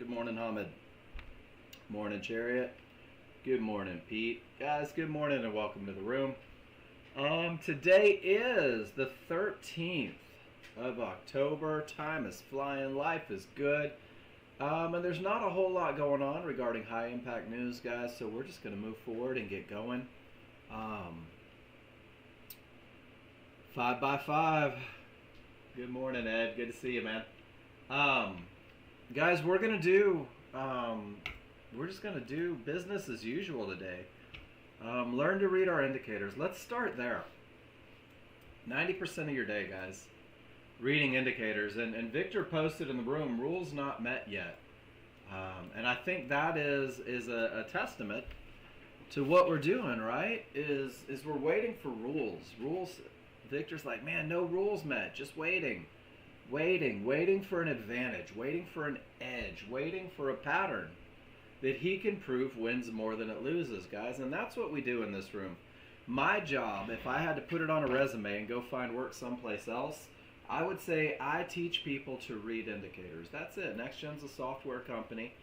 Good morning, Hamid. Morning, Chariot. Good morning, Pete. Guys, good morning and welcome to the room. Today is the 13th of October. Time is flying. Life is good. And there's not a whole lot going on regarding high impact news, guys, so we're just going to move forward and get going. 5x5. Good morning, Ed. Good to see you, man. Guys, we're just gonna do business as usual today. Learn to read our indicators. Let's start there. 90% of your day, guys, reading indicators. And Victor posted in the room, rules not met yet. And I think that is a testament to what we're doing, right? Is we're waiting for rules. Rules. Victor's like, man, no rules met. Just waiting for an advantage, waiting for an edge, waiting for a pattern that he can prove wins more than it loses, guys. And that's what we do in this room. My job, if I had to put it on a resume and go find work someplace else, I would say I teach people to read indicators. That's it. Nexgen's a software company.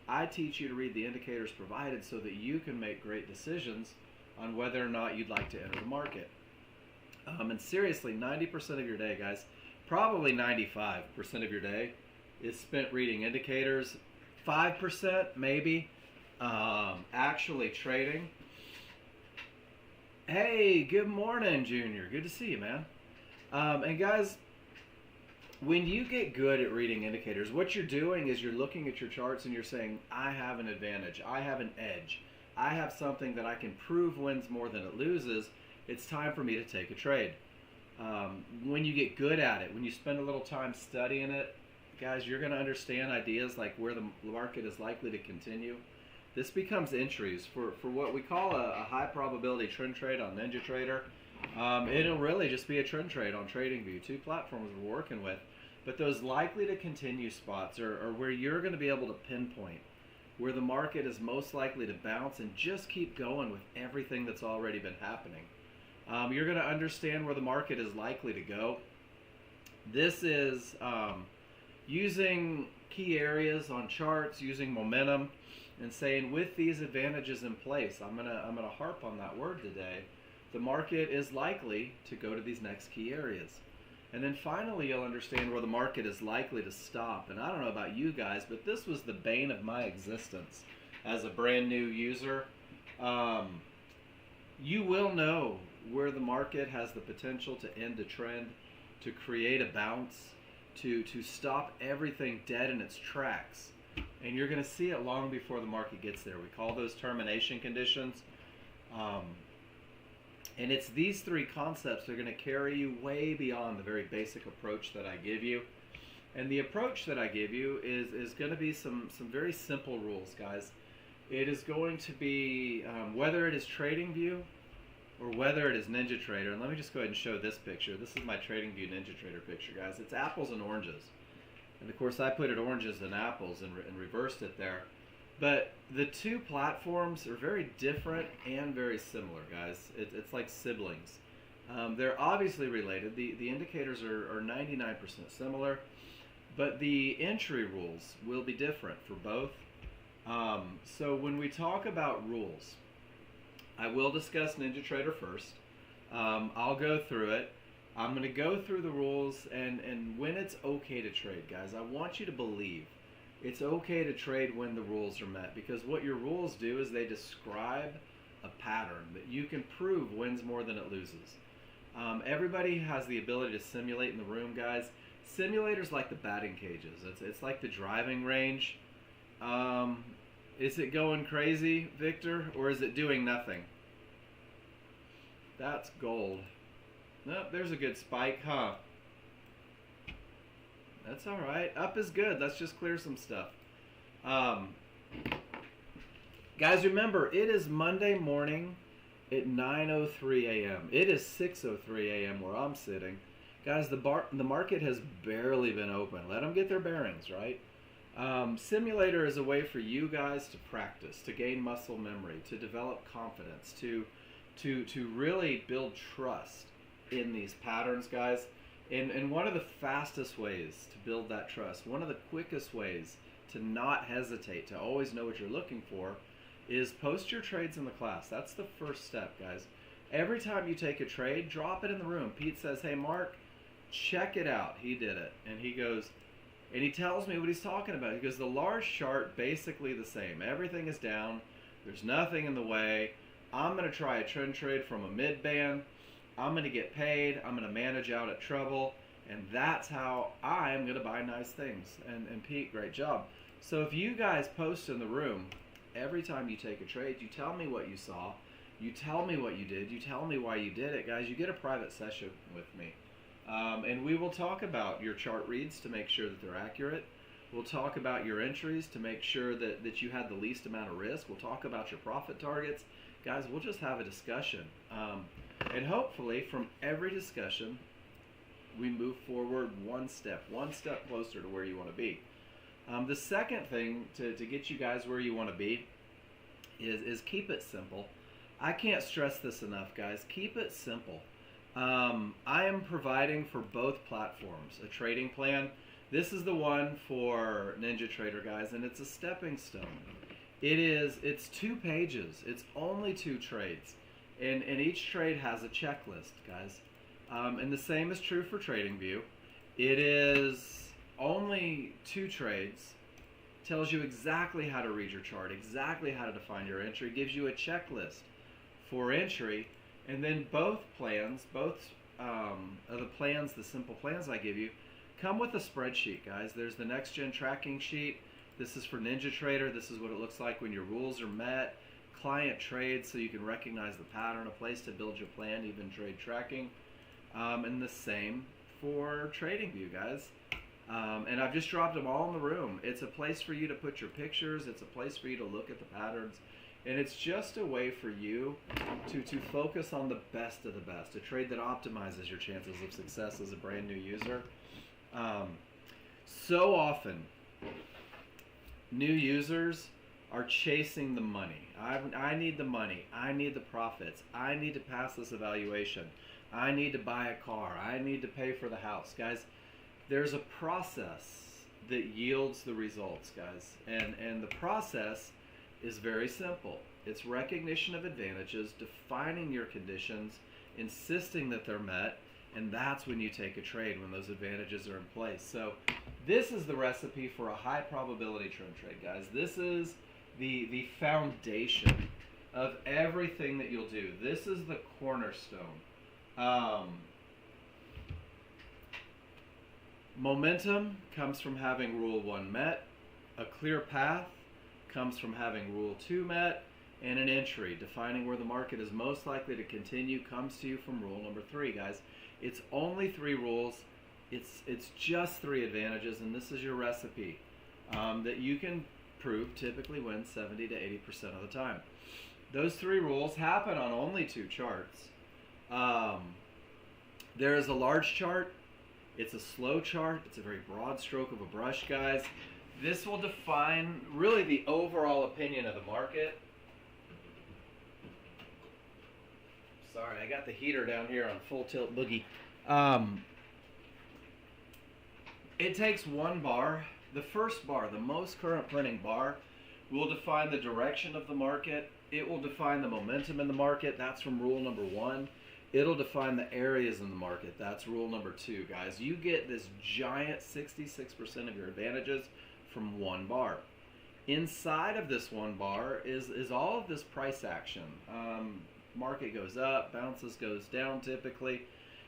I teach you to read the indicators provided so that you can make great decisions on whether or not you'd like to enter the market. And seriously, 90% of your day, guys, probably 95% of your day is spent reading indicators. 5% maybe actually trading. Hey, good morning, Junior. Good to see you, man. And guys, when you get good at reading indicators, what you're doing is you're looking at your charts and you're saying, I have an advantage. I have an edge. I have something that I can prove wins more than it loses. It's time for me to take a trade. When you get good at it, when you spend a little time studying it, guys, you're going to understand ideas like where the market is likely to continue. This becomes entries for what we call a high probability trend trade on NinjaTrader. It'll really just be a trend trade on TradingView, two platforms we're working with. But those likely to continue spots are where you're going to be able to pinpoint where the market is most likely to bounce and just keep going with everything that's already been happening. You're going to understand where the market is likely to go. This is using key areas on charts, using momentum, and saying with these advantages in place, I'm gonna harp on that word today. The market is likely to go to these next key areas. And then finally, you'll understand where the market is likely to stop. And I don't know about you guys, but this was the bane of my existence as a brand new user. You will know where the market has the potential to end a trend, to create a bounce, to stop everything dead in its tracks. And you're going to see it long before the market gets there. We call those termination conditions. And it's these three concepts that are going to carry you way beyond the very basic approach that I give you. And the approach that I give you is going to be some very simple rules, guys. It is going to be, whether it is TradingView or whether it is NinjaTrader, and let me just go ahead and show this picture. This is my TradingView NinjaTrader picture, guys. It's apples and oranges. And of course I put it oranges and apples and reversed it there. But the two platforms are very different and very similar, guys. It's like siblings. They're obviously related. The indicators are 99% similar, but the entry rules will be different for both. So when we talk about rules, I will discuss NinjaTrader first. I'll go through it. I'm going to go through the rules and when it's okay to trade, guys. I want you to believe it's okay to trade when the rules are met, because what your rules do is they describe a pattern that you can prove wins more than it loses. Everybody has the ability to simulate in the room, guys. Simulators like the batting cages. It's like the driving range. Is it going crazy, Victor, or is it doing nothing? That's gold. Nope, there's a good spike, huh? That's all right. Up is good. Let's just clear some stuff. Guys, remember, it is Monday morning at 9:03 a.m. It is 6:03 a.m. where I'm sitting. Guys, the market has barely been open. Let them get their bearings, right? Simulator is a way for you guys to practice, to gain muscle memory, to develop confidence, to really build trust in these patterns, guys. And one of the fastest ways to build that trust, one of the quickest ways to not hesitate, to always know what you're looking for, is post your trades in the class. That's the first step, guys. Every time you take a trade, drop it in the room. Pete says, hey, Mark, check it out. He did it. And he goes, and he tells me what he's talking about. He goes, the large chart, basically the same. Everything is down. There's nothing in the way. I'm going to try a trend trade from a mid band. I'm going to get paid. I'm going to manage out at trouble. And that's how I'm going to buy nice things. And Pete, great job. So if you guys post in the room, every time you take a trade, you tell me what you saw. You tell me what you did. You tell me why you did it. Guys, you get a private session with me. And we will talk about your chart reads to make sure that they're accurate. We'll talk about your entries to make sure that you had the least amount of risk. We'll talk about your profit targets. Guys, we'll just have a discussion. And hopefully from every discussion, we move forward one step closer to where you want to be. The second thing to get you guys where you want to be is keep it simple. I can't stress this enough, guys. Keep it simple. I am providing for both platforms a trading plan. This is the one for Ninja Trader, guys, and it's a stepping stone. It's 2 pages. It's only 2 trades, and each trade has a checklist, guys. And the same is true for TradingView. It is only 2 trades. Tells you exactly how to read your chart, exactly how to define your entry, gives you a checklist for entry, and then both plans, the simple plans I give you, come with a spreadsheet, guys. There's the Nexgen tracking sheet. This is for Ninja Trader. This is what it looks like when your rules are met. Client trades, so you can recognize the pattern, a place to build your plan, even trade tracking. And the same for TradingView, guys. And I've just dropped them all in the room. It's a place for you to put your pictures. It's a place for you to look at the patterns. And it's just a way for you to focus on the best of the best, a trade that optimizes your chances of success as a brand new user. So often, new users are chasing the money. I need the money. I need the profits. I need to pass this evaluation. I need to buy a car. I need to pay for the house. Guys, there's a process that yields the results, guys. And the process is very simple. It's recognition of advantages, defining your conditions, insisting that they're met, and that's when you take a trade, when those advantages are in place. So this is the recipe for a high probability trend trade, guys. This is the foundation of everything that you'll do. This is the cornerstone. Momentum comes from having rule 1 met. A clear path comes from having rule 2 met, and an entry, defining where the market is most likely to continue, comes to you from rule number 3, guys. It's only 3 rules. It's just 3 advantages, and this is your recipe that you can prove typically wins 70 to 80% of the time. Those 3 rules happen on only 2 charts. There is a large chart. It's a slow chart. It's a very broad stroke of a brush, guys. This will define really the overall opinion of the market. Sorry, I got the heater down here on full tilt boogie. It takes 1 bar. The first bar, the most current printing bar, will define the direction of the market. It will define the momentum in the market. That's from rule number 1. It'll define the areas in the market. That's rule number 2, guys. You get this giant 66% of your advantages from 1 bar. Inside of this 1 bar is all of this price action. Market goes up, bounces, goes down typically.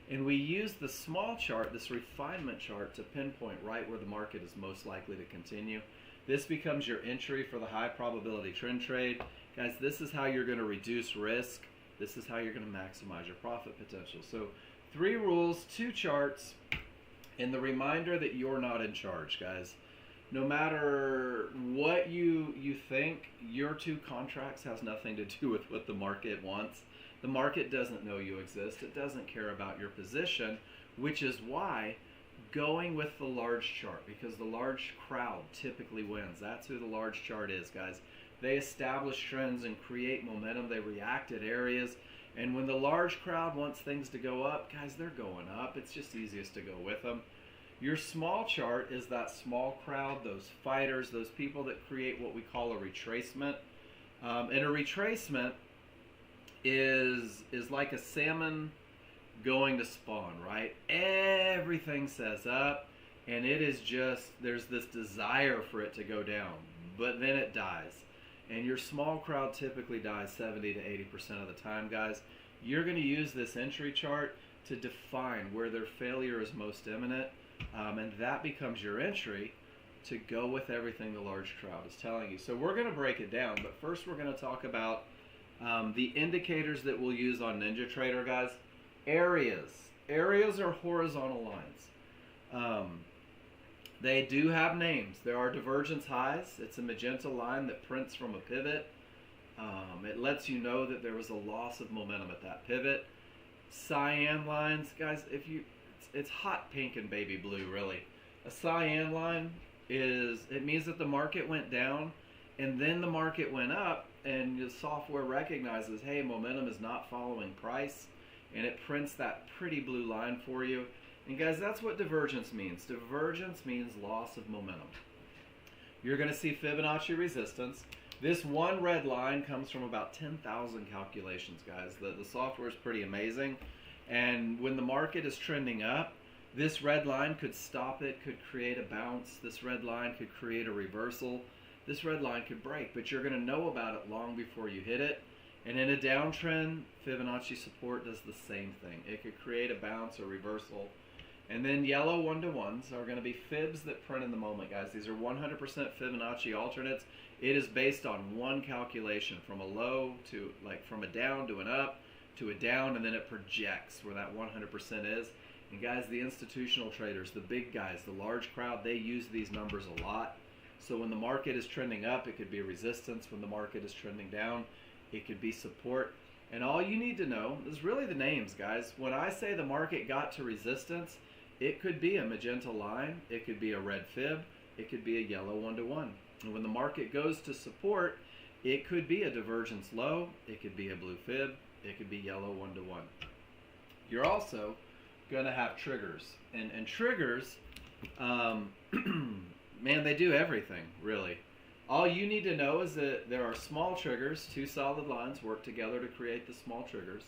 And we use the small chart, this refinement chart, to pinpoint right where the market is most likely to continue. This becomes your entry for the high probability trend trade. Guys, this is how you're going to reduce risk. This is how you're going to maximize your profit potential. So 3 rules, 2 charts, and the reminder that you're not in charge, guys. No matter what you think, your 2 contracts has nothing to do with what the market wants. The market doesn't know you exist. It doesn't care about your position, which is why going with the large chart, because the large crowd typically wins. That's who the large chart is, guys. They establish trends and create momentum. They react at areas. And when the large crowd wants things to go up, guys, they're going up. It's just easiest to go with them. Your small chart is that small crowd, those fighters, those people that create what we call a retracement. And a retracement is like a salmon going to spawn, right? Everything says up, and it is just, there's this desire for it to go down, but then it dies. And your small crowd typically dies 70 to 80% of the time, guys. You're going to use this entry chart to define where their failure is most imminent, and that becomes your entry to go with everything the large crowd is telling you. So we're going to break it down, but first we're going to talk about the indicators that we'll use on NinjaTrader, guys. Areas. Areas are horizontal lines. They do have names. There are divergence highs. It's a magenta line that prints from a pivot. It lets you know that there was a loss of momentum at that pivot. Cyan lines, guys, it's hot pink and baby blue, really. A cyan line it means that the market went down and then the market went up, and the software recognizes, hey, momentum is not following price, and it prints that pretty blue line for you. And guys, that's what divergence means. Divergence means loss of momentum. You're going to see Fibonacci resistance. This one red line comes from about 10,000 calculations, guys. The software is pretty amazing. And when the market is trending up, this red line could stop it, could create a bounce. This red line could create a reversal. This red line could break, but you're going to know about it long before you hit it. And in a downtrend, Fibonacci support does the same thing. It could create a bounce or reversal. And then yellow 1-to-1s are going to be fibs that print in the moment, guys. These are 100% Fibonacci alternates. It is based on one calculation, from a low to, like, from a down to an up to a down, and then it projects where that 100% is. And guys, the institutional traders, the big guys, the large crowd, they use these numbers a lot. So when the market is trending up, it could be resistance. When the market is trending down, it could be support. And all you need to know is really the names, guys. When I say the market got to resistance, it could be a magenta line, it could be a red fib, it could be a yellow 1-to-1. And when the market goes to support, it could be a divergence low, it could be a blue fib, it could be yellow 1-to-1. You're also going to have triggers. And triggers, man, they do everything, really. All you need to know is that there are small triggers. Two solid lines work together to create the small triggers.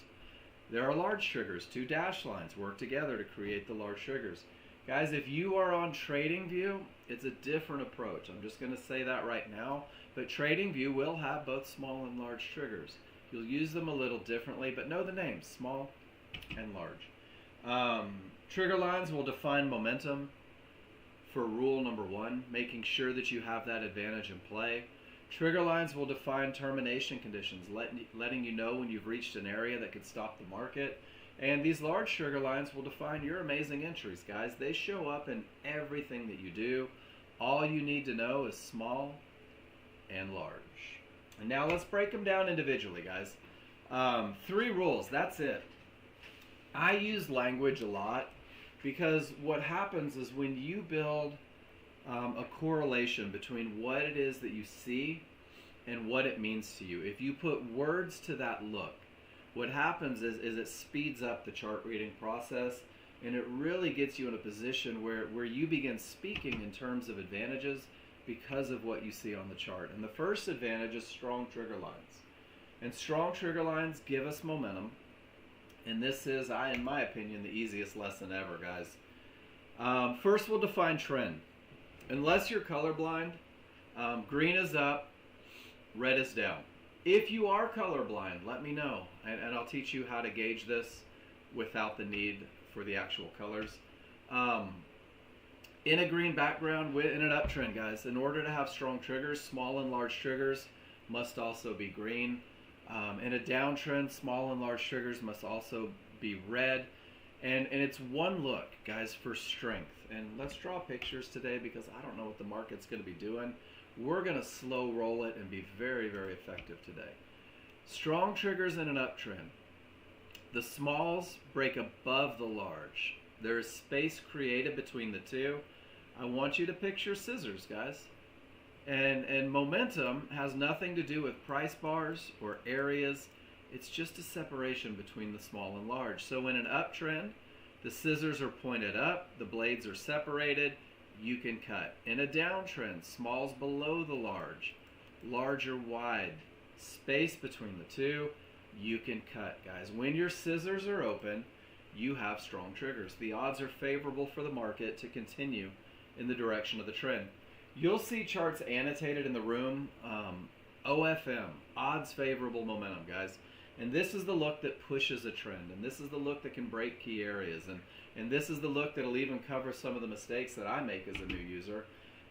There are large triggers. Two dashed lines work together to create the large triggers. Guys, if you are on TradingView, it's a different approach. I'm just going to say that right now. But TradingView will have both small and large triggers. You'll use them a little differently, but know the names, small and large. Trigger lines will define momentum for rule number 1, making sure that you have that advantage in play. Trigger lines will define termination conditions, letting you know when you've reached an area that could stop the market. And these large trigger lines will define your amazing entries, guys. They show up in everything that you do. All you need to know is small and large. And now let's break them down individually, guys. 3 rules, that's it. I use language a lot because what happens is when you build a correlation between what it is that you see and what it means to you, if you put words to that look, what happens is it speeds up the chart reading process, and it really gets you in a position where you begin speaking in terms of advantages because of what you see on the chart. And the first advantage is strong trigger lines. And strong trigger lines give us momentum. And this is, in my opinion, the easiest lesson ever, guys. First, we'll define trend. Unless you're colorblind, green is up, red is down. If you are colorblind, let me know, and I'll teach you how to gauge this without the need for the actual colors. In a green background, in an uptrend, guys, in order to have strong triggers, small and large triggers must also be green. In a downtrend, small and large triggers must also be red. And it's one look, guys, for strength. And let's draw pictures today because I don't know what the market's going to be doing. We're going to slow roll it and be very, very effective today. Strong triggers in an uptrend. The smalls break above the large. There is space created between the two. I want you to picture scissors, guys. And momentum has nothing to do with price bars or areas. It's just a separation between the small and large. So in an uptrend, The scissors are pointed up, the blades are separated, you can cut. In a downtrend, small's below the large, large or wide, space between the two, you can cut, guys. When your scissors are open, you have strong triggers. The odds are favorable for the market to continue in the direction of the trend. You'll see charts annotated in the room, OFM, odds favorable momentum, guys. And this is the look that pushes a trend, and this is the look that can break key areas, and this is the look that'll even cover some of the mistakes that I make as a new user.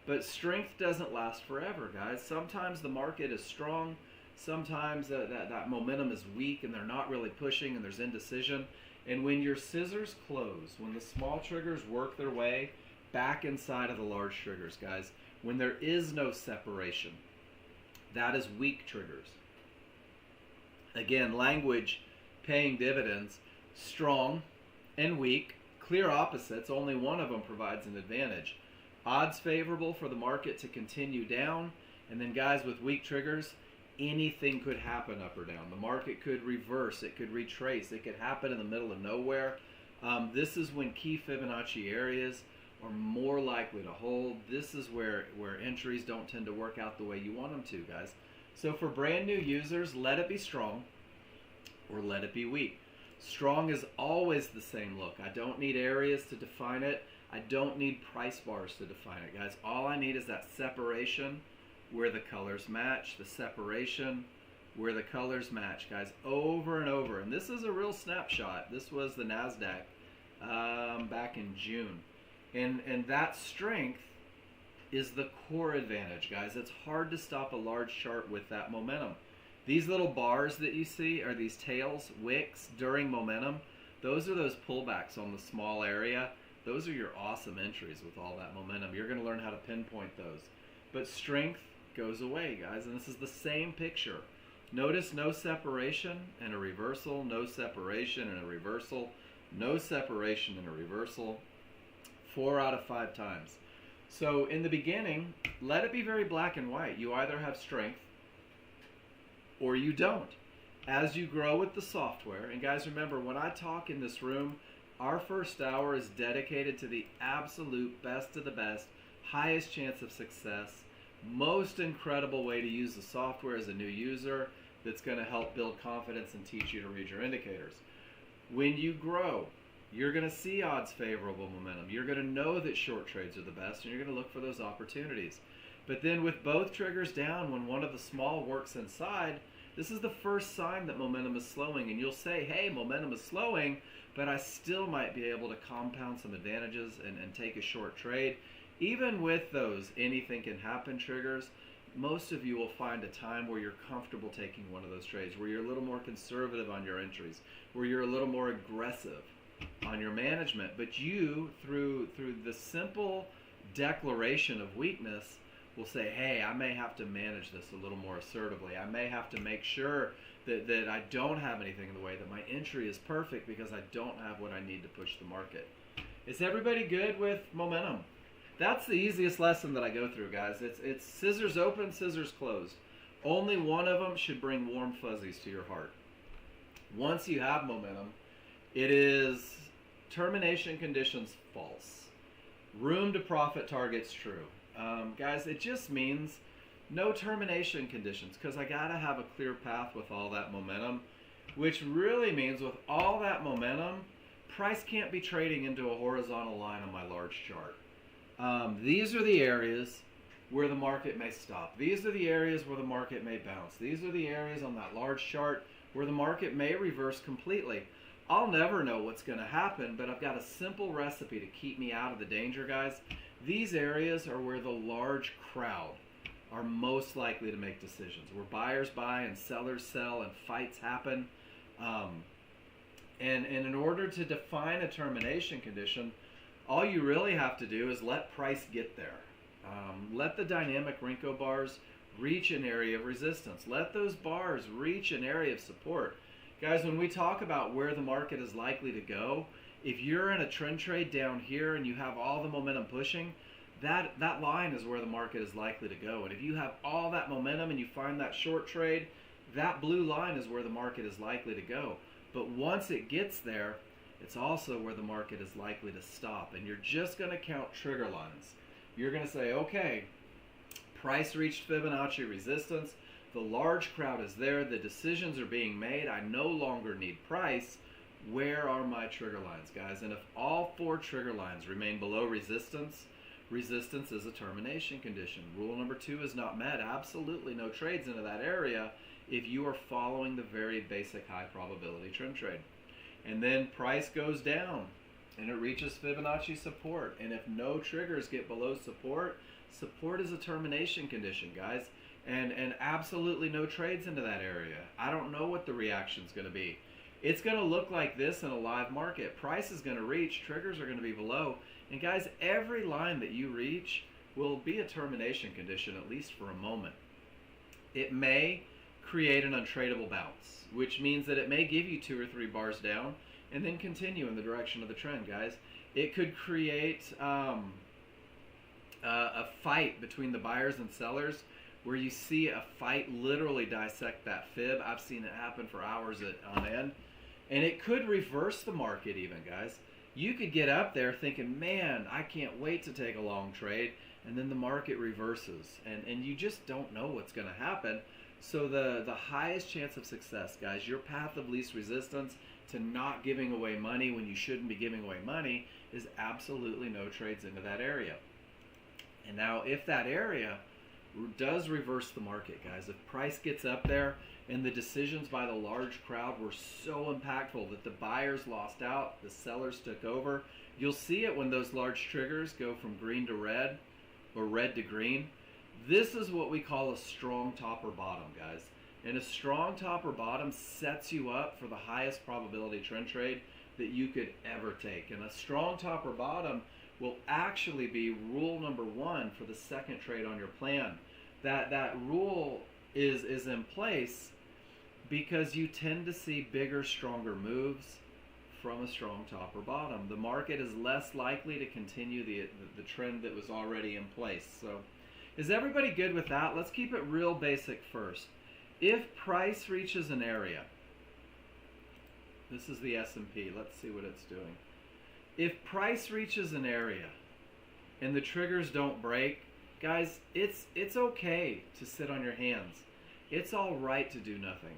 But strength doesn't last forever, guys. Sometimes the market is strong, sometimes that momentum is weak and they're not really pushing and there's indecision. And when your scissors close, when the small triggers work their way back inside of the large triggers, guys, when there is no separation, that is weak triggers. Again, language paying dividends, strong and weak, clear opposites, only one of them provides an advantage. Odds favorable for the market to continue down, and then guys, with weak triggers, anything could happen up or down. The market could reverse, it could retrace, it could happen in the middle of nowhere. This is when key Fibonacci areas are more likely to hold. This is where entries don't tend to work out the way you want them to, guys. So for brand new users, let it be strong or let it be weak. Strong is always the same look. I don't need areas to define it. I don't need price bars to define it, guys. All I need is that separation where the colors match, the separation where the colors match, guys, over and over. And this is a real snapshot. This was the NASDAQ back in June. And that strength is the core advantage, guys. It's hard to stop a large chart with that momentum. These little bars that you see are these tails, wicks during momentum. Those are those pullbacks on the small area. Those are your awesome entries with all that momentum. You're going to learn how to pinpoint those. But strength goes away, guys, and this is the same picture. Notice no separation and a reversal, no separation and a reversal, no separation and a reversal, 4 out of 5 times. So in the beginning, let it be very black and white. You either have strength or you don't. As you grow with the software, and guys, remember, when I talk in this room, our first hour is dedicated to the absolute best of the best, highest chance of success, most incredible way to use the software as a new user that's going to help build confidence and teach you to read your indicators. When you grow, you're going to see odds favorable momentum. You're going to know that short trades are the best, and you're going to look for those opportunities. But then with both triggers down, when one of the small works inside, this is the first sign that momentum is slowing. And you'll say, hey, momentum is slowing, but I still might be able to compound some advantages and take a short trade. Even with those anything can happen triggers, most of you will find a time where you're comfortable taking one of those trades, where you're a little more conservative on your entries, where you're a little more aggressive on your management. But you, through the simple declaration of weakness, will say, hey, I may have to manage this a little more assertively. I may have to make sure that I don't have anything in the way, that my entry is perfect because I don't have what I need to push the market. Is everybody good with momentum? That's the easiest lesson that I go through, guys. It's scissors open, scissors closed. Only one of them should bring warm fuzzies to your heart. Once you have momentum, it is termination conditions false. Room to profit targets true. Guys, it just means no termination conditions, because I got to have a clear path with all that momentum, which really means with all that momentum, price can't be trading into a horizontal line on my large chart. These are the areas where the market may stop. These are the areas where the market may bounce. These are the areas on that large chart where the market may reverse completely. I'll never know what's going to happen, but I've got a simple recipe to keep me out of the danger, guys. These areas are where the large crowd are most likely to make decisions, where buyers buy and sellers sell and fights happen. And in order to define a termination condition, all you really have to do is let price get there. Let the dynamic Renko bars reach an area of resistance. Let those bars reach an area of support. Guys, when we talk about where the market is likely to go, if you're in a trend trade down here and you have all the momentum pushing, that line is where the market is likely to go. And if you have all that momentum and you find that short trade, that blue line is where the market is likely to go. But once it gets there, it's also where the market is likely to stop. And you're just going to count trigger lines. You're going to say, okay, price reached Fibonacci resistance. The large crowd is there. The decisions are being made. I no longer need price. Where are my trigger lines, guys? And if all 4 trigger lines remain below resistance, resistance is a termination condition. Rule number 2 is not met. Absolutely no trades into that area if you are following the very basic high probability trend trade. And then price goes down and it reaches Fibonacci support. And if no triggers get below support, support is a termination condition, guys. And absolutely no trades into that area. I don't know what the reaction is going to be. It's going to look like this in a live market. Price is going to reach, triggers are going to be below. And guys, every line that you reach will be a termination condition, at least for a moment. It may create an untradeable bounce, which means that it may give you 2 or 3 bars down and then continue in the direction of the trend, guys. It could create a fight between the buyers and sellers, where you see a fight literally dissect that fib. I've seen it happen for hours on end. And it could reverse the market even, guys. You could get up there thinking, man, I can't wait to take a long trade. And then the market reverses. And you just don't know what's going to happen. So the highest chance of success, guys, your path of least resistance to not giving away money when you shouldn't be giving away money is absolutely no trades into that area. And now if that area does reverse the market, guys, if price gets up there and the decisions by the large crowd were so impactful that the buyers lost out, the sellers took over, you'll see it when those large triggers go from green to red or red to green. This is what we call a strong top or bottom, guys. And a strong top or bottom sets you up for the highest probability trend trade that you could ever take. And a strong top or bottom will actually be rule number 1 for the second trade on your plan. That rule is in place because you tend to see bigger, stronger moves from a strong top or bottom. The market is less likely to continue the trend that was already in place. So is everybody good with that? Let's keep it real basic first. If price reaches an area, this is the S&P, let's see what it's doing. If price reaches an area and the triggers don't break, guys, it's okay to sit on your hands. It's all right to do nothing.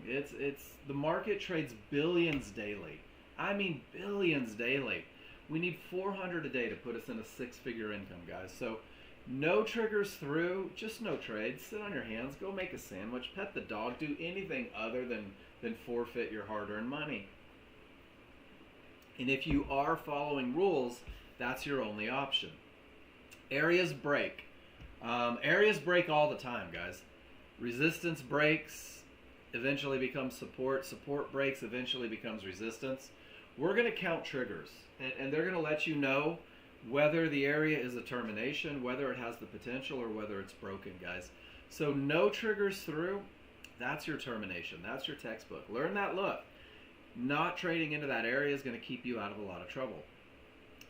The market trades billions daily. I mean billions daily. We need 400 a day to put us in a 6-figure income, guys. So no triggers through, just no trades. Sit on your hands, go make a sandwich, pet the dog, do anything other than forfeit your hard-earned money. And if you are following rules, that's your only option. Areas break. Areas break all the time, guys. Resistance breaks, eventually becomes support. Support breaks, eventually becomes resistance. We're going to count triggers, and they're going to let you know whether the area is a termination, whether it has the potential, or whether it's broken, guys. So no triggers through, that's your termination. That's your textbook. Learn that look. Not trading into that area is going to keep you out of a lot of trouble.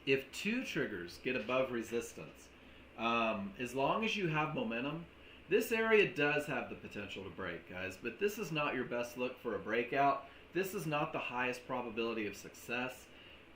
If 2 triggers get above resistance, as long as you have momentum, this area does have the potential to break, guys, but this is not your best look for a breakout. This is not the highest probability of success.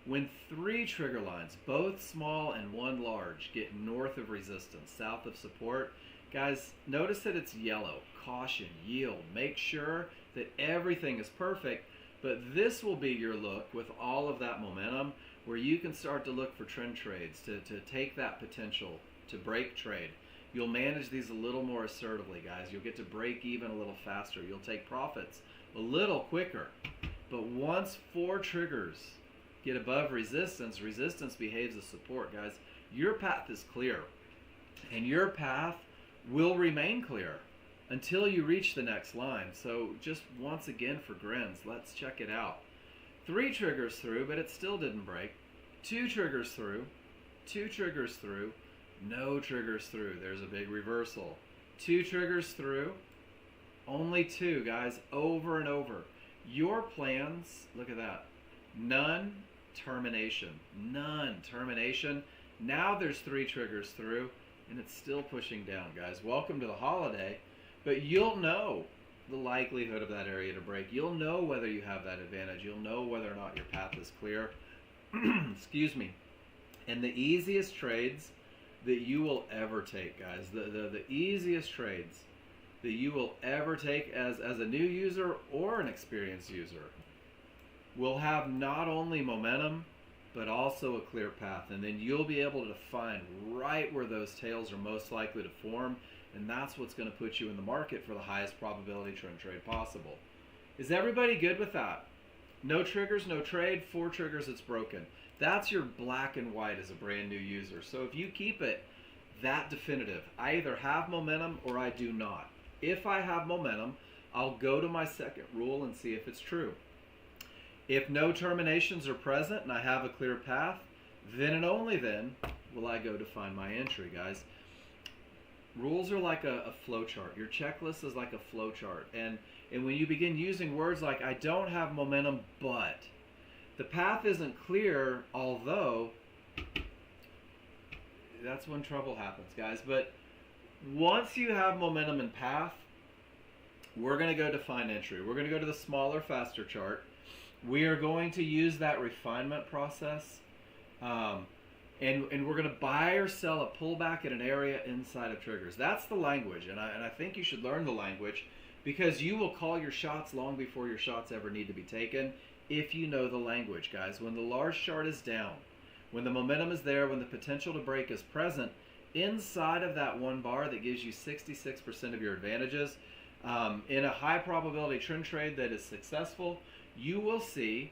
When 3 trigger lines, both small and 1 large, get north of resistance, south of support, guys, notice that it's yellow. Caution, yield. Make sure that everything is perfect, but this will be your look with all of that momentum where you can start to look for trend trades, to take that potential to break trade. You'll manage these a little more assertively, guys. You'll get to break even a little faster. You'll take profits a little quicker. But once 4 triggers get above resistance, resistance behaves as support, guys. Your path is clear. And your path will remain clear until you reach the next line. So just once again for grins, let's check it out. 3 triggers through, but it still didn't break. 2 triggers through, 2 triggers through, no triggers through. There's a big reversal. 2 triggers through, only 2, guys, over and over. Your plans, look at that. None, termination. None, termination. Now there's 3 triggers through, and it's still pushing down, guys. Welcome to the holiday, but you'll know the likelihood of that area to break. You'll know whether you have that advantage. You'll know whether or not your path is clear Excuse me. And the easiest trades that you will ever take, guys, the easiest trades that you will ever take as a new user or an experienced user will have not only momentum, but also a clear path. And then you'll be able to define right where those tails are most likely to form. And that's what's going to put you in the market for the highest probability trend trade possible. Is everybody good with that? No triggers, no trade, 4 triggers, it's broken. That's your black and white as a brand new user. So if you keep it that definitive, I either have momentum or I do not. If I have momentum, I'll go to my second rule and see if it's true. If no terminations are present and I have a clear path, then and only then will I go to find my entry, guys. Rules are like a flow chart. Your checklist is like a flow chart. And when you begin using words like, I don't have momentum, but the path isn't clear, although, that's when trouble happens, guys. But once you have momentum and path, we're going to go to find entry. We're going to go to the smaller, faster chart. We are going to use that refinement process. And we're going to buy or sell a pullback at an area inside of triggers. That's the language, and I think you should learn the language, because you will call your shots long before your shots ever need to be taken if you know the language, guys. When the large chart is down, when the momentum is there, when the potential to break is present, inside of that one bar that gives you 66% of your advantages, in a high probability trend trade that is successful, you will see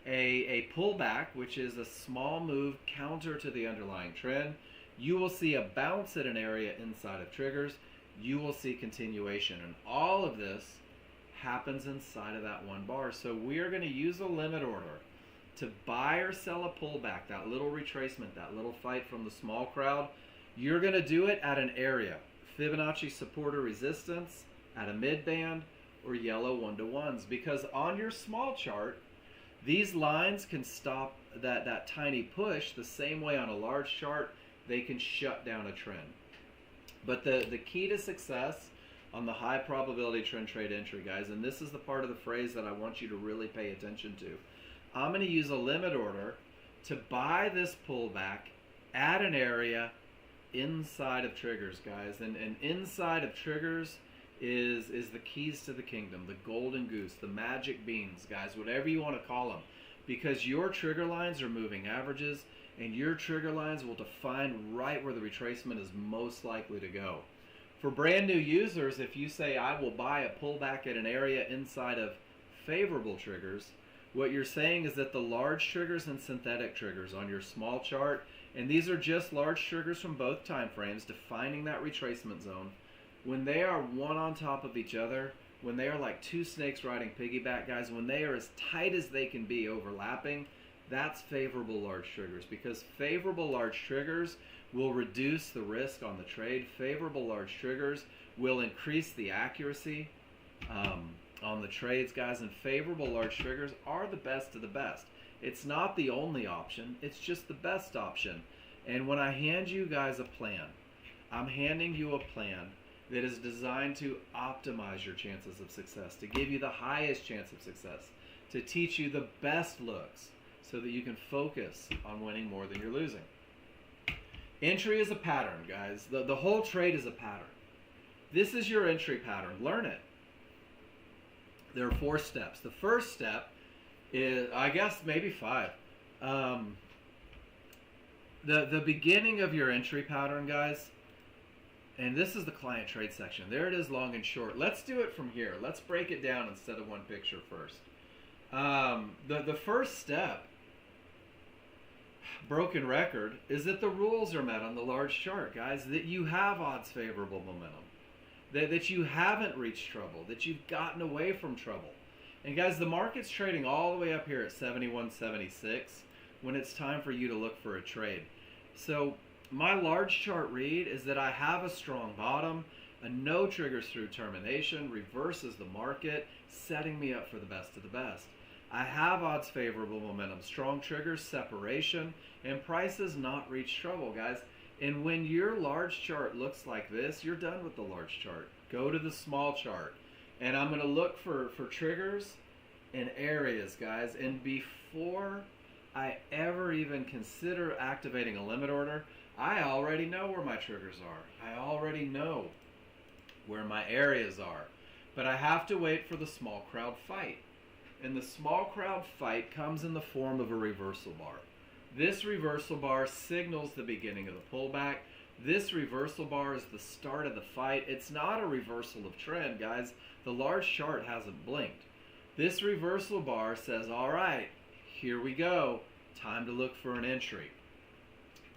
a pullback, which is a small move counter to the underlying trend. You will see a bounce at an area inside of triggers. You will see continuation. And all of this happens inside of that one bar. So we are going to use a limit order to buy or sell a pullback, that little retracement, that little fight from the small crowd. You're going to do it at an area, Fibonacci support or resistance, at a mid band, or yellow 1-to-1s, because on your small chart, these lines can stop that tiny push the same way on a large chart they can shut down a trend. But the key to success on the high probability trend trade entry, guys, and this is the part of the phrase that I want you to really pay attention to. I'm going to use a limit order to buy this pullback at an area inside of triggers, guys. And inside of triggers is the keys to the kingdom, the golden goose, the magic beans, guys, whatever you want to call them, because your trigger lines are moving averages, and your trigger lines will define right where the retracement is most likely to go. For brand new users, if you say, I will buy a pullback at an area inside of favorable triggers, what you're saying is that the large triggers and synthetic triggers on your small chart, and these are just large triggers from both time frames defining that retracement zone, when they are one on top of each other, when they are like two snakes riding piggyback, guys, when they are as tight as they can be overlapping, that's favorable large triggers, because favorable large triggers will reduce the risk on the trade. Favorable large triggers will increase the accuracy on the trades, guys, and favorable large triggers are the best of the best. It's not the only option, it's just the best option. And when I hand you guys a plan, I'm handing you a plan that is designed to optimize your chances of success, to give you the highest chance of success, to teach you the best looks so that you can focus on winning more than you're losing. Entry is a pattern, guys. The whole trade is a pattern. This is your entry pattern. Learn it. There are 4 steps. The first step is, I guess, maybe 5. The beginning of your entry pattern, guys, and this is the client trade section. There it is, long and short. Let's do it from here. Let's break it down instead of one picture first. The first step, broken record, is that the rules are met on the large chart, guys, that you have odds favorable momentum, that you haven't reached trouble, that you've gotten away from trouble. And guys, the market's trading all the way up here at 71.76 when it's time for you to look for a trade. So my large chart read is that I have a strong bottom, a no triggers through termination, reverses the market, setting me up for the best of the best. I have odds favorable momentum, strong triggers, separation, and prices not reached trouble, guys. And when your large chart looks like this, you're done with the large chart. Go to the small chart. And I'm going to look for triggers and areas, guys. And before I ever even consider activating a limit order, I already know where my triggers are. I already know where my areas are. But I have to wait for the small crowd fight. And the small crowd fight comes in the form of a reversal bar. This reversal bar signals the beginning of the pullback. This reversal bar is the start of the fight. It's not a reversal of trend, guys. The large chart hasn't blinked. This reversal bar says, all right, here we go. Time to look for an entry.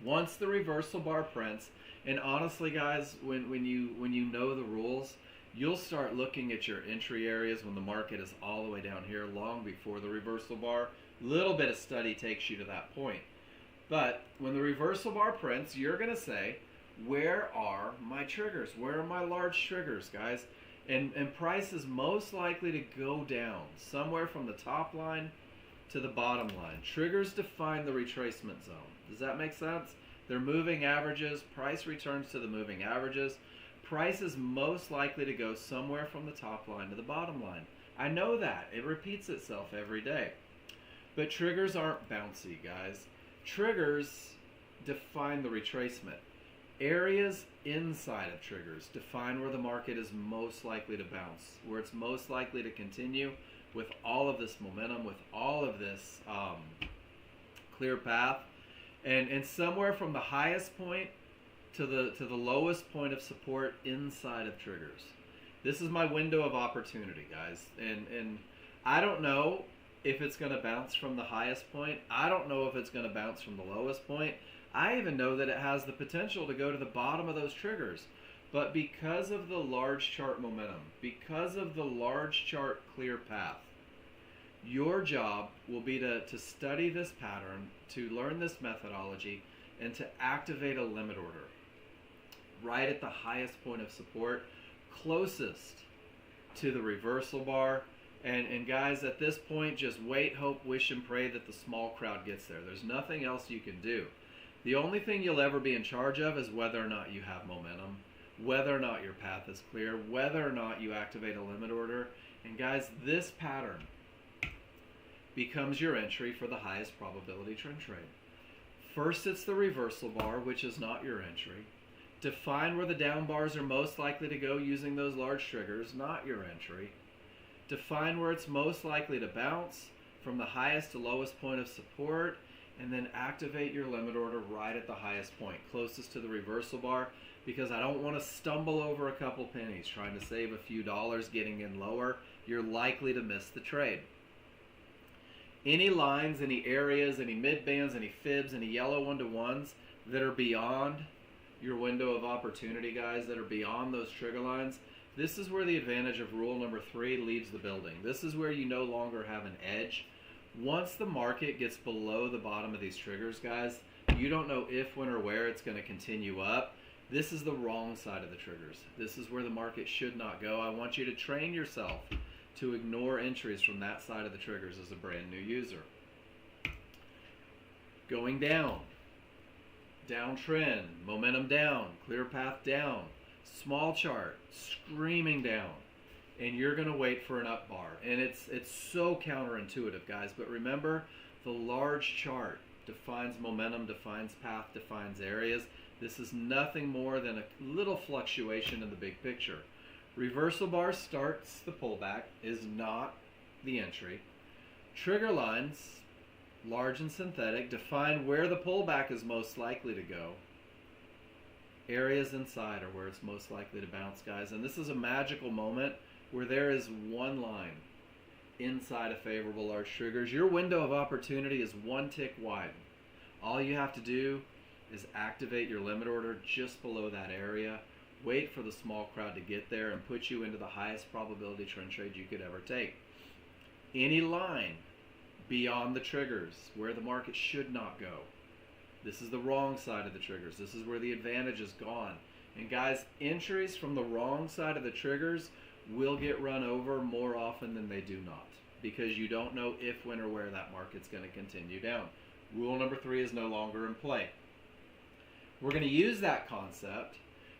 Once the reversal bar prints, and honestly, guys, when you know the rules, you'll start looking at your entry areas when the market is all the way down here long before the reversal bar. Little bit of study takes you to that point. But when the reversal bar prints, you're going to say, where are my triggers? Where are my large triggers, guys? And price is most likely to go down somewhere from the top line to the bottom line. Triggers define the retracement zone. Does that make sense? They're moving averages. Price returns to the moving averages. Price is most likely to go somewhere from the top line to the bottom line. I know that. It repeats itself every day. But triggers aren't bouncy, guys. Triggers define the retracement. Areas inside of triggers define where the market is most likely to bounce, where it's most likely to continue with all of this momentum, with all of this clear path. And somewhere from the highest point to the lowest point of support inside of triggers. This is my window of opportunity, guys. And I don't know if it's going to bounce from the highest point. I don't know if it's going to bounce from the lowest point. I even know that it has the potential to go to the bottom of those triggers. But because of the large chart momentum, because of the large chart clear path, your job will be to study this pattern, to learn this methodology, and to activate a limit order right at the highest point of support, closest to the reversal bar. And guys, at this point, just wait, hope, wish, and pray that the small crowd gets there. There's nothing else you can do. The only thing you'll ever be in charge of is whether or not you have momentum, whether or not your path is clear, whether or not you activate a limit order. And guys, this pattern becomes your entry for the highest probability trend trade. First, it's the reversal bar, which is not your entry. Define where the down bars are most likely to go using those large triggers, not your entry. Define where it's most likely to bounce from the highest to lowest point of support, and then activate your limit order right at the highest point, closest to the reversal bar, because I don't want to stumble over a couple pennies trying to save a few dollars getting in lower. You're likely to miss the trade. Any lines, any areas, any mid bands, any fibs, any yellow 1-to-1s that are beyond your window of opportunity, guys, that are beyond those trigger lines, this is where the advantage of rule number 3 leaves the building. This is where you no longer have an edge. Once the market gets below the bottom of these triggers, guys, you don't know if, when, or where it's going to continue up. This is the wrong side of the triggers. This is where the market should not go. I want you to train yourself to ignore entries from that side of the triggers as a brand new user. Going down. Downtrend, momentum down, clear path down, small chart, screaming down, and you're going to wait for an up bar. And it's so counterintuitive, guys, but remember, the large chart defines momentum, defines path, defines areas. This is nothing more than a little fluctuation in the big picture. Reversal bar starts the pullback, is not the entry. Trigger lines, large and synthetic, define where the pullback is most likely to go. Areas inside are where it's most likely to bounce, guys. And this is a magical moment where there is one line inside of favorable large triggers. Your window of opportunity is one tick wide. All you have to do is activate your limit order just below that area. Wait for the small crowd to get there and put you into the highest probability trend trade you could ever take. Any line beyond the triggers, where the market should not go. This is the wrong side of the triggers. This is where the advantage is gone. And guys, entries from the wrong side of the triggers will get run over more often than they do not, because you don't know if, when, or where that market's going to continue down. Rule number 3 is no longer in play. We're going to use that concept.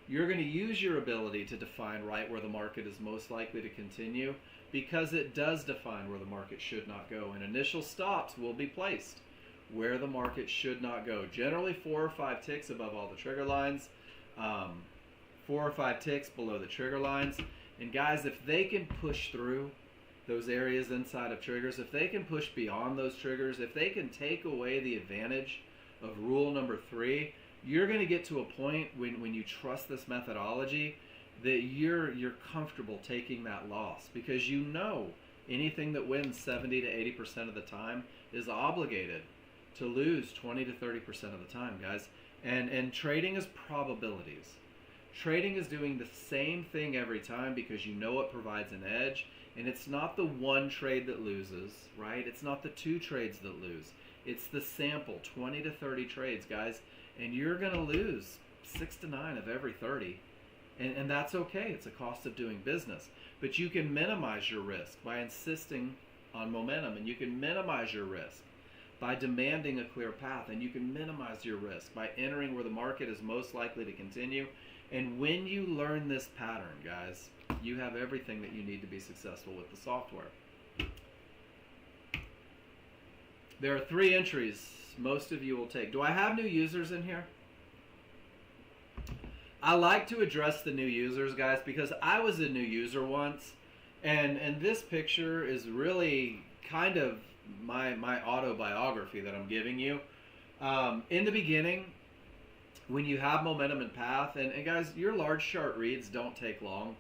You're going to use your ability to define right where the market is most likely to continue, because it does define where the market should not go, and initial stops will be placed. where the market should not go. Generally 4 or 5 ticks above all the trigger lines, 4 or 5 ticks below the trigger lines. And guys, if they can push through those areas inside of triggers, if they can push beyond those triggers, if they can take away the advantage of rule number 3, you're going to get to a point when you trust this methodology that you're comfortable taking that loss, because you know anything that wins 70 to 80% of the time is obligated to lose 20 to 30% of the time, guys. And trading is probabilities. Trading is doing the same thing every time because you know it provides an edge, and it's not the one trade that loses, right? It's not the 2 trades that lose. It's the sample, 20 to 30 trades, guys, and you're going to lose 6 to 9 of every 30. And that's okay. It's a cost of doing business. But you can minimize your risk by insisting on momentum, and you can minimize your risk by demanding a clear path, and you can minimize your risk by entering where the market is most likely to continue. And when you learn this pattern, guys, you have everything that you need to be successful with the software. There are 3 entries most of you will take. Do I have new users in here? I like to address the new users, guys, because I was a new user once, and this picture is really kind of my autobiography that I'm giving you. In the beginning, when you have momentum and path, and guys, your large chart reads don't take long.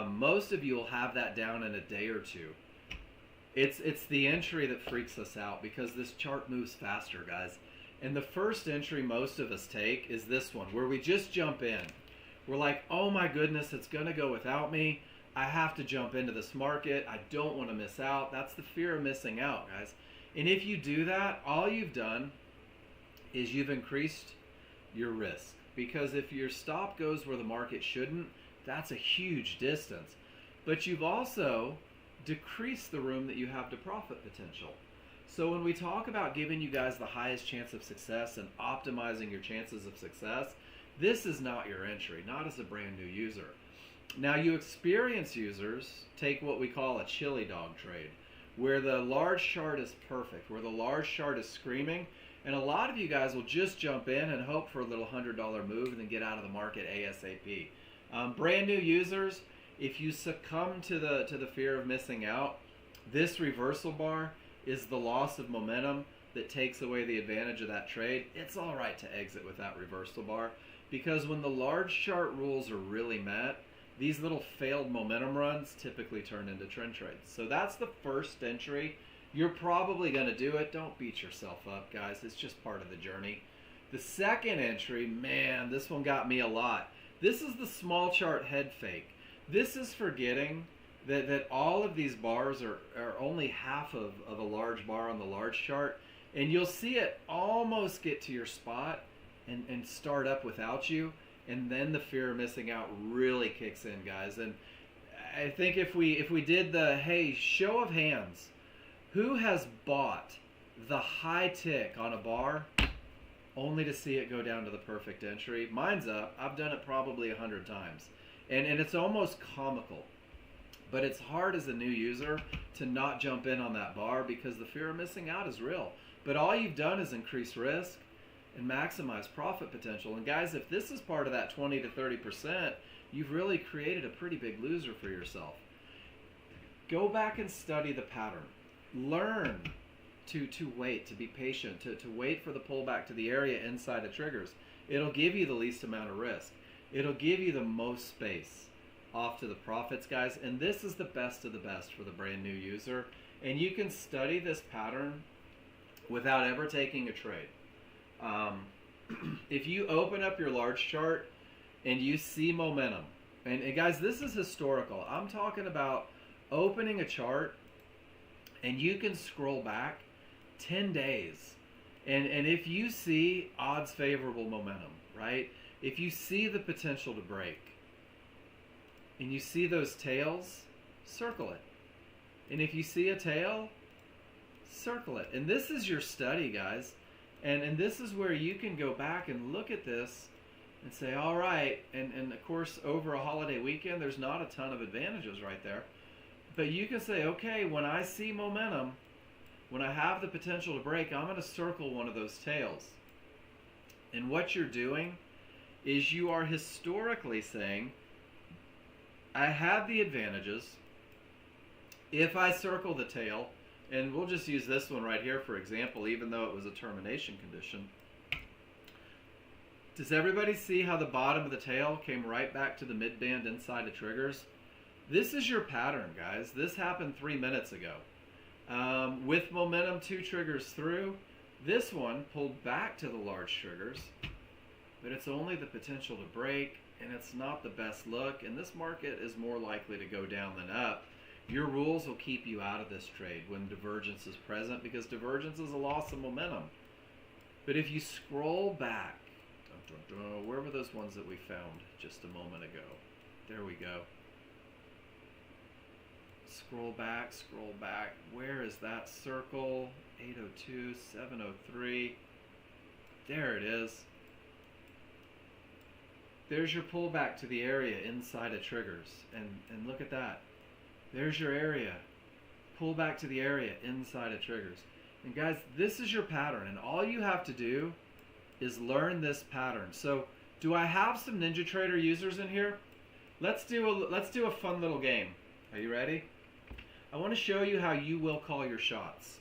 Most of you will have that down in a day or 2. It's the entry that freaks us out because this chart moves faster, guys. And the first entry most of us take is this one, where we just jump in. We're like, oh my goodness, it's going to go without me. I have to jump into this market. I don't want to miss out. That's the fear of missing out, guys. And if you do that, all you've done is you've increased your risk. Because if your stop goes where the market shouldn't, that's a huge distance. But you've also decreased the room that you have to profit potential. So when we talk about giving you guys the highest chance of success and optimizing your chances of success, this is not your entry, not as a brand new user. Now, you experienced users take what we call a chili dog trade, where the large chart is perfect, where the large chart is screaming, and a lot of you guys will just jump in and hope for a little $100 move and then get out of the market ASAP. Brand new users, if you succumb to the fear of missing out, this reversal bar is the loss of momentum that takes away the advantage of that trade. It's all right to exit with that reversal bar, because when the large chart rules are really met, these little failed momentum runs typically turn into trend trades. So that's the first entry. You're probably going to do it. Don't beat yourself up, guys. It's just part of the journey. The second entry, man, this one got me a lot. This is the small chart head fake. This is forgetting that all of these bars are only half of a large bar on the large chart, and you'll see it almost get to your spot and start up without you, and then the fear of missing out really kicks in, guys. And I think if we did the, hey, show of hands, who has bought the high tick on a bar only to see it go down to the perfect entry? Mine's up. I've done it probably 100 times, and it's almost comical. But it's hard as a new user to not jump in on that bar because the fear of missing out is real. But all you've done is increase risk and maximize profit potential. And guys, if this is part of that 20 to 30%, you've really created a pretty big loser for yourself. Go back and study the pattern. Learn to wait, to be patient, to wait for the pullback to the area inside the triggers. It'll give you the least amount of risk. It'll give you the most space off to the profits, guys. And this is the best of the best for the brand new user. And you can study this pattern without ever taking a trade. If you open up your large chart and you see momentum, and guys, this is historical. I'm talking about opening a chart and you can scroll back 10 days. And if you see odds favorable momentum, right? If you see the potential to break, and you see those tails, circle it. And if you see a tail, circle it. And this is your study, guys. And this is where you can go back and look at this and say, all right, and of course, over a holiday weekend, there's not a ton of advantages right there. But you can say, okay, when I see momentum, when I have the potential to break, I'm going to circle one of those tails. And what you're doing is you are historically saying, I have the advantages. If I circle the tail, and we'll just use this one right here for example, even though it was a termination condition. Does everybody see how the bottom of the tail came right back to the mid-band inside of triggers? This is your pattern, guys. This happened 3 minutes ago. With momentum 2 triggers through, this one pulled back to the large triggers, but it's only the potential to break, and it's not the best look, and this market is more likely to go down than up. Your rules will keep you out of this trade when divergence is present, because divergence is a loss of momentum. But if you scroll back, where were those ones that we found just a moment ago? There we go. Scroll back, scroll back. Where is that circle? 802, 703. There it is. There's your pullback to the area inside of triggers. And look at that. There's your area. Pull back to the area inside of triggers. And guys, this is your pattern. And all you have to do is learn this pattern. So, do I have some NinjaTrader users in here? Let's do a fun little game. Are you ready? I want to show you how you will call your shots.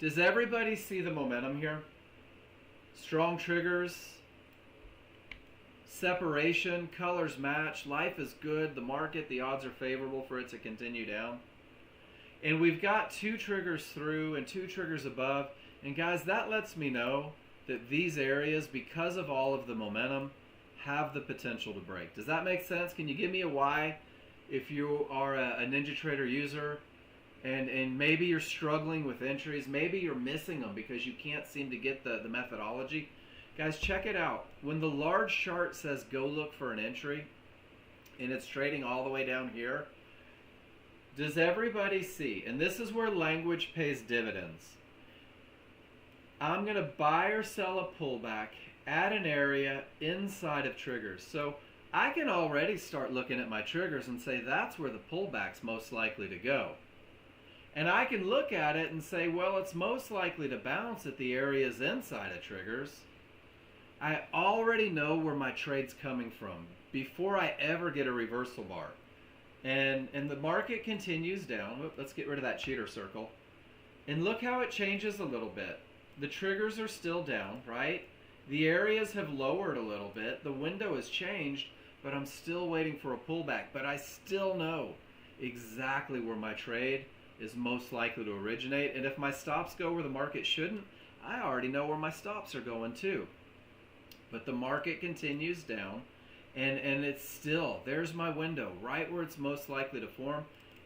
Does everybody see the momentum here? Strong triggers, separation, colors match, life is good, the market, the odds are favorable for it to continue down. And we've got 2 triggers through and 2 triggers above. And guys, that lets me know that these areas, because of all of the momentum, have the potential to break. Does that make sense? Can you give me a why if you are a NinjaTrader user and maybe you're struggling with entries, maybe you're missing them because you can't seem to get the methodology? Guys, check it out. When the large chart says go look for an entry and it's trading all the way down here, does everybody see? And this is where language pays dividends. I'm going to buy or sell a pullback at an area inside of triggers. So I can already start looking at my triggers and say that's where the pullback's most likely to go. And I can look at it and say, well, it's most likely to bounce at the areas inside of triggers. I already know where my trade's coming from before I ever get a reversal bar. And the market continues down. Let's get rid of that cheater circle. And look how it changes a little bit. The triggers are still down, right? The areas have lowered a little bit. The window has changed, but I'm still waiting for a pullback. But I still know exactly where my trade is most likely to originate. And if my stops go where the market shouldn't, I already know where my stops are going too. But the market continues down, and it's still, there's my window, right where it's most likely to form.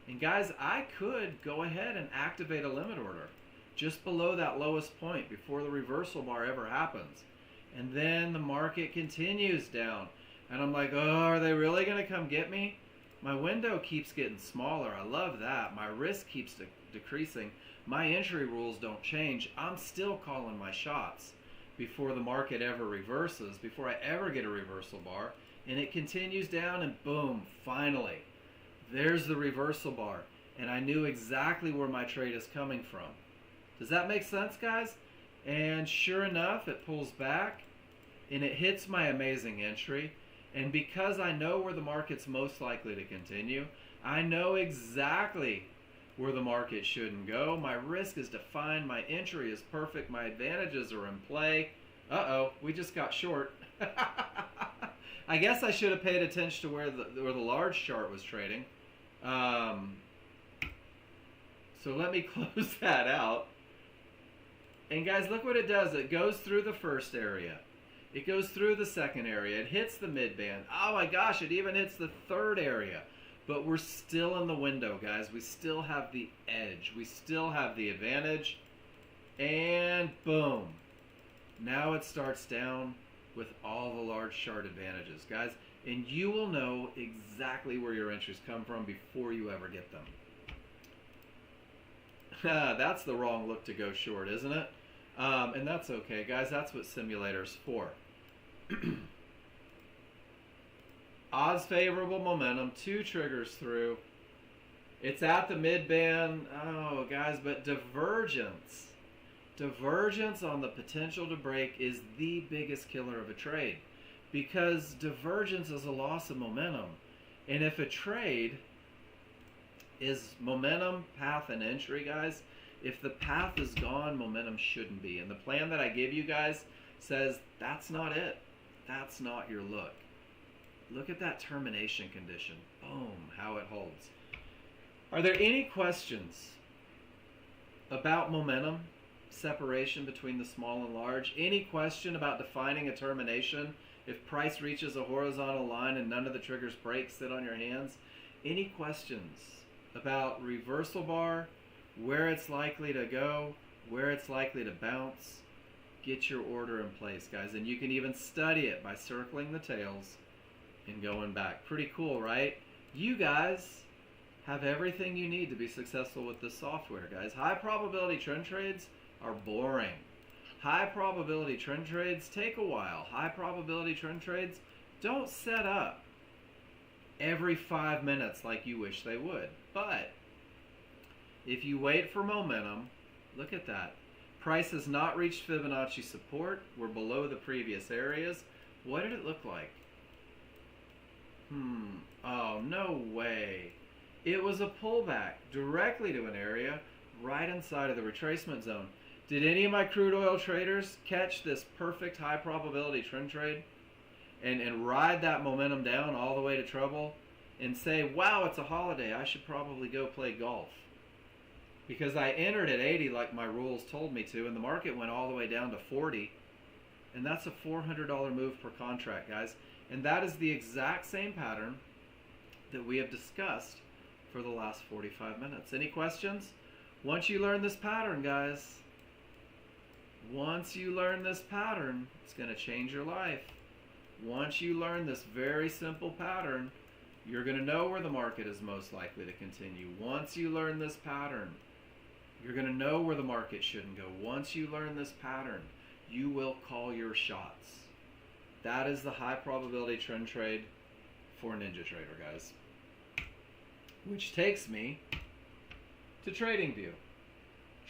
And guys, I could go ahead and activate a limit order just below that lowest point before the reversal bar ever happens. And then the market continues down. And I'm like, oh, are they really going to come get me? My window keeps getting smaller. I love that. My risk keeps decreasing. My entry rules don't change. I'm still calling my shots before the market ever reverses, before I ever get a reversal bar. And it continues down, and boom, finally, there's the reversal bar. And I knew exactly where my trade is coming from. Does that make sense, guys? And sure enough, it pulls back and it hits my amazing entry. And because I know where the market's most likely to continue, I know exactly where the market shouldn't go. My risk is defined. My entry is perfect. My advantages are in play. Uh-oh, we just got short. I guess I should have paid attention to where the large chart was trading. So let me close that out. And guys, look what it does. It goes through the first area. It goes through the second area. It hits the mid-band. Oh my gosh, it even hits the third area. But we're still in the window, guys. We still have the edge. We still have the advantage. And boom. Now it starts down with all the large chart advantages, guys. And you will know exactly where your entries come from before you ever get them. That's the wrong look to go short, isn't it? And that's okay, guys. That's what simulator's for. Odds favorable momentum, 2 triggers through. It's at the mid band. Oh, guys, but divergence on the potential to break is the biggest killer of a trade, because divergence is a loss of momentum. And if a trade is momentum, path, and entry, guys, if the path is gone, momentum shouldn't be. And the plan that I give you guys says that's not it. That's not your look. Look at that termination condition. Boom, how it holds. Are there any questions about momentum, separation between the small and large? Any question about defining a termination? If price reaches a horizontal line and none of the triggers break, sit on your hands. Any questions about reversal bar, where it's likely to go, where it's likely to bounce? Get your order in place, guys. And you can even study it by circling the tails and going back. Pretty cool, right? You guys have everything you need to be successful with this software, guys. High probability trend trades are boring. High probability trend trades take a while. High probability trend trades don't set up every 5 minutes like you wish they would. But if you wait for momentum, look at that. Price has not reached Fibonacci support. We're below the previous areas. What did it look like? Oh, no way. It was a pullback directly to an area right inside of the retracement zone. Did any of my crude oil traders catch this perfect high probability trend trade and ride that momentum down all the way to trouble and say, wow, it's a holiday, I should probably go play golf? Because I entered at 80 like my rules told me to, and the market went all the way down to 40, and that's a $400 move per contract, guys. And that is the exact same pattern that we have discussed for the last 45 minutes. Any questions? Once you learn this pattern, guys, once you learn this pattern, it's going to change your life. Once you learn this very simple pattern, you're going to know where the market is most likely to continue. Once you learn this pattern, you're going to know where the market shouldn't go. Once you learn this pattern, you will call your shots. That is the high probability trend trade for NinjaTrader, guys. Which takes me to TradingView.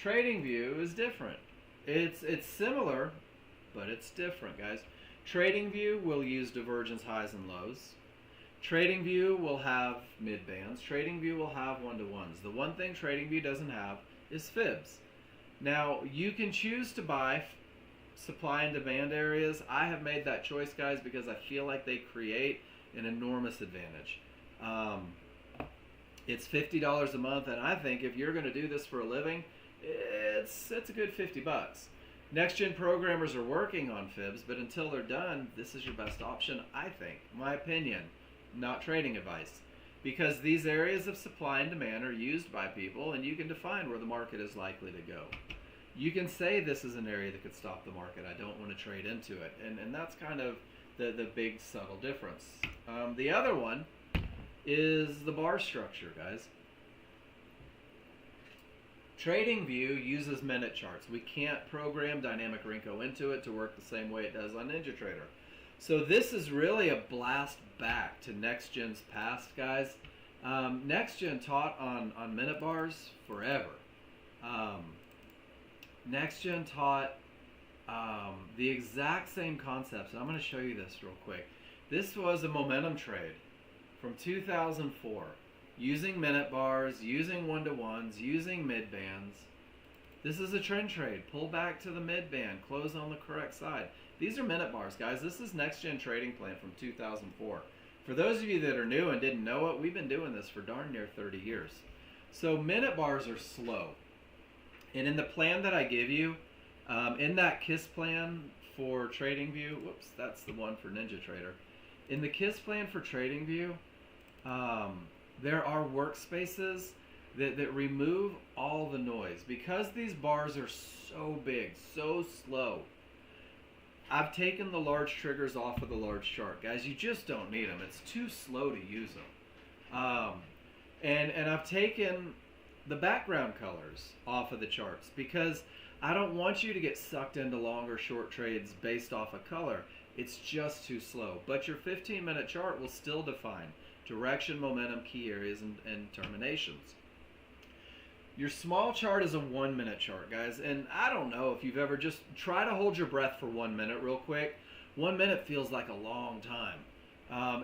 TradingView is different. It's similar, but it's different, guys. TradingView will use divergence highs and lows. TradingView will have mid bands. TradingView will have one-to-ones. The one thing TradingView doesn't have is fibs. Now, you can choose to buy supply and demand areas. I have made that choice, guys, because I feel like they create an enormous advantage. It's $50 a month, and I think if you're going to do this for a living, it's a good 50 bucks. Next-gen programmers are working on fibs, but until they're done, this is your best option, I think. My opinion, not trading advice. Because these areas of supply and demand are used by people, and you can define where the market is likely to go. You can say this is an area that could stop the market. I don't want to trade into it. And that's kind of the big subtle difference. The other one is the bar structure, guys. TradingView uses minute charts. We can't program Dynamic Renko into it to work the same way it does on NinjaTrader. So this is really a blast back to Nexgen's past, guys. Nexgen taught on minute bars forever. Nexgen taught the exact same concepts. And I'm going to show you this real quick. This was a momentum trade from 2004. Using minute bars, using one-to-ones, using mid bands. This is a trend trade. Pull back to the mid band. Close on the correct side. These are minute bars, guys. This is Nexgen trading plan from 2004. For those of you that are new and didn't know it, we've been doing this for darn near 30 years. So minute bars are slow. And in the plan that I give you, in that KISS plan for TradingView, whoops, that's the one for NinjaTrader. In the KISS plan for TradingView, there are workspaces that remove all the noise. Because these bars are so big, so slow, I've taken the large triggers off of the large chart. Guys, you just don't need them. It's too slow to use them. And I've taken the background colors off of the charts because I don't want you to get sucked into longer short trades based off a color. It's just too slow. But your 15-minute chart will still define Direction, momentum, key areas, and terminations. Your small chart is a 1 minute chart, guys. And I don't know if you've ever just try to hold your breath for 1 minute real quick. 1 minute feels like a long time.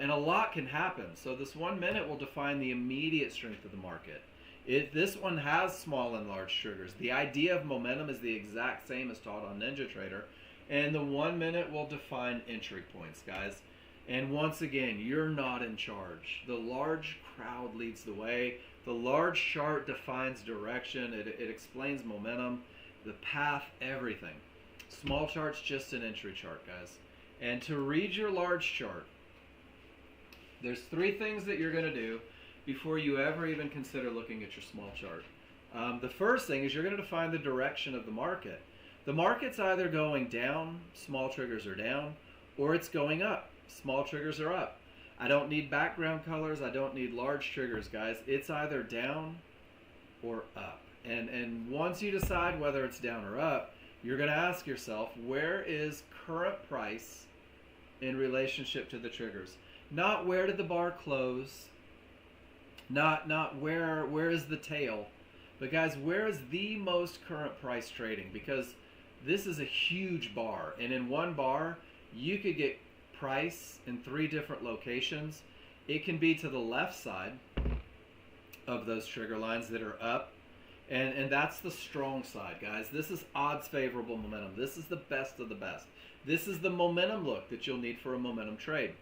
And a lot can happen. So this 1 minute will define the immediate strength of the market. This one has small and large triggers. The idea of momentum is the exact same as taught on NinjaTrader. And the 1 minute will define entry points, guys. And once again, you're not in charge. The large crowd leads the way. The large chart defines direction. It explains momentum, the path, everything. Small chart's just an entry chart, guys. And to read your large chart, there's 3 things that you're going to do before you ever even consider looking at your small chart. The first thing is you're going to define the direction of the market. The market's either going down, small triggers are down, or it's going up, small triggers are up. I don't need background colors. I don't need large triggers, guys. It's either down or up. And once you decide whether it's down or up, you're going to ask yourself, where is current price in relationship to the triggers? Not where did the bar close, not where is the tail, but guys, where is the most current price trading? Because this is a huge bar, and in one bar, you could get price in 3 different locations. It can be to the left side of those trigger lines that are up, and that's the strong side, guys. This is odds favorable momentum. This is the best of the best. This is the momentum look that you'll need for a momentum trade.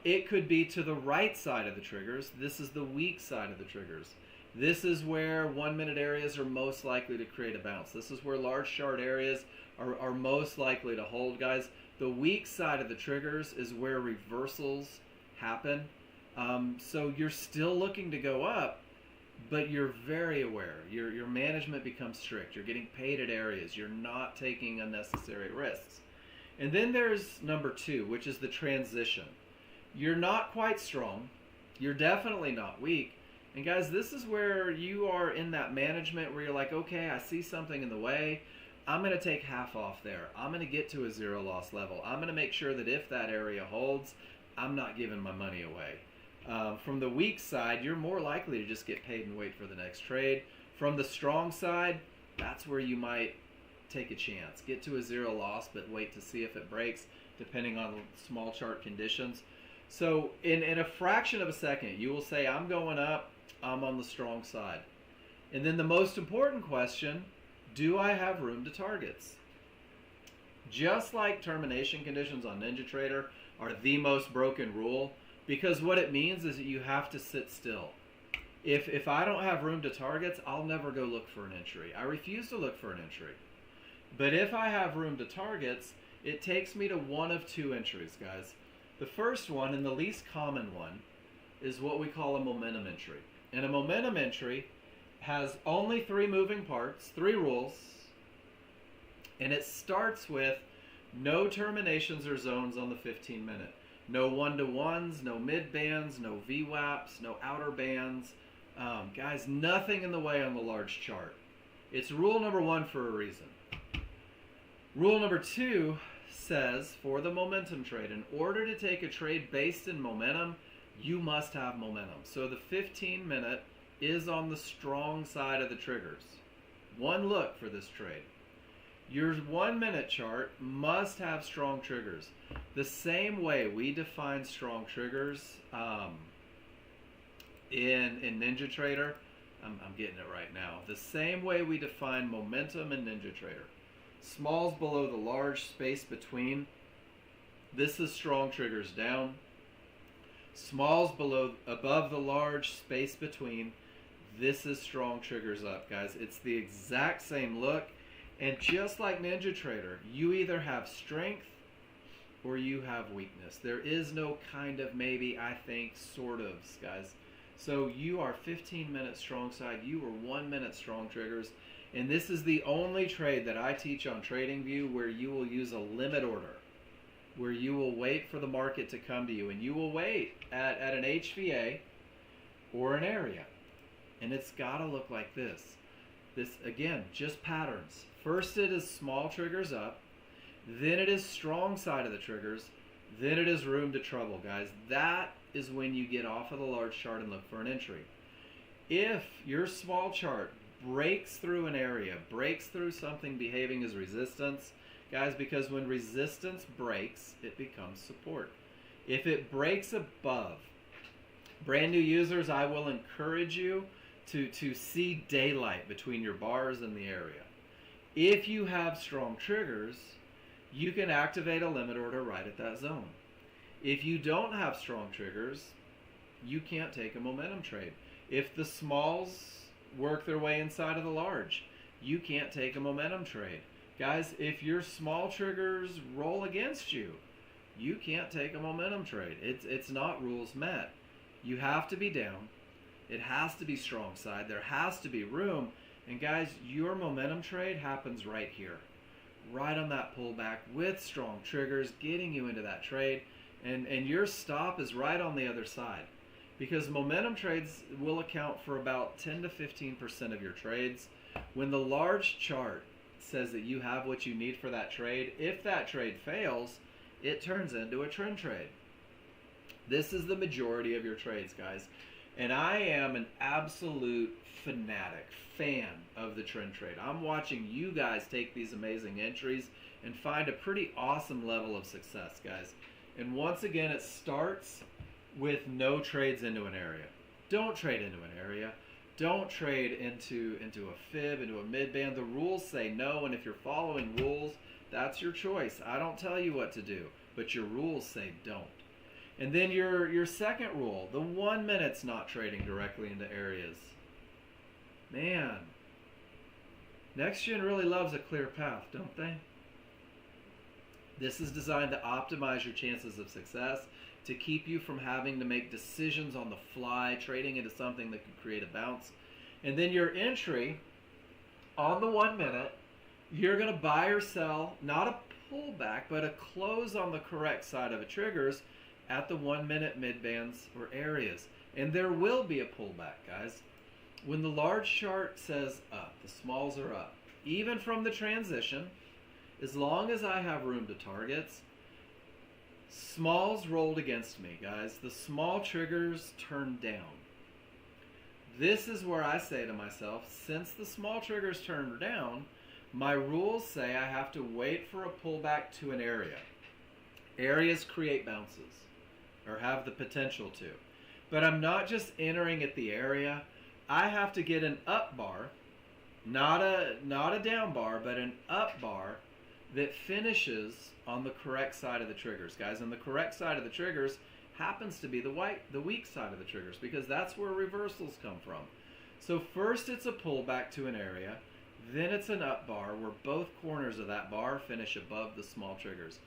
It could be to the right side of the triggers. This is the weak side of the triggers. This is where 1 minute areas are most likely to create a bounce. This is where large chart areas are most likely to hold, guys. The weak side of the triggers is where reversals happen. So you're still looking to go up, but you're very aware. Your management becomes strict. You're getting paid at areas. You're not taking unnecessary risks. And then there's number 2, which is the transition. You're not quite strong. You're definitely not weak. And guys, this is where you are in that management where you're like, okay, I see something in the way. I'm going to take half off there. I'm going to get to a 0 loss level. I'm going to make sure that if that area holds, I'm not giving my money away. From the weak side, you're more likely to just get paid and wait for the next trade. From the strong side, that's where you might take a chance. Get to a 0 loss, but wait to see if it breaks, depending on small chart conditions. So in a fraction of a second, you will say, I'm going up, I'm on the strong side. And then the most important question, do I have room to targets? Just like termination conditions on NinjaTrader are the most broken rule, because what it means is that you have to sit still. If I don't have room to targets, I'll never go look for an entry. I refuse to look for an entry. But if I have room to targets, it takes me to one of 2 entries, guys. The first one, and the least common one, is what we call a momentum entry. And a momentum entry has only 3 moving parts, 3 rules, and it starts with no terminations or zones on the 15 minute. No 1-to-1s, no mid bands, no VWAPs, no outer bands. Guys, nothing in the way on the large chart. It's rule number 1 for a reason. Rule number 2 says, for the momentum trade, in order to take a trade based in momentum, you must have momentum. So the 15 minute is on the strong side of the triggers. One look for this trade. Your 1 minute chart must have strong triggers. The same way we define strong triggers in NinjaTrader, I'm getting it right now. The same way we define momentum in NinjaTrader. Smalls below the large, space between. This is strong triggers down. Smalls above the large, space between. This is strong triggers up, guys. It's the exact same look. And just like NinjaTrader, you either have strength or you have weakness. There is no kind of maybe, I think, sort of, guys. So you are 15 minute strong side. You are 1 minute strong triggers. And this is the only trade that I teach on TradingView where you will use a limit order, where you will wait for the market to come to you. And you will wait at an HVA or an area. And it's got to look like this. This, again, just patterns. First it is small triggers up. Then it is strong side of the triggers. Then it is room to trouble, guys. That is when you get off of the large chart and look for an entry. If your small chart breaks through an area, breaks through something behaving as resistance, guys, because when resistance breaks, it becomes support. If it breaks above, brand new users, I will encourage you to see daylight between your bars and the area. If you have strong triggers, you can activate a limit order right at that zone. If you don't have strong triggers, you can't take a momentum trade. If the smalls work their way inside of the large, you can't take a momentum trade. Guys, if your small triggers roll against you, you can't take a momentum trade. It's not rules met. You have to be down. It has to be strong side. There has to be room. And guys, your momentum trade happens right here. Right on that pullback with strong triggers, getting you into that trade. And your stop is right on the other side. Because momentum trades will account for about 10 to 15% of your trades. When the large chart says that you have what you need for that trade, if that trade fails, it turns into a trend trade. This is the majority of your trades, guys. And I am an absolute fanatic, fan of the trend trade. I'm watching you guys take these amazing entries and find a pretty awesome level of success, guys. And once again, it starts with no trades into an area. Don't trade into an area. Don't trade into a fib, into a mid-band. The rules say no, and if you're following rules, that's your choice. I don't tell you what to do, but your rules say don't. And then your second rule, the 1 minute's not trading directly into areas. Man, Nexgen really loves a clear path, don't they? This is designed to optimize your chances of success, to keep you from having to make decisions on the fly, trading into something that could create a bounce. And then your entry on the 1 minute, you're going to buy or sell, not a pullback, but a close on the correct side of the triggers at the 1 minute mid bands or areas. And there will be a pullback, guys. When the large chart says up, the smalls are up, even from the transition, as long as I have room to targets, smalls rolled against me, guys. The small triggers turned down. This is where I say to myself, since the small triggers turned down, my rules say I have to wait for a pullback to an area. Areas create bounces, or have the potential to. But I'm not just entering at the area. I have to get an up bar, not a down bar, but an up bar that finishes on the correct side of the triggers, guys. And the correct side of the triggers happens to be the weak side of the triggers, because that's where reversals come from. So first it's a pullback to an area, then it's an up bar where both corners of that bar finish above the small triggers.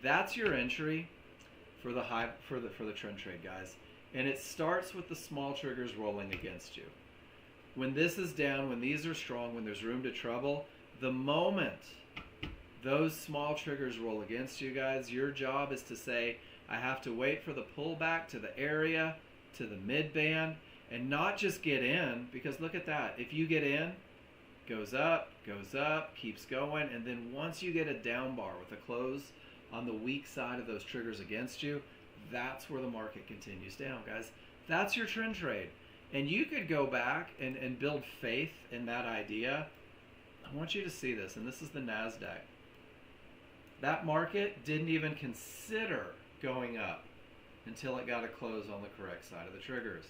That's your entry for the trend trade, guys. And it starts with the small triggers rolling against you. When this is down, when these are strong, when there's room to trouble, the moment those small triggers roll against you, guys, your job is to say, I have to wait for the pullback to the area, to the mid band, and not just get in, because look at that. If you get in, goes up, keeps going, and then once you get a down bar with a close on the weak side of those triggers against you, that's where the market continues down, guys. That's your trend trade. And you could go back and build faith in that idea. I want you to see this, and this is the NASDAQ. That market didn't even consider going up until it got a close on the correct side of the triggers.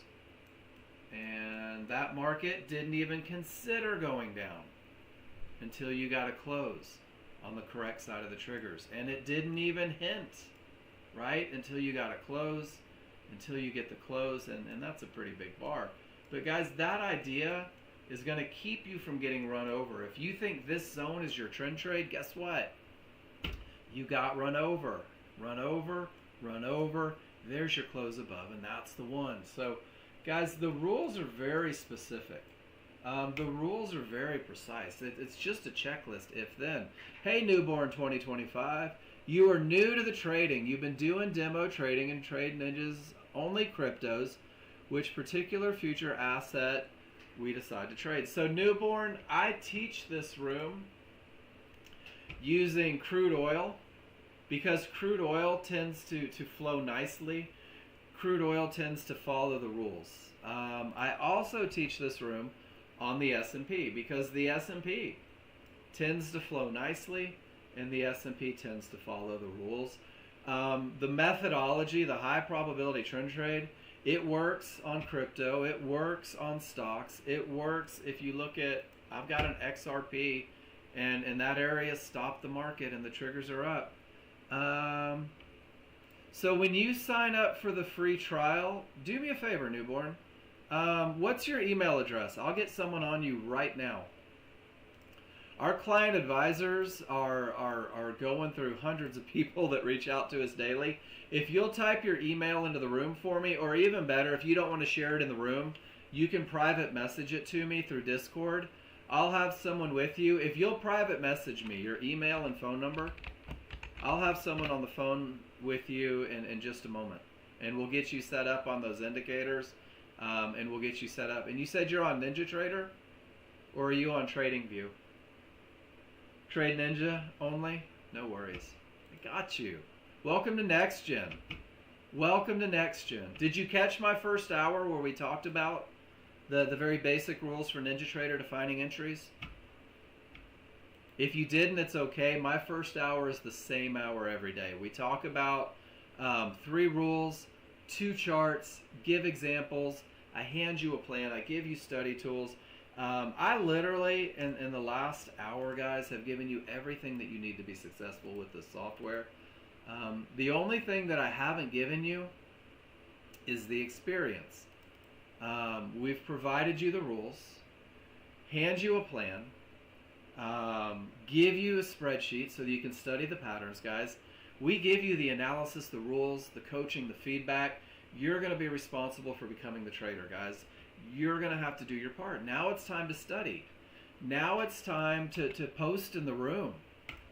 And that market didn't even consider going down until you got a close on the correct side of the triggers. And it didn't even hint, right, until you got a close, until you get the close, and that's a pretty big bar. But guys, that idea is going to keep you from getting run over. If you think this zone is your trend trade, guess what? You got run over. Run over, run over. There's your close above, and that's the one. So guys, the rules are very specific. The rules are very precise. It's just a checklist, if then. Hey, newborn 2025. You are new to the trading. You've been doing demo trading and Trade Ninja's only cryptos. Which particular future asset we decide to trade. So newborn, I teach this room using crude oil because crude oil tends to flow nicely. crude oil tends to follow the rules. I also teach this room on the S&P because the S&P tends to flow nicely and the S&P tends to follow the rules. The methodology, the high probability trend trade, it works on crypto, it works on stocks, it works if you look at, I've got an XRP and in that area stop the market and the triggers are up. So when you sign up for the free trial, do me a favor, newborn. What's your email address? I'll get someone on you right now. Our client advisors are going through hundreds of people that reach out to us daily. If you'll type your email into the room for me, or even better, if you don't want to share it in the room, you can private message it to me through Discord. I'll have someone with you. If you'll private message me your email and phone number, I'll have someone on the phone with you in just a moment. And we'll get you set up on those indicators, and we'll get you set up. And you said you're on NinjaTrader, or are you on TradingView? Trade Ninja only? No worries. I got you. Welcome to Nexgen. Welcome to Nexgen. Did you catch my first hour where we talked about the very basic rules for NinjaTrader defining entries? If you didn't, it's okay. My first hour is the same hour every day. We talk about 3 rules, 2 charts, give examples. I hand you a plan. I give you study tools. I literally, in the last hour, guys, have given you everything that you need to be successful with this software. The only thing that I haven't given you is the experience. We've provided you the rules, hand you a plan, give you a spreadsheet so that you can study the patterns, guys. We give you the analysis, the rules, the coaching, the feedback. You're going to be responsible for becoming the trader, guys. You're going to have to do your part. Now it's time to study. Now it's time to post in the room,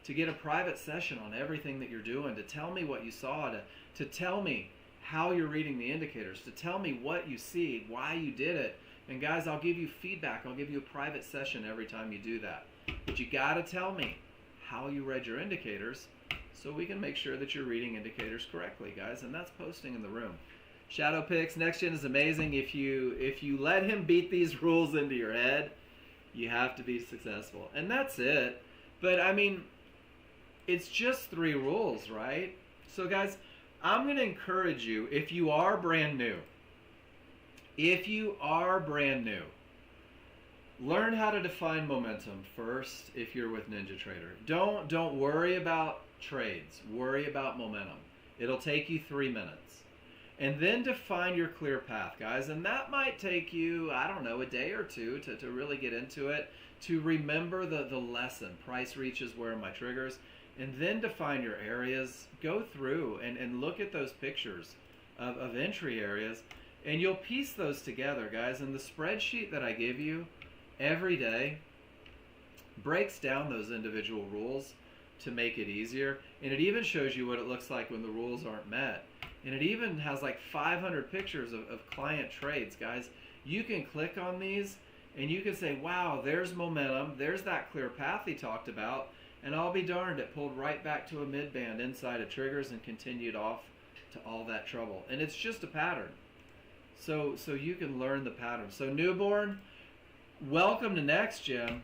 to get a private session on everything that you're doing, to tell me what you saw, to tell me how you're reading the indicators, to tell me what you see, why you did it. And guys, I'll give you feedback. I'll give you a private session every time you do that. But you got to tell me how you read your indicators so we can make sure that you're reading indicators correctly, guys. And that's posting in the room. Shadow picks. Nexgen is amazing. If you let him beat these rules into your head, you have to be successful. And that's it. But I mean, it's just 3 rules, right? So guys, I'm going to encourage you, if you are brand new, learn how to define momentum first if you're with NinjaTrader. Don't worry about trades. Worry about momentum. It'll take you 3 minutes. And then define your clear path, guys. And that might take you, I don't know, a day or 2 to really get into it, to remember the lesson. Price reaches, where are my triggers? And then define your areas. Go through and look at those pictures of entry areas. And you'll piece those together, guys. And the spreadsheet that I give you every day breaks down those individual rules to make it easier. And it even shows you what it looks like when the rules aren't met. And it even has like 500 pictures of client trades, guys. You can click on these and you can say, wow, there's momentum. There's that clear path he talked about. And I'll be darned, it pulled right back to a mid-band inside of triggers and continued off to all that trouble. And it's just a pattern. So you can learn the pattern. So newborn, welcome to Nexgen.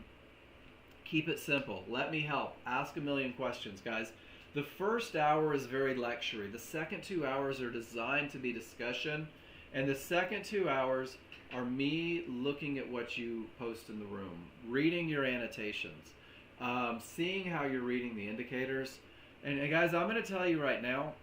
Keep it simple. Let me help. Ask a million questions, guys. The first hour is very lecture-y. The second 2 hours are designed to be discussion. And the second 2 hours are me looking at what you post in the room, reading your annotations, seeing how you're reading the indicators. And guys, I'm going to tell you right now,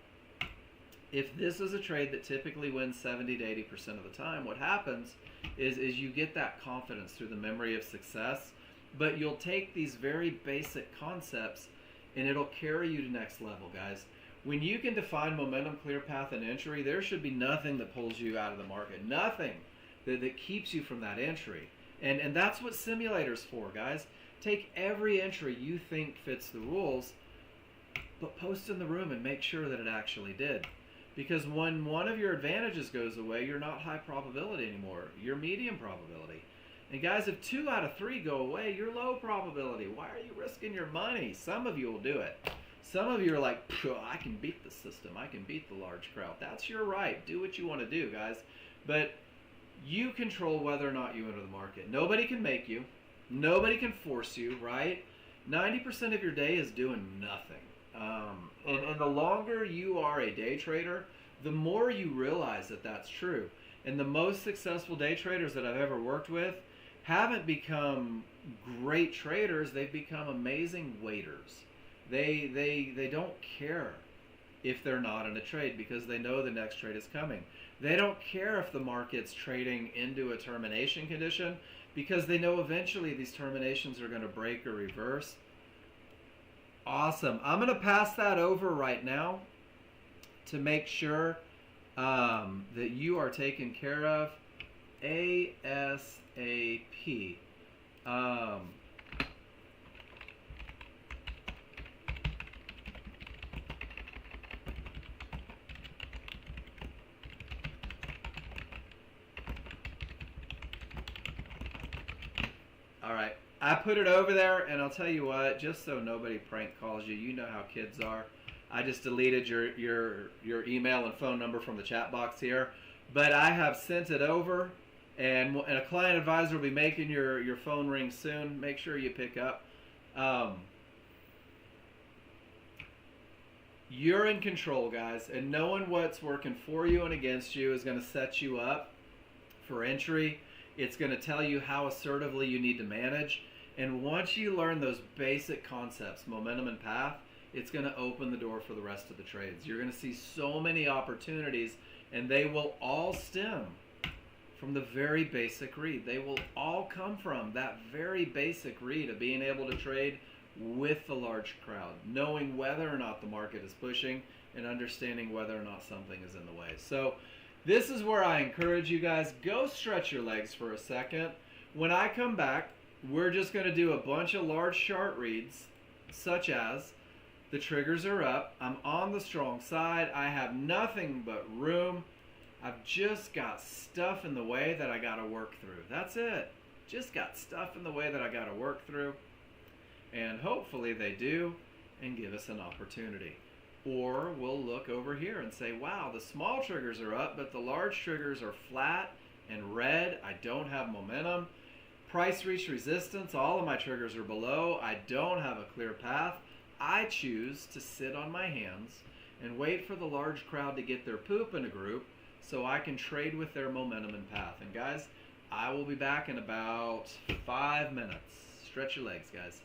if this is a trade that typically wins 70 to 80% of the time, what happens is you get that confidence through the memory of success, but you'll take these very basic concepts and it'll carry you to next level, guys. When you can define momentum, clear path, and entry, there should be nothing that pulls you out of the market. Nothing that keeps you from that entry. And that's what simulators for, guys. Take every entry you think fits the rules, but post in the room and make sure that it actually did. Because when one of your advantages goes away, you're not high probability anymore. You're medium probability. And guys, if 2 out of 3 go away, you're low probability. Why are you risking your money? Some of you will do it. Some of you are like, I can beat the system. I can beat the large crowd. That's your right. Do what you want to do, guys. But you control whether or not you enter the market. Nobody can make you. Nobody can force you, right? 90% of your day is doing nothing. And the longer you are a day trader, the more you realize that that's true. And the most successful day traders that I've ever worked with haven't become great traders. They've become amazing waiters. They don't care if they're not in a trade because they know the next trade is coming. They don't care if the market's trading into a termination condition because they know eventually these terminations are going to break or reverse. Awesome. I'm going to pass that over right now to make sure that you are taken care of ASAP. All right. I put it over there, and I'll tell you what, just so nobody prank calls you, you know how kids are. I just deleted your email and phone number from the chat box here, but I have sent it over, and a client advisor will be making your phone ring soon. Make sure you pick up. You're in control, guys, and knowing what's working for you and against you is going to set you up for entry. It's going to tell you how assertively you need to manage. And once you learn those basic concepts, momentum and path, it's going to open the door for the rest of the trades. You're going to see so many opportunities, and they will all stem from the very basic read. They will all come from that very basic read of being able to trade with the large crowd, knowing whether or not the market is pushing and understanding whether or not something is in the way. So this is where I encourage you guys, go stretch your legs for a second. When I come back, we're just going to do a bunch of large chart reads, such as the triggers are up, I'm on the strong side, I have nothing but room, I've just got stuff in the way that I got to work through. That's it. Just got stuff in the way that I got to work through. And hopefully they do and give us an opportunity. Or we'll look over here and say, wow, the small triggers are up, but the large triggers are flat and red. I don't have momentum. Price reach resistance, all of my triggers are below. I don't have a clear path. I choose to sit on my hands and wait for the large crowd to get their poop in a group so I can trade with their momentum and path. And guys, I will be back in about 5 minutes. Stretch your legs, guys.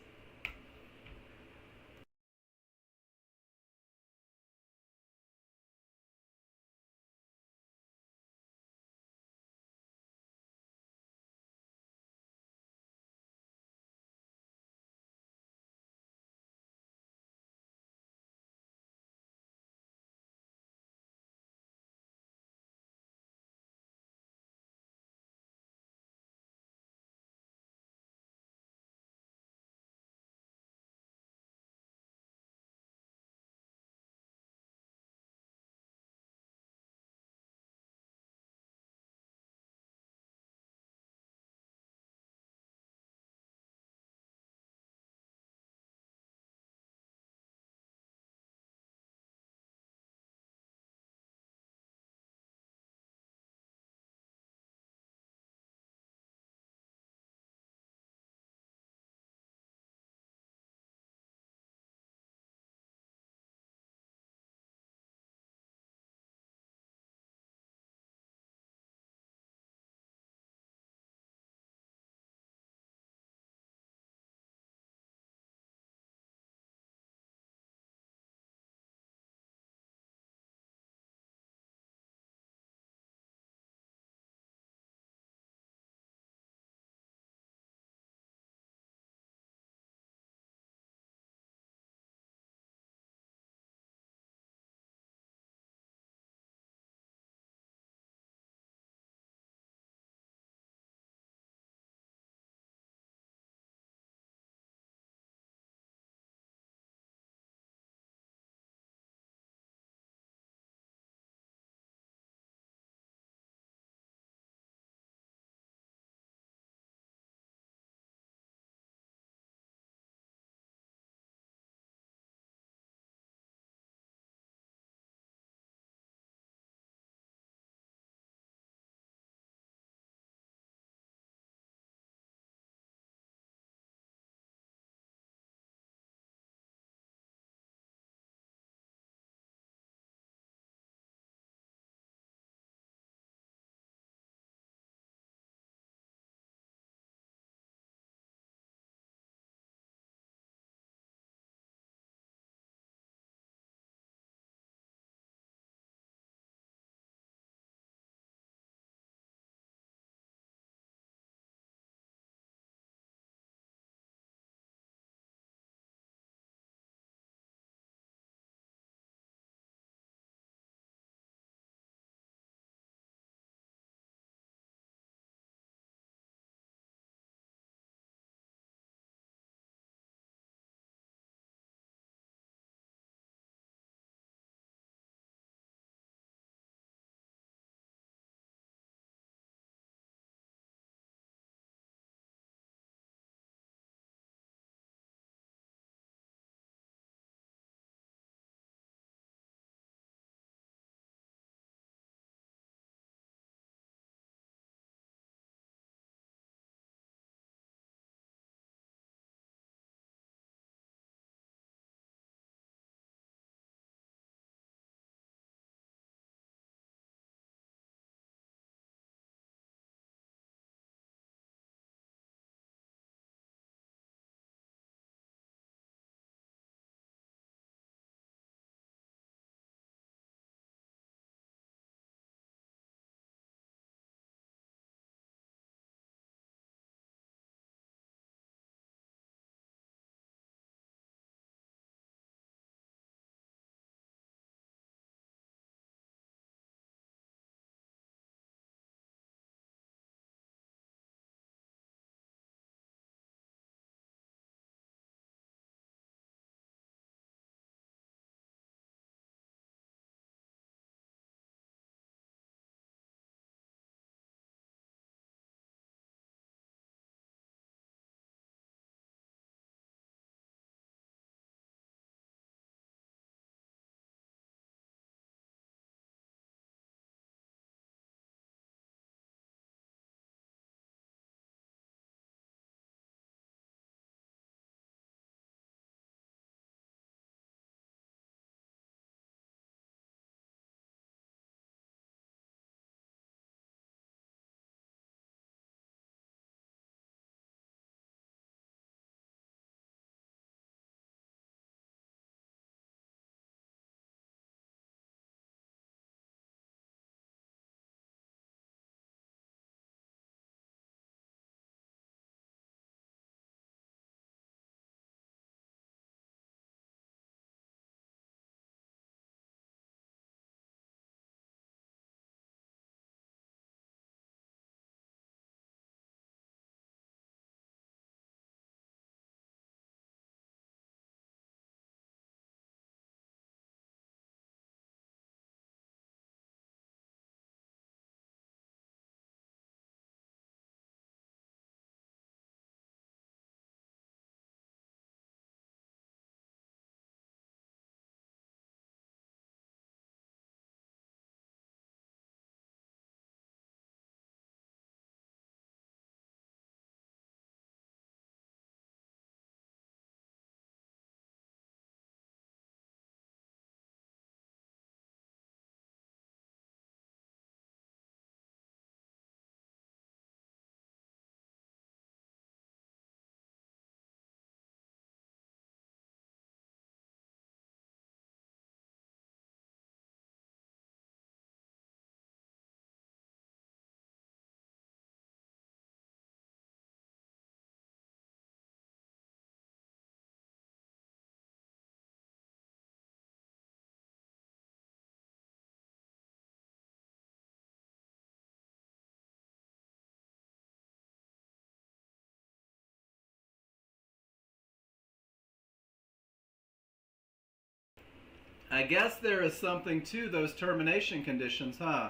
I guess there is something to those termination conditions, huh?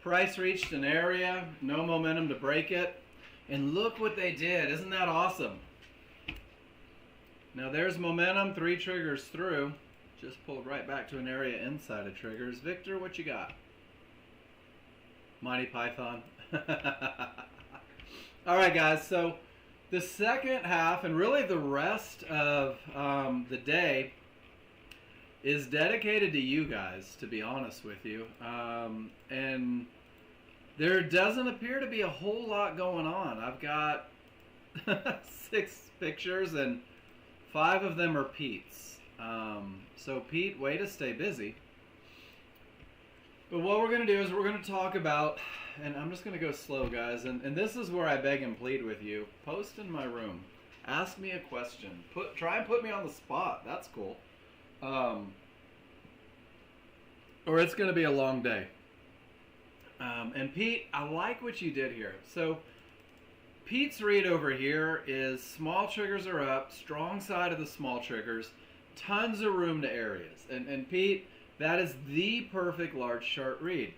Price reached an area, no momentum to break it. And look what they did. Isn't that awesome? Now there's momentum, 3 triggers through. Just pulled right back to an area inside of triggers. Victor, what you got? Monty Python. All right, guys. So the second half, and really the rest of the day, is dedicated to you guys, to be honest with you. And there doesn't appear to be a whole lot going on. I've got 6 pictures, and 5 of them are Pete's. So Pete, way to stay busy. But what we're going to do is we're going to talk about, and I'm just going to go slow, guys, and this is where I beg and plead with you. Post in my room. Ask me a question. Try and put me on the spot. That's cool. Or it's going to be a long day. And Pete, I like what you did here. So Pete's read over here is small triggers are up, strong side of the small triggers, tons of room to areas. And Pete, that is the perfect large chart read.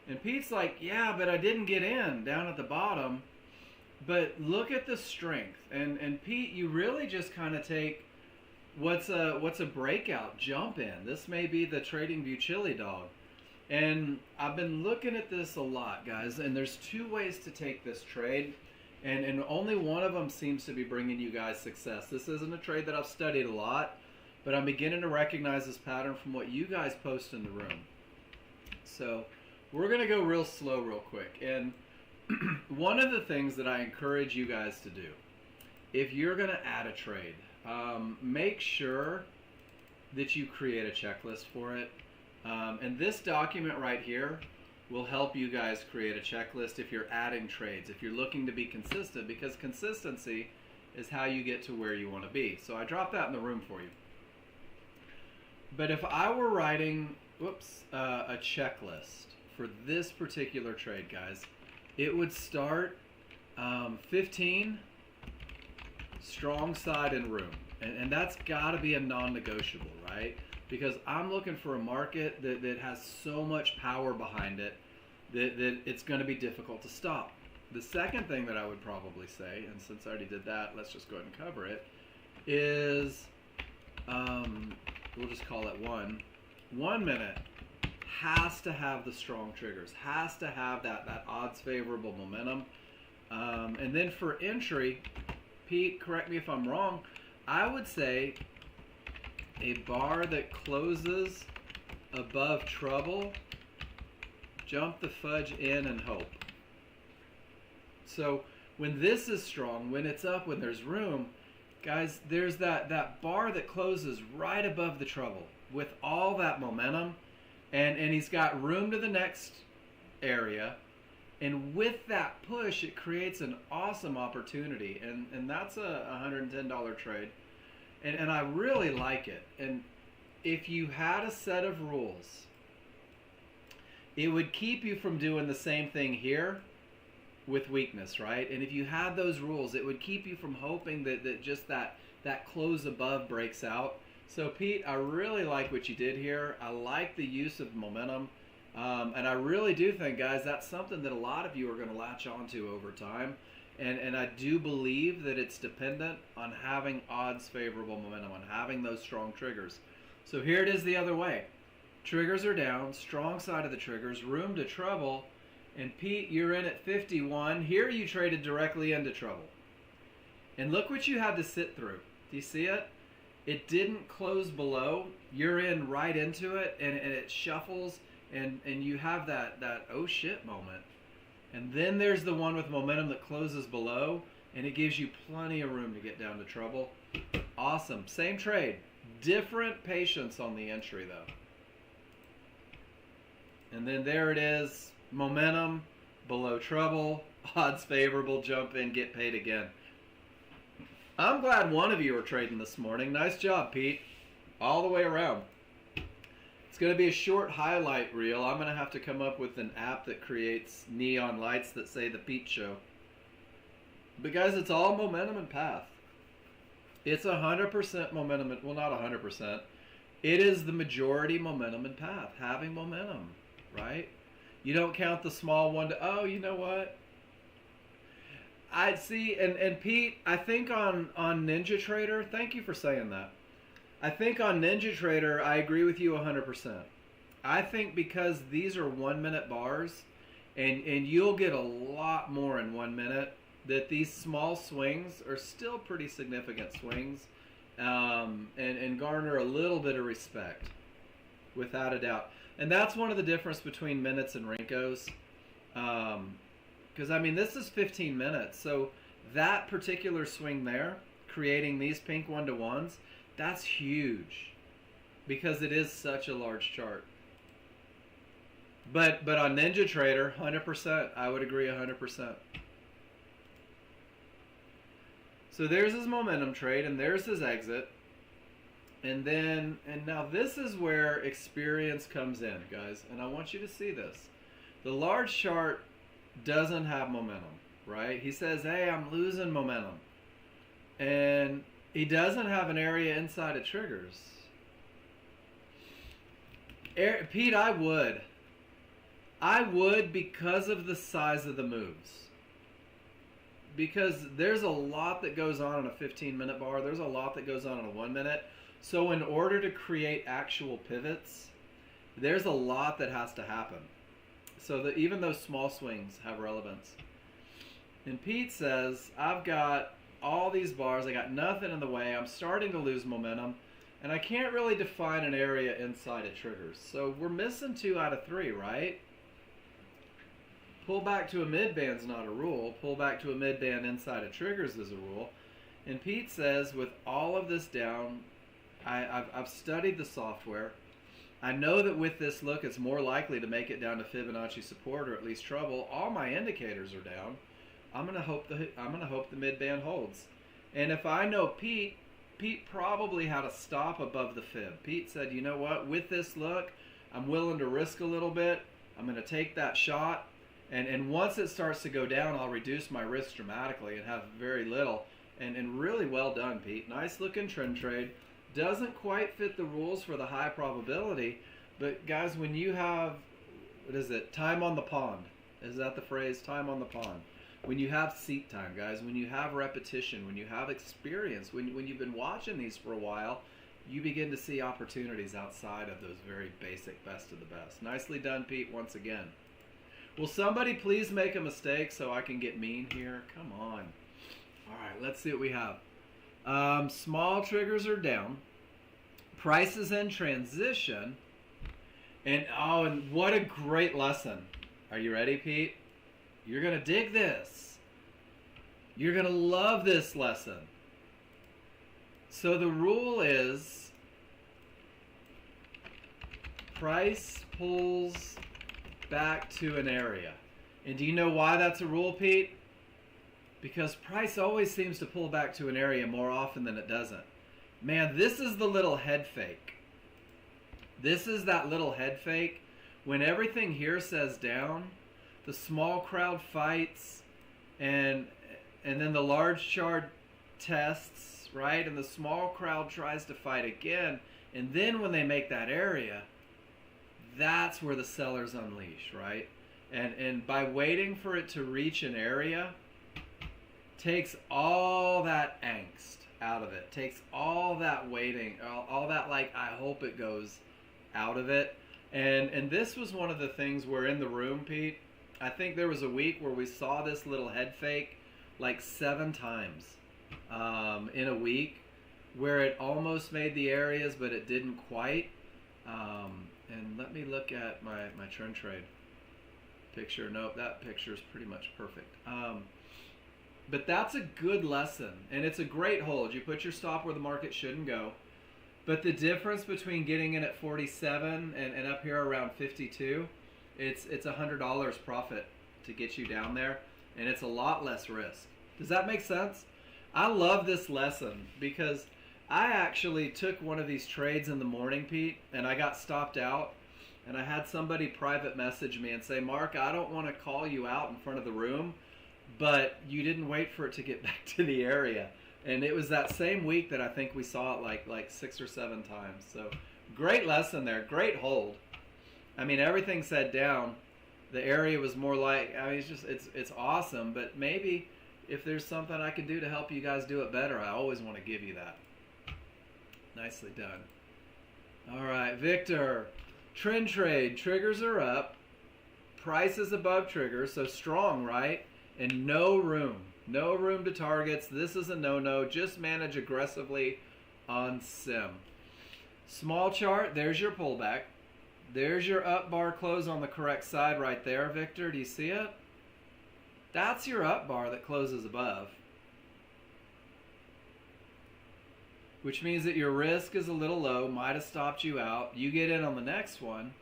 And Pete's like, yeah, but I didn't get in down at the bottom. But look at the strength. And Pete, you really just kind of take what's a breakout jump in. This may be the TradingView chili dog. And I've been looking at this a lot, guys, and there's 2 ways to take this trade, and only one of them seems to be bringing you guys success. This isn't a trade that I've studied a lot, but I'm beginning to recognize this pattern from what you guys post in the room. So we're going to go real slow real quick. And one of the things that I encourage you guys to do, if you're going to add a trade, make sure that you create a checklist for it. And this document right here will help you guys create a checklist if you're adding trades, if you're looking to be consistent, because consistency is how you get to where you want to be. So I dropped that in the room for you. But if I were writing, a checklist for this particular trade, guys, it would start 15, strong side and room. And that's got to be a non-negotiable, right? Because I'm looking for a market that has so much power behind it that it's going to be difficult to stop. The second thing that I would probably say, and since I already did that, let's just go ahead and cover it, is, we'll just call it 1 minute has to have the strong triggers, has to have that odds favorable momentum. And then for entry, Pete, correct me if I'm wrong, I would say a bar that closes above trouble, jump the fudge in and hope. So when this is strong, when it's up, when there's room, guys, there's that bar that closes right above the trouble with all that momentum, and he's got room to the next area, and with that push it creates an awesome opportunity, and that's a $110 trade. And I really like it. And if you had a set of rules, it would keep you from doing the same thing here with weakness, right? And if you had those rules, it would keep you from hoping that just that close above breaks out. So Pete, I really like what you did here. I like the use of momentum. And I really do think, guys, that's something that a lot of you are going to latch onto over time. And I do believe that it's dependent on having odds favorable momentum, on having those strong triggers. So here it is the other way. Triggers are down, strong side of the triggers, room to trouble. And Pete, you're in at 51. Here you traded directly into trouble. And look what you had to sit through. Do you see it? It didn't close below. You're in right into it, and it shuffles, and you have that oh shit moment. And then there's the one with momentum that closes below, and it gives you plenty of room to get down to trouble. Awesome. Same trade. Different patience on the entry, though. And then there it is. Momentum, below trouble, odds favorable, jump in, get paid again. I'm glad one of you are trading this morning. Nice job, Pete. All the way around. It's going to be a short highlight reel. I'm going to have to come up with an app that creates neon lights that say The Pete Show. But guys, it's all momentum and path. It's 100% momentum. Well, not 100%. It is the majority momentum and path, having momentum, right? You don't count the small one to, oh, you know what? I'd see, and Pete, I think on Ninja Trader, thank you for saying that. I think on Ninja Trader, I agree with you 100%. I think because these are 1 minute bars, and you'll get a lot more in 1 minute, that these small swings are still pretty significant swings, and garner a little bit of respect, without a doubt. And that's one of the difference between minutes and Rinkos. Because, I mean, this is 15 minutes, so that particular swing there, creating these pink 1-to-1s, that's huge, because it is such a large chart. But on Ninja Trader, 100%, I would agree 100%. So there's his momentum trade, and there's his exit. And now this is where experience comes in, guys, and I want you to see this. The large chart doesn't have momentum, right? He says, hey, I'm losing momentum. And he doesn't have an area inside of triggers. Pete, I would. Because of the size of the moves. Because there's a lot that goes on in a 15-minute bar. There's a lot that goes on in a 1 minute. So in order to create actual pivots, there's a lot that has to happen. So that even those small swings have relevance. And Pete says, I've got all these bars. I got nothing in the way. I'm starting to lose momentum. And I can't really define an area inside of triggers. So we're missing 2 out of 3, right? Pull back to a mid-band's not a rule. Pull back to a mid-band inside of triggers is a rule. And Pete says, with all of this down, I've studied the software. I know that with this look, it's more likely to make it down to Fibonacci support or at least trouble. All my indicators are down. I'm gonna hope the mid-band holds. And if I know Pete probably had a stop above the fib. Pete said, you know what? With this look, I'm willing to risk a little bit. I'm gonna take that shot. And once it starts to go down, I'll reduce my risk dramatically and have very little. And really well done, Pete. Nice looking trend trade. Doesn't quite fit the rules for the high probability, but guys, when you have, what is it, time on the pond, is that the phrase, time on the pond? When you have seat time, guys, when you have repetition, when you have experience, when you've been watching these for a while, you begin to see opportunities outside of those very basic best of the best. Nicely done, Pete, once again. Will somebody please make a mistake so I can get mean here? Come on. All right, let's see what we have. Small triggers are down. Prices in transition. And what a great lesson. Are you ready, Pete? You're going to dig this. You're going to love this lesson. So the rule is price pulls back to an area. And do you know why that's a rule, Pete? Because price always seems to pull back to an area more often than it doesn't. Man, this is the little head fake. This is that little head fake. When everything here says down, the small crowd fights, and then the large chart tests, right? And the small crowd tries to fight again. And then when they make that area, that's where the sellers unleash, right? And by waiting for it to reach an area, takes all that angst out of it, takes all that waiting, all that like I hope it goes out of it. And this was one of the things where in the room, Pete, I think there was a week where we saw this little head fake like 7 times in a week, where it almost made the areas but it didn't quite. And let me look at my trend trade picture. Nope, that picture is pretty much perfect. But that's a good lesson, and it's a great hold. You put your stop where the market shouldn't go. But the difference between getting in at 47 and up here around 52, it's $100 profit to get you down there, and it's a lot less risk. Does that make sense? I love this lesson because I actually took one of these trades in the morning, Pete, and I got stopped out. And I had somebody private message me and say, Mark, I don't want to call you out in front of the room, but you didn't wait for it to get back to the area. And it was that same week that I think we saw it like 6 or 7 times. So Great lesson there. Great hold. I mean, everything said down. The area was more like, I mean, it's awesome, but maybe if there's something I can do to help you guys do it better, I always want to give you that. Nicely done. All right, Victor. Trend trade. Triggers are up. Price is above triggers, so strong, right? And no room. No room to targets. This is a no-no. Just manage aggressively on sim. Small chart, there's your pullback. There's your up bar close on the correct side right there, Victor. Do you see it? That's your up bar that closes above. Which means that your risk is a little low, might have stopped you out. You get in on the next one,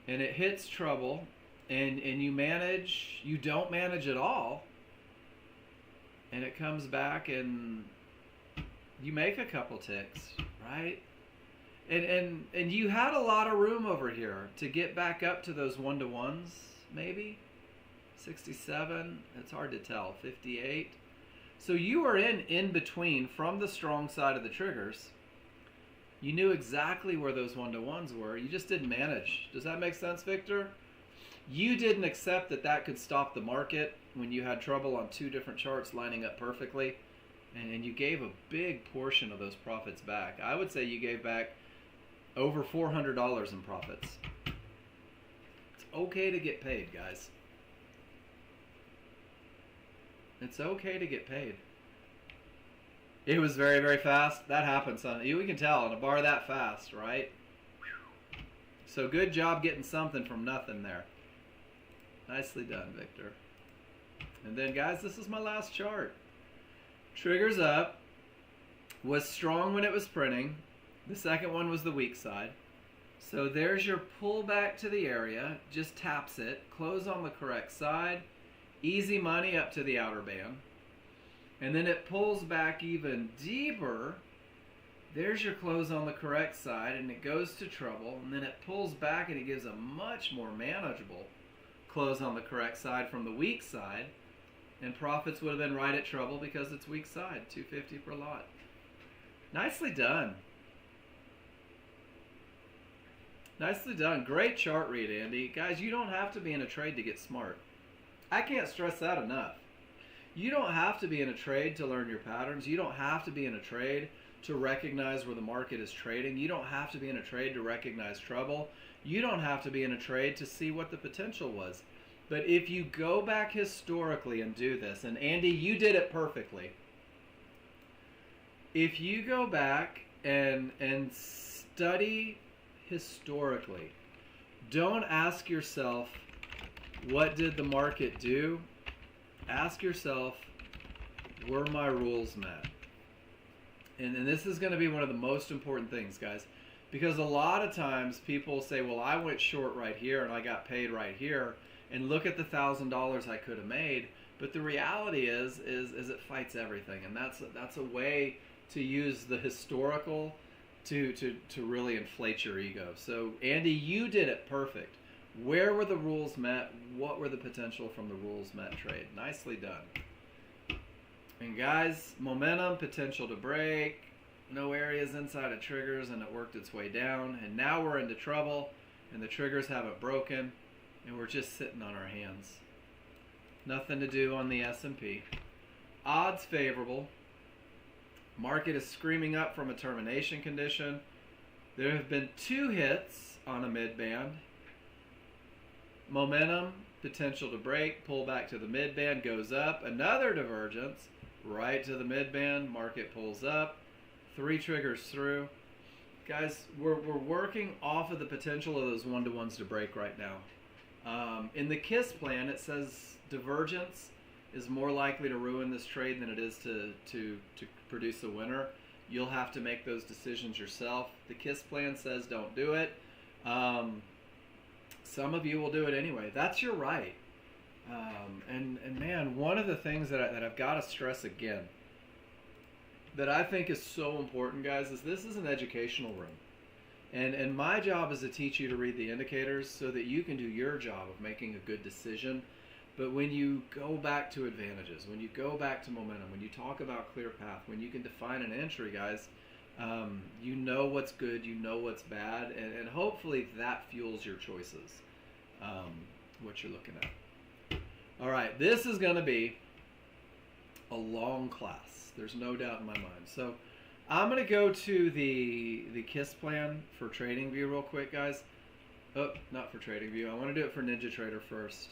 and it hits trouble, and you don't manage at all, and it comes back and you make a couple ticks, right? And you had a lot of room over here to get back up to those 1-to-1s, maybe 67. It's hard to tell. 58. So you were in between from the strong side of the triggers. You knew exactly where those 1-to-1s were. You just didn't manage. Does that make sense, Victor? You didn't accept that could stop the market when you had trouble on two different charts lining up perfectly, and you gave a big portion of those profits back. I would say you gave back over $400 in profits. It's okay to get paid, guys. It's okay to get paid. It was very, very fast. That happens, son. We can tell on a bar that fast, right? So good job getting something from nothing there. Nicely done, Victor. And then, guys, this is my last chart. Triggers up. Was strong when it was printing. The second one was the weak side. So there's your pullback to the area. Just taps it. Close on the correct side. Easy money up to the outer band. And then it pulls back even deeper. There's your close on the correct side, and it goes to trouble. And then it pulls back, and it gives a much more manageable close on the correct side from the weak side. And profits would have been right at trouble because it's weak side. $250 per lot. Nicely done. Nicely done. Great chart read, Andy. Guys, you don't have to be in a trade to get smart. I can't stress that enough. You don't have to be in a trade to learn your patterns. You don't have to be in a trade to recognize where the market is trading. You don't have to be in a trade to recognize trouble. You don't have to be in a trade to see what the potential was. But if you go back historically and do this, and Andy, you did it perfectly. If you go back and study historically, don't ask yourself, what did the market do? Ask yourself, were my rules met? And this is going to be one of the most important things, guys, because a lot of times people say, well, I went short right here and I got paid right here, and look at the $1,000 I could have made. But the reality is it fights everything, and that's a way to use the historical to really inflate your ego. So Andy, you did it perfect. Where were the rules met? What were the potential from the rules met trade? Nicely done. And guys, momentum, potential to break, no areas inside of triggers, and it worked its way down. And now we're into trouble, and the triggers haven't broken, and we're just sitting on our hands. Nothing to do on the S&P. Odds favorable. Market is screaming up from a termination condition. There have been 2 hits on a mid-band. Momentum, potential to break, pull back to the mid-band, goes up. Another divergence, right to the mid-band, market pulls up. 3 triggers through. Guys, we're working off of the potential of those 1-to-1s to break right now. In the KISS plan, it says divergence is more likely to ruin this trade than it is to produce a winner. You'll have to make those decisions yourself. The KISS plan says don't do it. Some of you will do it anyway. That's your right. And man, one of the things that I've got to stress again that I think is so important, guys, is this is an educational room. And my job is to teach you to read the indicators so that you can do your job of making a good decision. But when you go back to advantages, when you go back to momentum, when you talk about clear path, when you can define an entry, guys, You know what's good, you know what's bad, and hopefully that fuels your choices, what you're looking at. All right, this is going to be a long class. There's no doubt in my mind. So I'm going to go to the KISS plan for TradingView real quick, guys. Oh, not for TradingView. I want to do it for NinjaTrader first.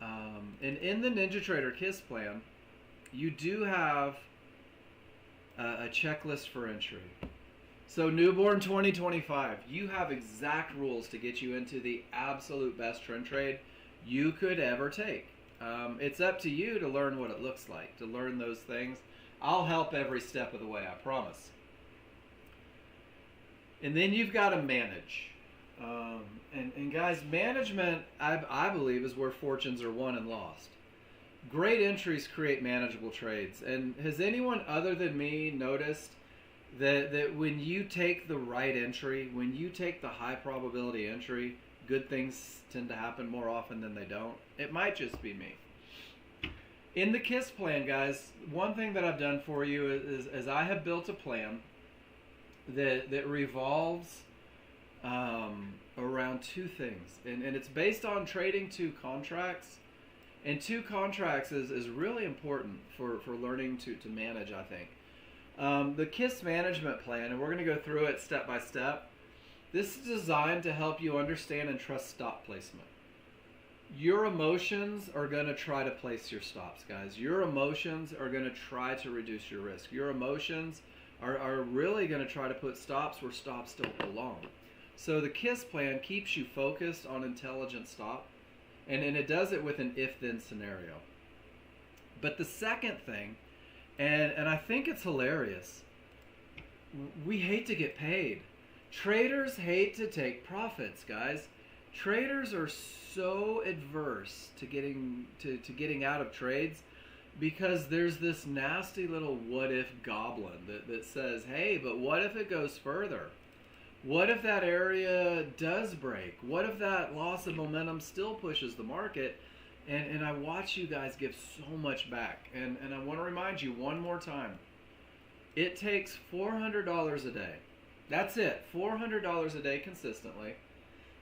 And in the NinjaTrader KISS plan, you do have a checklist for entry. So newborn 2025, you have exact rules to get you into the absolute best trend trade you could ever take. It's up to you to learn what it looks like, to learn those things. I'll help every step of the way, I promise. And then you've got to manage. And guys, management, I believe, is where fortunes are won and lost. Great entries create manageable trades. And has anyone other than me noticed that when you take the right entry, when you take the high probability entry, good things tend to happen more often than they don't? It might just be me. In the KISS plan, guys, one thing that I've done for you is I have built a plan that revolves around two things. And it's based on trading two contracts. And two contracts is really important for learning to manage, I think. The KISS management plan, and we're going to go through it step by step. This is designed to help you understand and trust stop placement. Your emotions are going to try to place your stops, guys. Your emotions are going to try to reduce your risk. Your emotions are really going to try to put stops where stops don't belong. So the KISS plan keeps you focused on intelligent stop, and it does it with an if-then scenario. But the second thing, and I think it's hilarious, we hate to get paid. Traders hate to take profits, guys. Traders are so adverse to getting out of trades because there's this nasty little what-if goblin that says, hey, but what if it goes further? What if that area does break? What if that loss of momentum still pushes the market? And I watch you guys give so much back. And I want to remind you one more time. It takes $400 a day. That's it. $400 a day consistently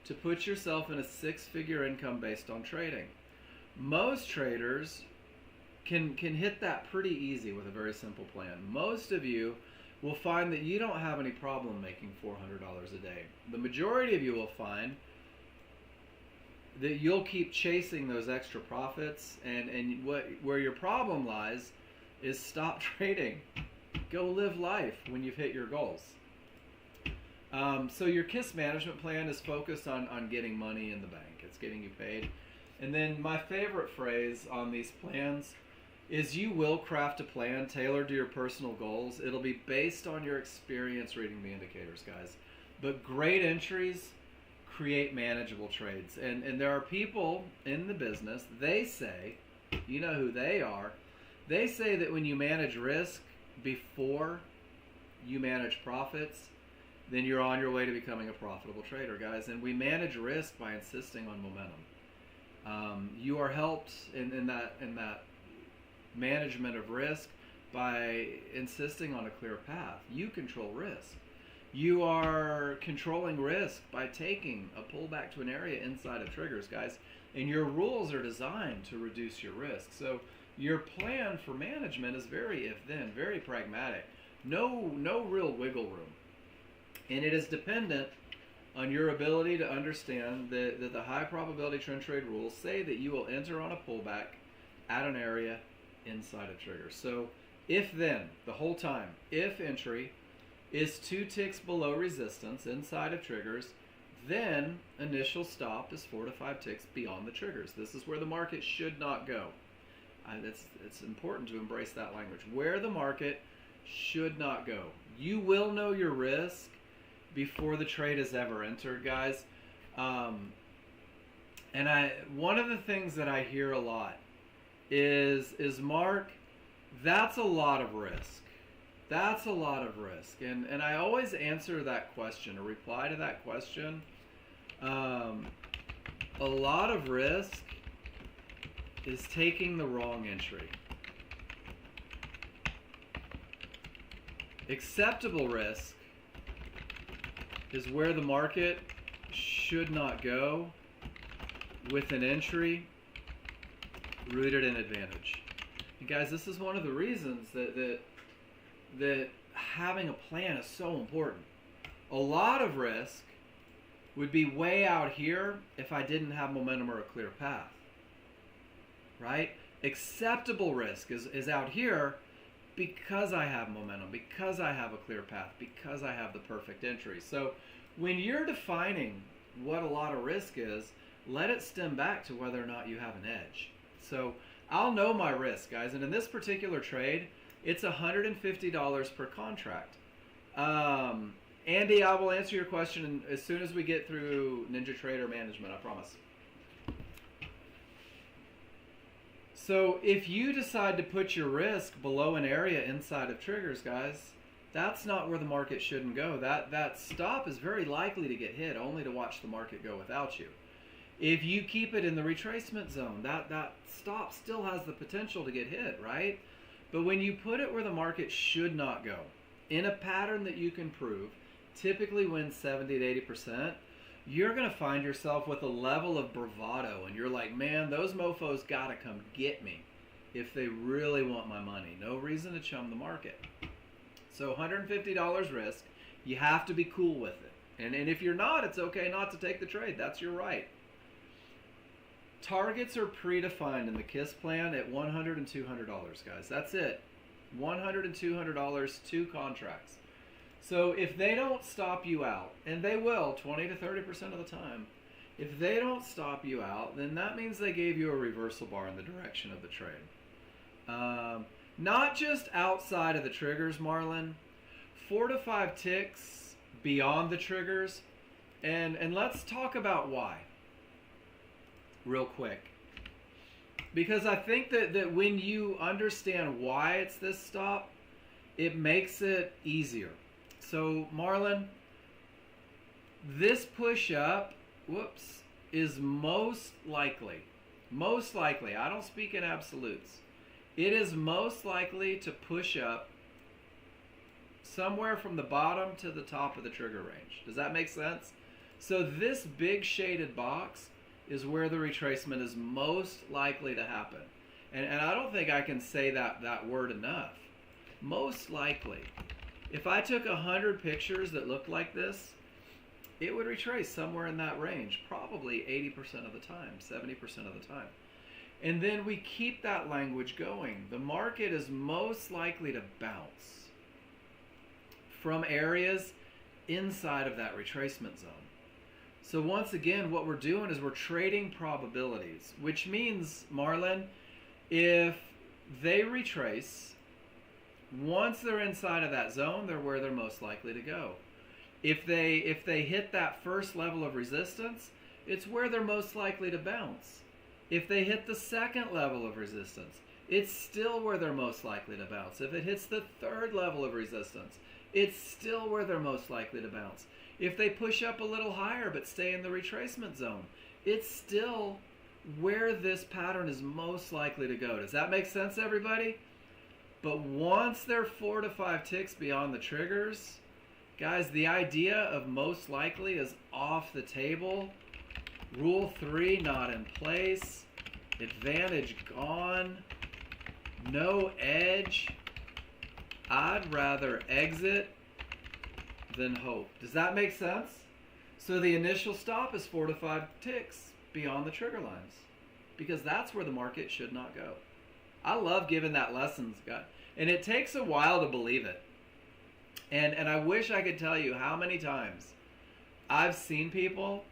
to put yourself in a six-figure income based on trading. Most traders can hit that pretty easy with a very simple plan. Most of you will find that you don't have any problem making $400 a day. The majority of you will find that you'll keep chasing those extra profits, and where your problem lies is stop trading. Go live life when you've hit your goals. So your KISS management plan is focused on getting money in the bank. It's getting you paid. And then my favorite phrase on these plans is you will craft a plan tailored to your personal goals. It'll be based on your experience reading the indicators, guys. But great entries create manageable trades. And there are people in the business, they say, you know who they are, they say that when you manage risk before you manage profits, then you're on your way to becoming a profitable trader, guys. And we manage risk by insisting on momentum. You are helped in that management of risk by insisting on a clear path. You control risk. You are controlling risk by taking a pullback to an area inside of triggers, guys. And your rules are designed to reduce your risk. So your plan for management is very if-then, very pragmatic. No real wiggle room. And it is dependent on your ability to understand that the high probability trend trade rules say that you will enter on a pullback at an area inside of triggers. So if then, the whole time, if entry is 2 ticks below resistance inside of triggers, then initial stop is 4 to 5 ticks beyond the triggers. This is where the market should not go. It's important to embrace that language. Where the market should not go. You will know your risk before the trade is ever entered, guys. And one of the things that I hear a lot is Mark, that's a lot of risk. That's a lot of risk. And I always answer that question, or reply to that question. A lot of risk is taking the wrong entry. Acceptable risk is where the market should not go with an entry rooted in advantage. And guys, this is one of the reasons that having a plan is so important. A lot of risk would be way out here if I didn't have momentum or a clear path, right? Acceptable risk is out here because I have momentum, because I have a clear path, because I have the perfect entry. So when you're defining what a lot of risk is, let it stem back to whether or not you have an edge. So I'll know my risk, guys, and in this particular trade, it's $150 per contract. Andy, I will answer your question as soon as we get through NinjaTrader Management, I promise. So if you decide to put your risk below an area inside of triggers, guys, that's not where the market shouldn't go. That stop is very likely to get hit, only to watch the market go without you. If you keep it in the retracement zone, that stop still has the potential to get hit, right? But when you put it where the market should not go, in a pattern that you can prove, typically wins 70 to 80%, you're going to find yourself with a level of bravado, and you're like, man, those mofos got to come get me if they really want my money. No reason to chum the market. So $150 risk, you have to be cool with it. And if you're not, it's okay not to take the trade. That's your right. Targets are predefined in the KISS plan at $100 and $200, guys. That's it. $100 and $200, 2 contracts. So if they don't stop you out, and they will 20 to 30% of the time, if they don't stop you out, then that means they gave you a reversal bar in the direction of the trade. Not just outside of the triggers, Marlon. 4 to 5 ticks beyond the triggers. And let's talk about why real quick. Because I think that when you understand why it's this stop, it makes it easier. So, Marlon, this push up, is most likely, I don't speak in absolutes, it is most likely to push up somewhere from the bottom to the top of the trigger range. Does that make sense? So this big shaded box is where the retracement is most likely to happen. And I don't think I can say that word enough. Most likely. If I took 100 pictures that looked like this, it would retrace somewhere in that range, probably 80% of the time, 70% of the time. And then we keep that language going. The market is most likely to bounce from areas inside of that retracement zone. So once again, what we're doing is we're trading probabilities, which means, Marlon, if they retrace, once they're inside of that zone, they're where they're most likely to go. If they hit that first level of resistance, it's where they're most likely to bounce. If they hit the second level of resistance, it's still where they're most likely to bounce. If it hits the third level of resistance, it's still where they're most likely to bounce. If they push up a little higher but stay in the retracement zone, it's still where this pattern is most likely to go. Does that make sense, everybody? But once they're 4 to 5 ticks beyond the triggers, guys, the idea of most likely is off the table. Rule 3 not in place. Advantage gone. No edge. I'd rather exit than hope. Does that make sense? So the initial stop is 4 to 5 ticks beyond the trigger lines, because that's where the market should not go. I love giving that lessons, guys, and it takes a while to believe it. And I wish I could tell you how many times I've seen people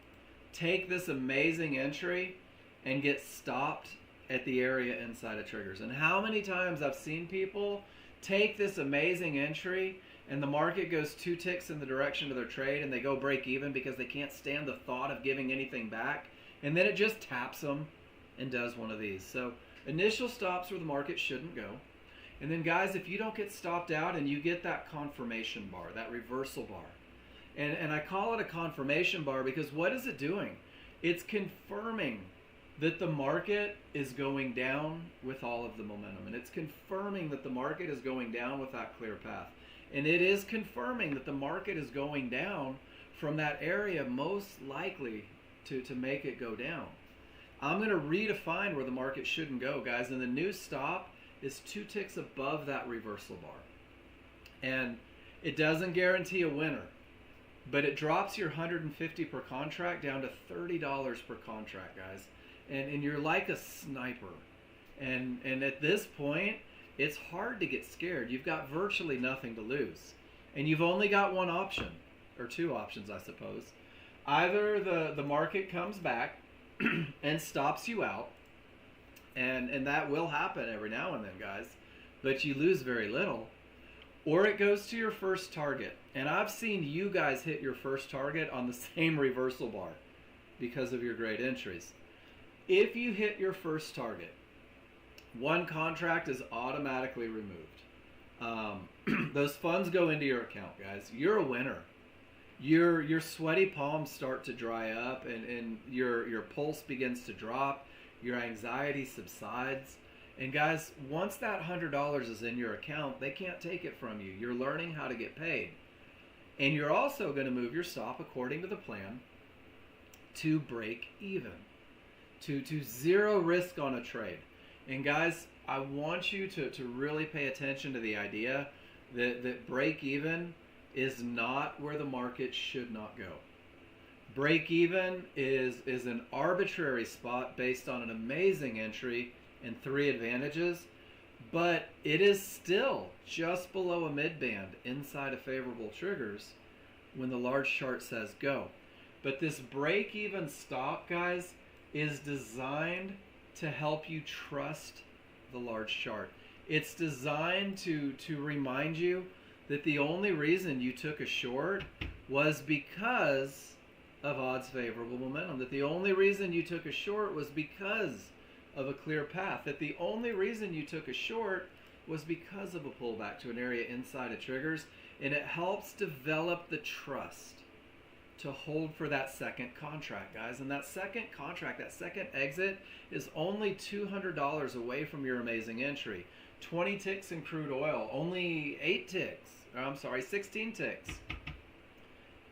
take this amazing entry and get stopped at the area inside of triggers. And how many times I've seen people take this amazing entry and the market goes 2 ticks in the direction of their trade and they go break even because they can't stand the thought of giving anything back. And then it just taps them and does one of these. So initial stops where the market shouldn't go. And then, guys, if you don't get stopped out and you get that confirmation bar, that reversal bar, and I call it a confirmation bar because what is it doing? It's confirming that the market is going down with all of the momentum. And it's confirming that the market is going down with that clear path. And it is confirming that the market is going down from that area most likely to make it go down. I'm going to redefine where the market shouldn't go, guys. And the new stop is 2 ticks above that reversal bar. And it doesn't guarantee a winner, but it drops your $150 per contract down to $30 per contract, guys. And you're like a sniper. And at this point, it's hard to get scared. You've got virtually nothing to lose. And you've only got one option, or two options, I suppose. Either the market comes back and stops you out, and that will happen every now and then, guys, but you lose very little. Or it goes to your first target. And I've seen you guys hit your first target on the same reversal bar because of your great entries. If you hit your first target, one contract is automatically removed. Those funds go into your account, guys. You're a winner. Your sweaty palms start to dry up, and your pulse begins to drop. Your anxiety subsides. And guys, once that $100 is in your account, they can't take it from you. You're learning how to get paid. And you're also going to move your stop according to the plan to break even, to zero risk on a trade. And guys, I want you to really pay attention to the idea that break even is not where the market should not go. Break even is an arbitrary spot based on an amazing entry and 3 advantages, but it is still just below a mid-band inside of favorable triggers when the large chart says go. But this break-even stop, guys, is designed to help you trust the large chart. It's designed to remind you that the only reason you took a short was because of odds favorable momentum, that the only reason you took a short was because of a clear path, that the only reason you took a short was because of a pullback to an area inside of triggers. And it helps develop the trust to hold for that second contract, guys. And that second contract, that second exit, is only $200 away from your amazing entry. 20 ticks in crude oil, only 16 ticks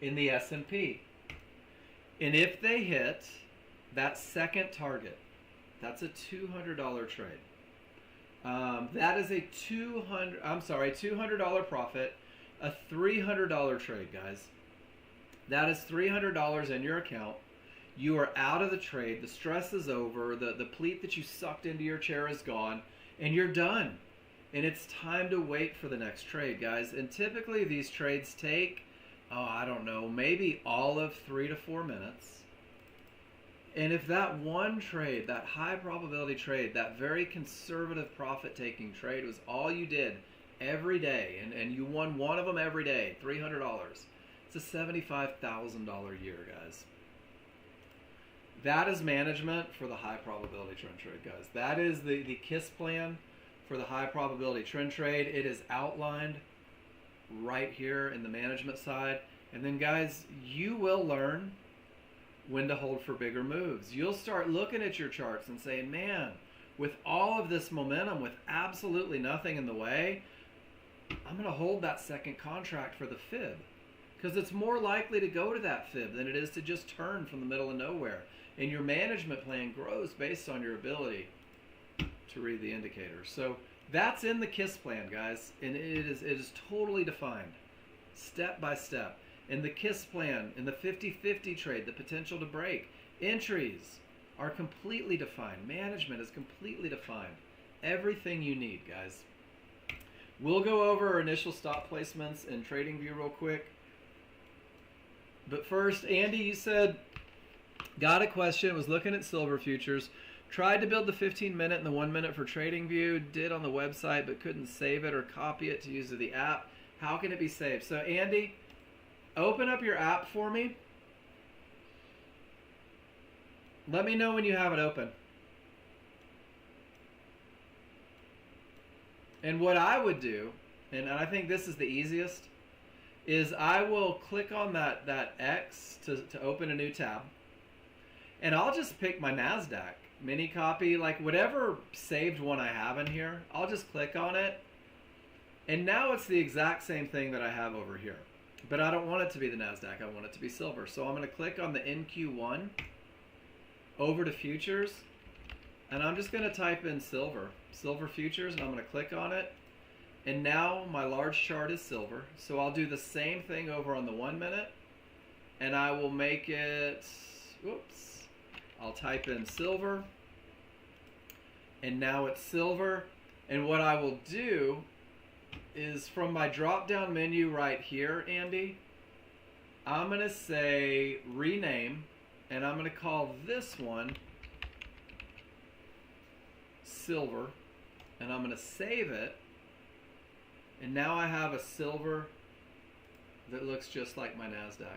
in the S&P. And if they hit that second target, that's a $200 trade. That is a $200 profit, a $300 trade, guys. That is $300 in your account. You are out of the trade. The stress is over. The pleat that you sucked into your chair is gone, and you're done. And it's time to wait for the next trade, guys. And typically these trades take, I don't know, maybe all of 3 to 4 minutes. And if that one trade, that high probability trade, that very conservative profit taking trade was all you did every day, and you won one of them every day, $300, it's a $75,000 year, guys. That is management for the high probability trend trade, guys. That is the KISS plan for the high probability trend trade. It is outlined right here in the management side. And then, guys, you will learn when to hold for bigger moves. You'll start looking at your charts and saying, man, with all of this momentum, with absolutely nothing in the way, I'm going to hold that second contract for the fib, because it's more likely to go to that fib than it is to just turn from the middle of nowhere. And your management plan grows based on your ability to read the indicators. So that's in the KISS plan, guys, and it is totally defined, step by step. In the KISS plan, in the 50-50 trade, the potential to break, entries are completely defined. Management is completely defined. Everything you need, guys. We'll go over our initial stop placements in TradingView real quick. But first, Andy, you said, got a question, was looking at silver futures, tried to build the 15-minute and the 1-minute for TradingView, did on the website, but couldn't save it or copy it to use the app. How can it be saved? So, Andy, open up your app for me. Let me know when you have it open. And what I would do, and I think this is the easiest, is I will click on that X to open a new tab. And I'll just pick my NASDAQ. mini copy, like whatever saved one I have in here, I'll just click on it. And now it's the exact same thing that I have over here. But I don't want it to be the NASDAQ, I want it to be silver. So I'm gonna click on the NQ1, over to futures, and I'm just gonna type in silver futures, and I'm gonna click on it. And now my large chart is silver. So I'll do the same thing over on the 1 minute, and I will make it, whoops, I'll type in silver, and now it's silver. And what I will do is from my drop down menu right here, Andy, I'm gonna say rename, and I'm gonna call this one silver, and I'm gonna save it. And now I have a silver that looks just like my NASDAQ.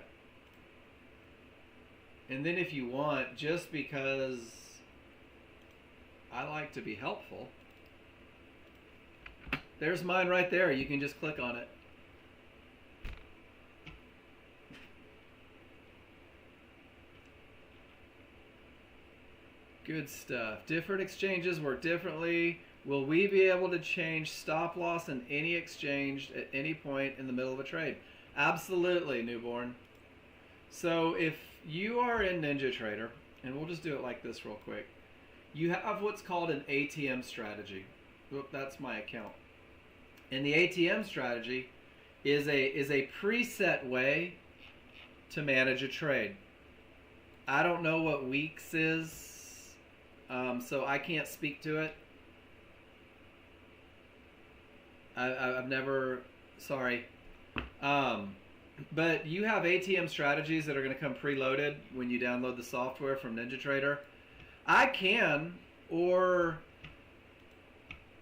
And then if you want, just because I like to be helpful, there's mine right there. You can just click on it. Good stuff. Different exchanges work differently. Will we be able to change stop loss in any exchange at any point in the middle of a trade? Absolutely, newborn. So if you are in NinjaTrader, and we'll just do it like this real quick, you have what's called an ATM strategy. Oop, that's my account. And the ATM strategy is a preset way to manage a trade. I don't know what weeks is, so I can't speak to it. I've never, sorry. But you have ATM strategies that are going to come preloaded when you download the software from NinjaTrader. I can, or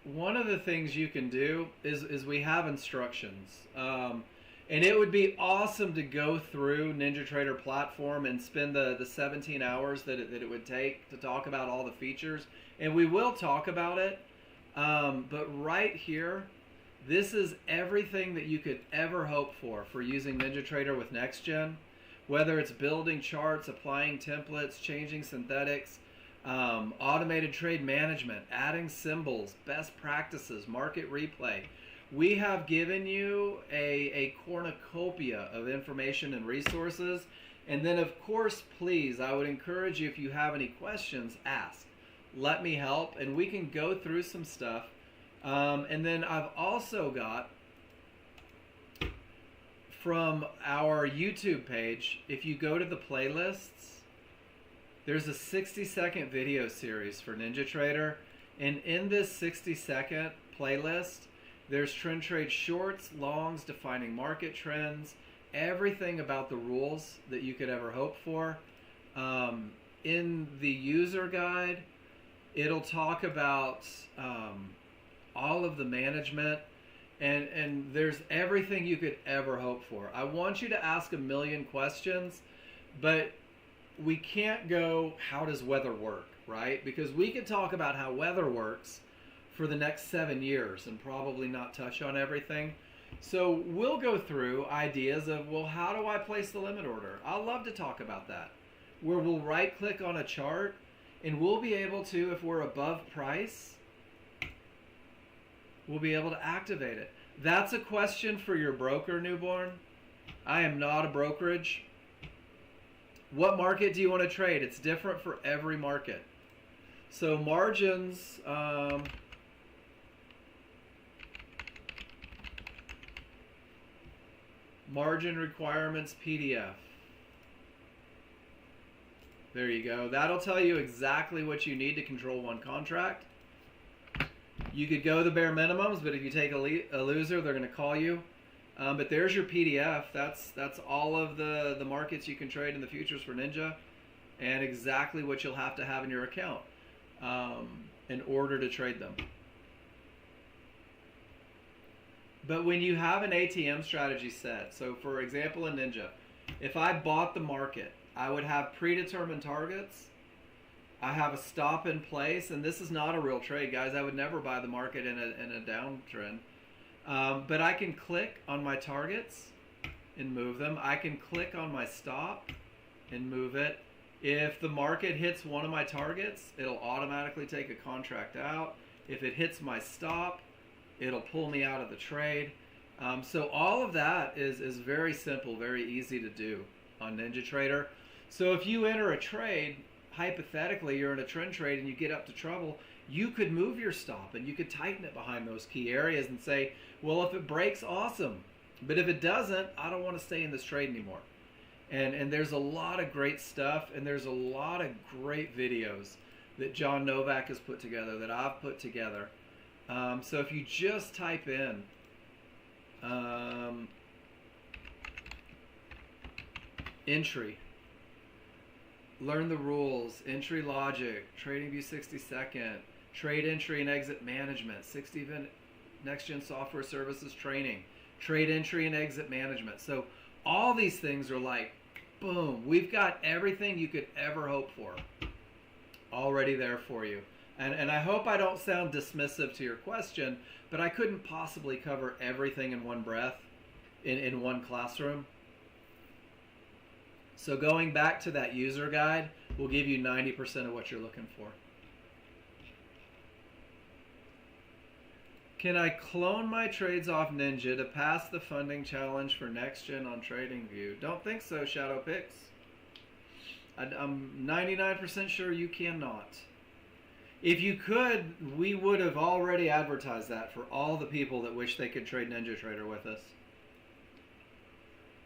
one of the things you can do is we have instructions. And it would be awesome to go through NinjaTrader platform and spend the 17 hours that it would take to talk about all the features. And we will talk about it. But right here, this is everything that you could ever hope for using NinjaTrader with Nexgen. Whether it's building charts, applying templates, changing synthetics, automated trade management, adding symbols, best practices, market replay. We have given you a cornucopia of information and resources. And then, of course, please, I would encourage you, if you have any questions, ask. Let me help, and we can go through some stuff. And then I've also got, from our YouTube page, if you go to the playlists, there's a 60-second video series for NinjaTrader. And in this 60-second playlist, there's trend trade shorts, longs, defining market trends, everything about the rules that you could ever hope for. In the user guide, it'll talk about all of the management, and there's everything you could ever hope for. I want you to ask a million questions, but we can't go, how does weather work, right? Because we could talk about how weather works for the next 7 years and probably not touch on everything. So we'll go through ideas of, well, how do I place the limit order? I'll love to talk about that, where we'll right click on a chart and we'll be able to, if we're above price, we'll be able to activate it. That's a question for your broker, newborn. I am not a brokerage. What market do you want to trade? It's different for every market. So margins, margin requirements PDF. There you go. That'll tell you exactly what you need to control one contract. You could go the bare minimums, but if you take a loser, they're going to call you. But there's your PDF. That's all of the markets you can trade in the futures for Ninja, and exactly what you'll have to have in your account in order to trade them. But when you have an ATM strategy set, so for example in Ninja, if I bought the market, I would have predetermined targets. I have a stop in place, and this is not a real trade, guys. I would never buy the market in a downtrend. But I can click on my targets and move them. I can click on my stop and move it. If the market hits one of my targets, it'll automatically take a contract out. If it hits my stop, it'll pull me out of the trade. So all of that is very simple, very easy to do on NinjaTrader. So if you enter a trade, hypothetically, you're in a trend trade and you get up to trouble, you could move your stop and you could tighten it behind those key areas and say, well, if it breaks, awesome. But if it doesn't, I don't want to stay in this trade anymore. And there's a lot of great stuff, and there's a lot of great videos that John Novak has put together, that I've put together. So if you just type in entry, learn the rules, entry logic, TradingView 60-second, trade entry and exit management, 60 Nexgen software services training, trade entry and exit management. So all these things are like, boom, we've got everything you could ever hope for already there for you. And I hope I don't sound dismissive to your question, but I couldn't possibly cover everything in one breath in one classroom. So going back to that user guide will give you 90% of what you're looking for. Can I clone my trades off Ninja to pass the funding challenge for Nexgen on TradingView? Don't think so, ShadowPix. I'm 99% sure you cannot. If you could, we would have already advertised that for all the people that wish they could trade NinjaTrader with us.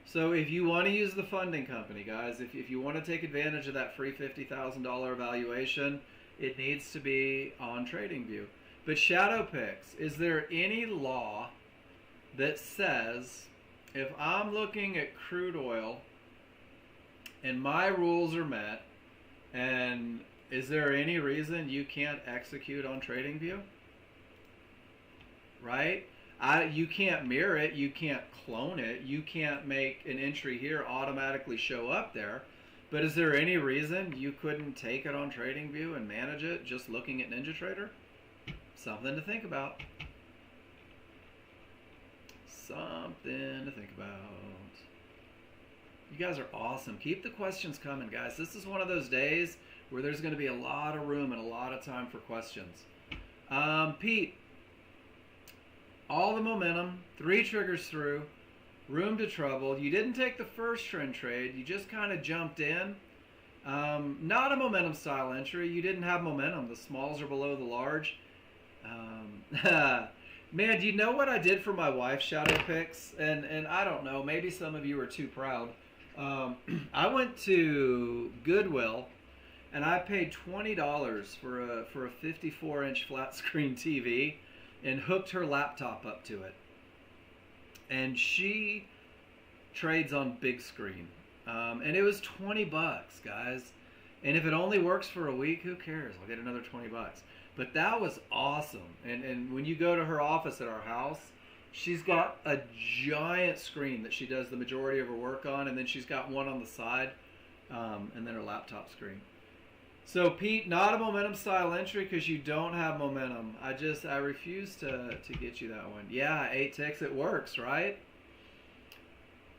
So if you want to use the funding company, guys, if you want to take advantage of that free $50,000 evaluation, it needs to be on TradingView. But ShadowPix, is there any law that says if I'm looking at crude oil and my rules are met, and is there any reason you can't execute on TradingView? Right? You can't mirror it, you can't clone it, you can't make an entry here automatically show up there. But is there any reason you couldn't take it on TradingView and manage it just looking at NinjaTrader? Something to think about. Something to think about. You guys are awesome. Keep the questions coming, guys. This is one of those days where there's going to be a lot of room and a lot of time for questions. Pete, all the momentum, 3 triggers through, room to trouble. You didn't take the first trend trade. You just kind of jumped in. Not a momentum style entry. You didn't have momentum. The smalls are below the large. Man, do you know what I did for my wife, ShadowPix? And I don't know, maybe some of you are too proud. I went to Goodwill and I paid $20 for a 54-inch flat screen TV and hooked her laptop up to it. And she trades on big screen. And it was 20 bucks, guys. And if it only works for a week, who cares? I'll get another 20 bucks. But that was awesome. And when you go to her office at our house, she's got a giant screen that she does the majority of her work on, and then she's got one on the side, and then her laptop screen. So Pete, not a momentum style entry because you don't have momentum. I refuse to get you that one. Yeah, 8 ticks, it works, right?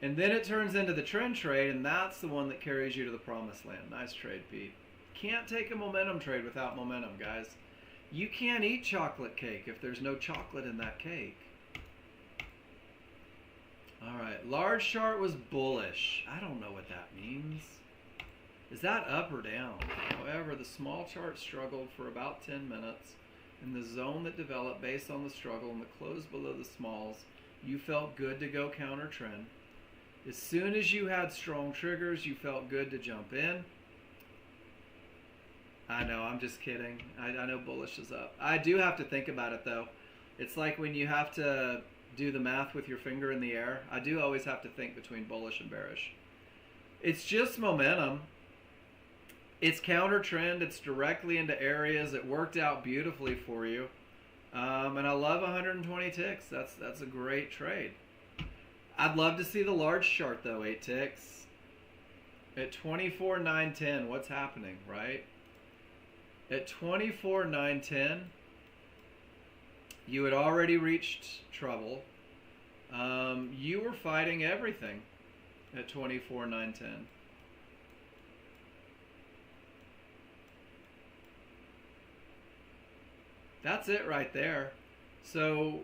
And then it turns into the trend trade, and that's the one that carries you to the promised land. Nice trade, Pete. Can't take a momentum trade without momentum, guys. You can't eat chocolate cake if there's no chocolate in that cake. All right, large chart was bullish. I don't know what that means. Is that up or down? However, the small chart struggled for about 10 minutes. In the zone that developed based on the struggle and the close below the smalls, you felt good to go counter trend. As soon as you had strong triggers, you felt good to jump in. I know, I'm just kidding. I know bullish is up. I do have to think about it, though. It's like when you have to do the math with your finger in the air. I do always have to think between bullish and bearish. It's just momentum. It's counter trend. It's directly into areas. It worked out beautifully for you. And I love 120 ticks. That's a great trade. I'd love to see the large chart, though, 8 ticks. At 24,910, what's happening, right? At 24,910, you had already reached trouble. You were fighting everything at 24,910. That's it right there. So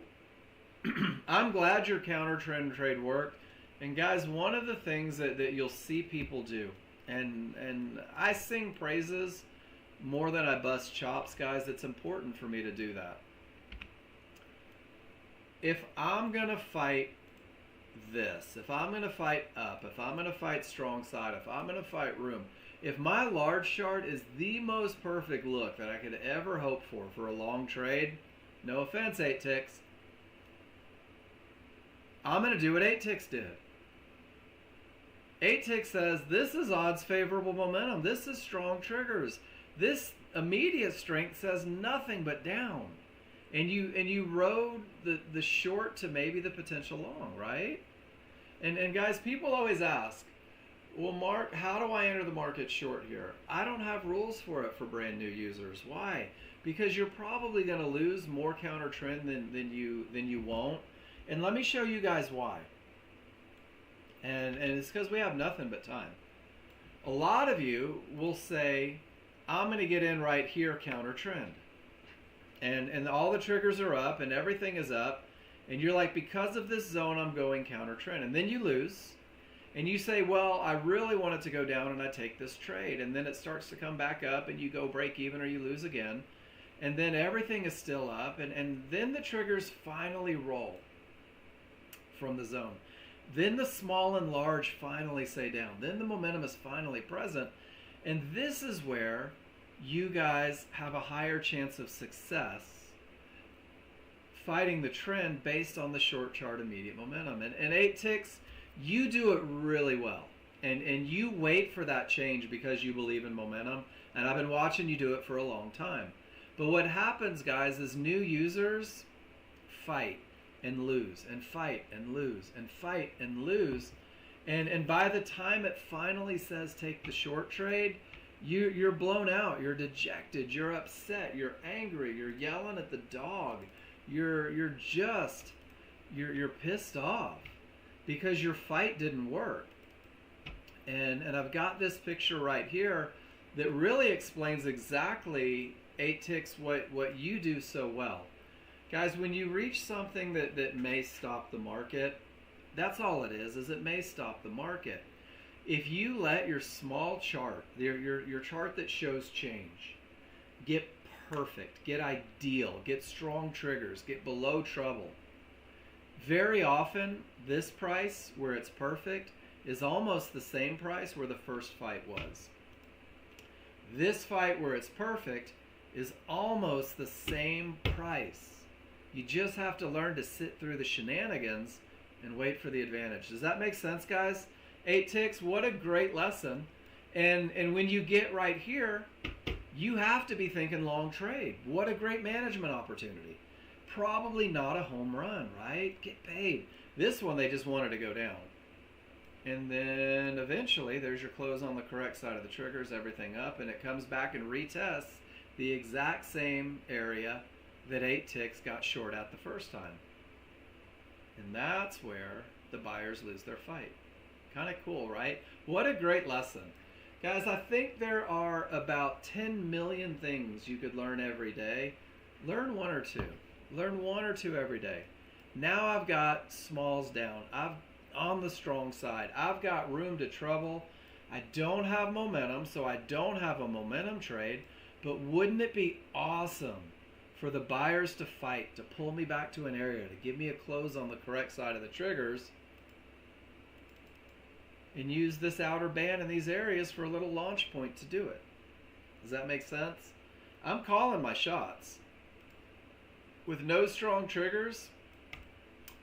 I'm glad your counter trend trade worked. And guys, one of the things that you'll see people do, and I sing praises more than I bust chops, guys. It's important for me to do that. If I'm going to fight this, if I'm going to fight up, if I'm going to fight strong side, if I'm going to fight room, if my large chart is the most perfect look that I could ever hope for a long trade, no offense, 8 ticks, I'm going to do what 8 ticks did. 8 ticks says this is odds favorable momentum. This is strong triggers. This immediate strength says nothing but down. And you rode the short to maybe the potential long, right? And guys, people always ask, well, Mark, how do I enter the market short here? I don't have rules for it for brand new users. Why? Because you're probably going to lose more counter trend than you won't. And let me show you guys why. And it's because we have nothing but time. A lot of you will say, I'm going to get in right here counter trend. And all the triggers are up and everything is up. And you're like, because of this zone, I'm going counter trend. And then you lose. And you say, well, I really want it to go down and I take this trade. And then it starts to come back up and you go break even or you lose again. And then everything is still up. And then the triggers finally roll from the zone. Then the small and large finally say down. Then the momentum is finally present. And this is where you guys have a higher chance of success fighting the trend based on the short chart immediate momentum. And 8 ticks, you do it really well. And you wait for that change because you believe in momentum. And I've been watching you do it for a long time. But what happens, guys, is new users fight and lose and fight and lose and fight and lose. And by the time it finally says take the short trade, you're blown out, you're dejected, you're upset, you're angry, you're yelling at the dog, you're pissed off because your fight didn't work. And I've got this picture right here that really explains exactly 8 ticks what you do so well. Guys, when you reach something that may stop the market, that's all it is it may stop the market. If you let your small chart, your chart that shows change, get perfect, get ideal, get strong triggers, get below trouble, very often this price where it's perfect is almost the same price where the first fight was. This fight where it's perfect is almost the same price. You just have to learn to sit through the shenanigans and wait for the advantage. Does that make sense, guys? 8 ticks, what a great lesson. And when you get right here, you have to be thinking long trade. What a great management opportunity. Probably not a home run, right? Get paid. This one, they just wanted to go down. And then eventually, there's your close on the correct side of the triggers, everything up, and it comes back and retests the exact same area that 8 ticks got short at the first time. And that's where the buyers lose their fight. Kind of cool, right? What a great lesson. Guys, I think there are about 10 million things you could learn every day. Learn one or two. Learn one or two every day. Now I've got smalls down. I'm on the strong side. I've got room to trouble. I don't have momentum, so I don't have a momentum trade. But wouldn't it be awesome for the buyers to fight, to pull me back to an area, to give me a close on the correct side of the triggers, and use this outer band in these areas for a little launch point to do it? Does that make sense? I'm calling my shots. With no strong triggers,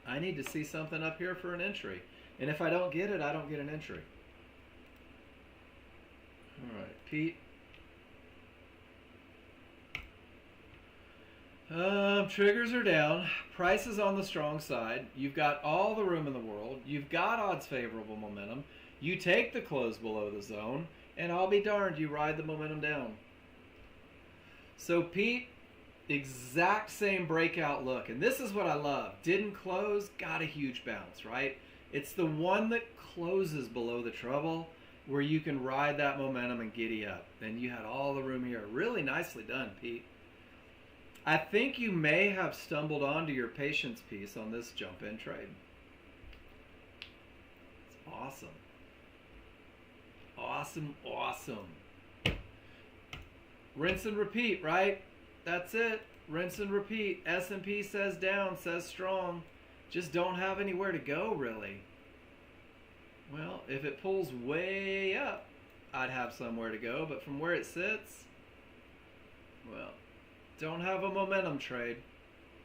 I need to see something up here for an entry. And if I don't get it, I don't get an entry. All right, Pete. Triggers are down. Price is on the strong side. You've got all the room in the world. You've got odds favorable momentum. You take the close below the zone, and I'll be darned, you ride the momentum down. So Pete, exact same breakout look. And this is what I love. Didn't close, got a huge bounce, right? It's the one that closes below the trouble where you can ride that momentum and giddy up. And you had all the room here. Really nicely done, Pete. I think you may have stumbled onto your patience piece on this jump in trade. It's awesome. Awesome, awesome. Rinse and repeat, right? That's it. Rinse and repeat. S&P says down, says strong. Just don't have anywhere to go, really. Well, if it pulls way up, I'd have somewhere to go. But from where it sits, well, don't have a momentum trade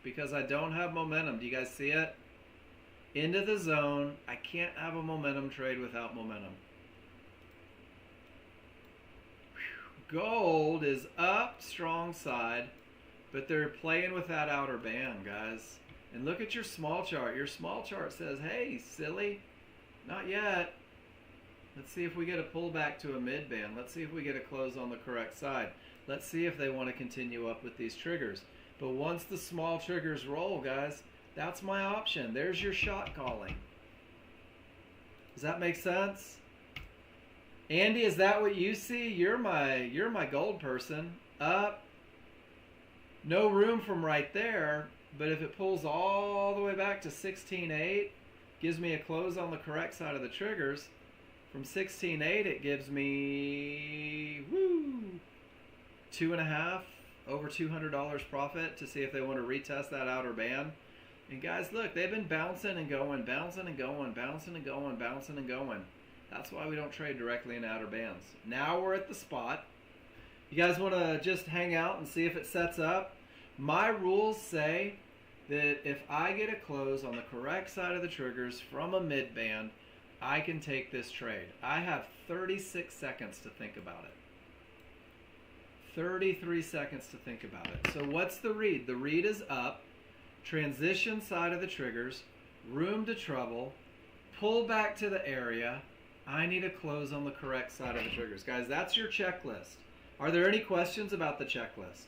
because I don't have momentum. Do you guys see it? Into the zone. I can't have a momentum trade without momentum. Gold is up, strong side, but they're playing with that outer band, guys. And look at your small chart. Your small chart says, hey, silly, not yet. Let's see if we get a pullback to a mid band. Let's see if we get a close on the correct side. Let's see if they want to continue up with these triggers. But once the small triggers roll, guys, that's my option. There's your shot calling. Does that make sense? Andy, is that what you see? You're my gold person. Up. No room from right there, but if it pulls all the way back to 16.8, gives me a close on the correct side of the triggers. From 16.8, it gives me $2.5, over $200 profit to see if they want to retest that outer band. And guys, look, they've been bouncing and going, bouncing and going, bouncing and going, bouncing and going. That's why we don't trade directly in outer bands. Now we're at the spot. You guys want to just hang out and see if it sets up? My rules say that if I get a close on the correct side of the triggers from a mid band, I can take this trade. I have 36 seconds to think about it. 33 seconds to think about it. So what's the read? The read is up, transition side of the triggers, room to trouble, pull back to the area. I need a close on the correct side of the triggers. Guys, that's your checklist. Are there any questions about the checklist?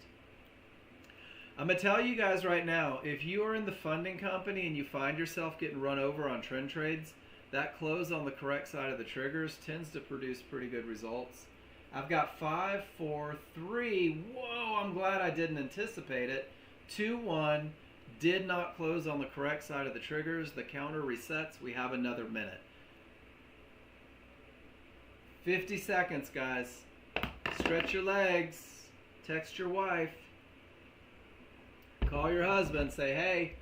I'm going to tell you guys right now, if you are in the funding company and you find yourself getting run over on trend trades, that close on the correct side of the triggers tends to produce pretty good results. I've got 5, 4, 3. Whoa, I'm glad I didn't anticipate it. 2, 1. Did not close on the correct side of the triggers. The counter resets. We have another minute. 50 seconds, guys. Stretch your legs. Text your wife. Call your husband. Say, hey,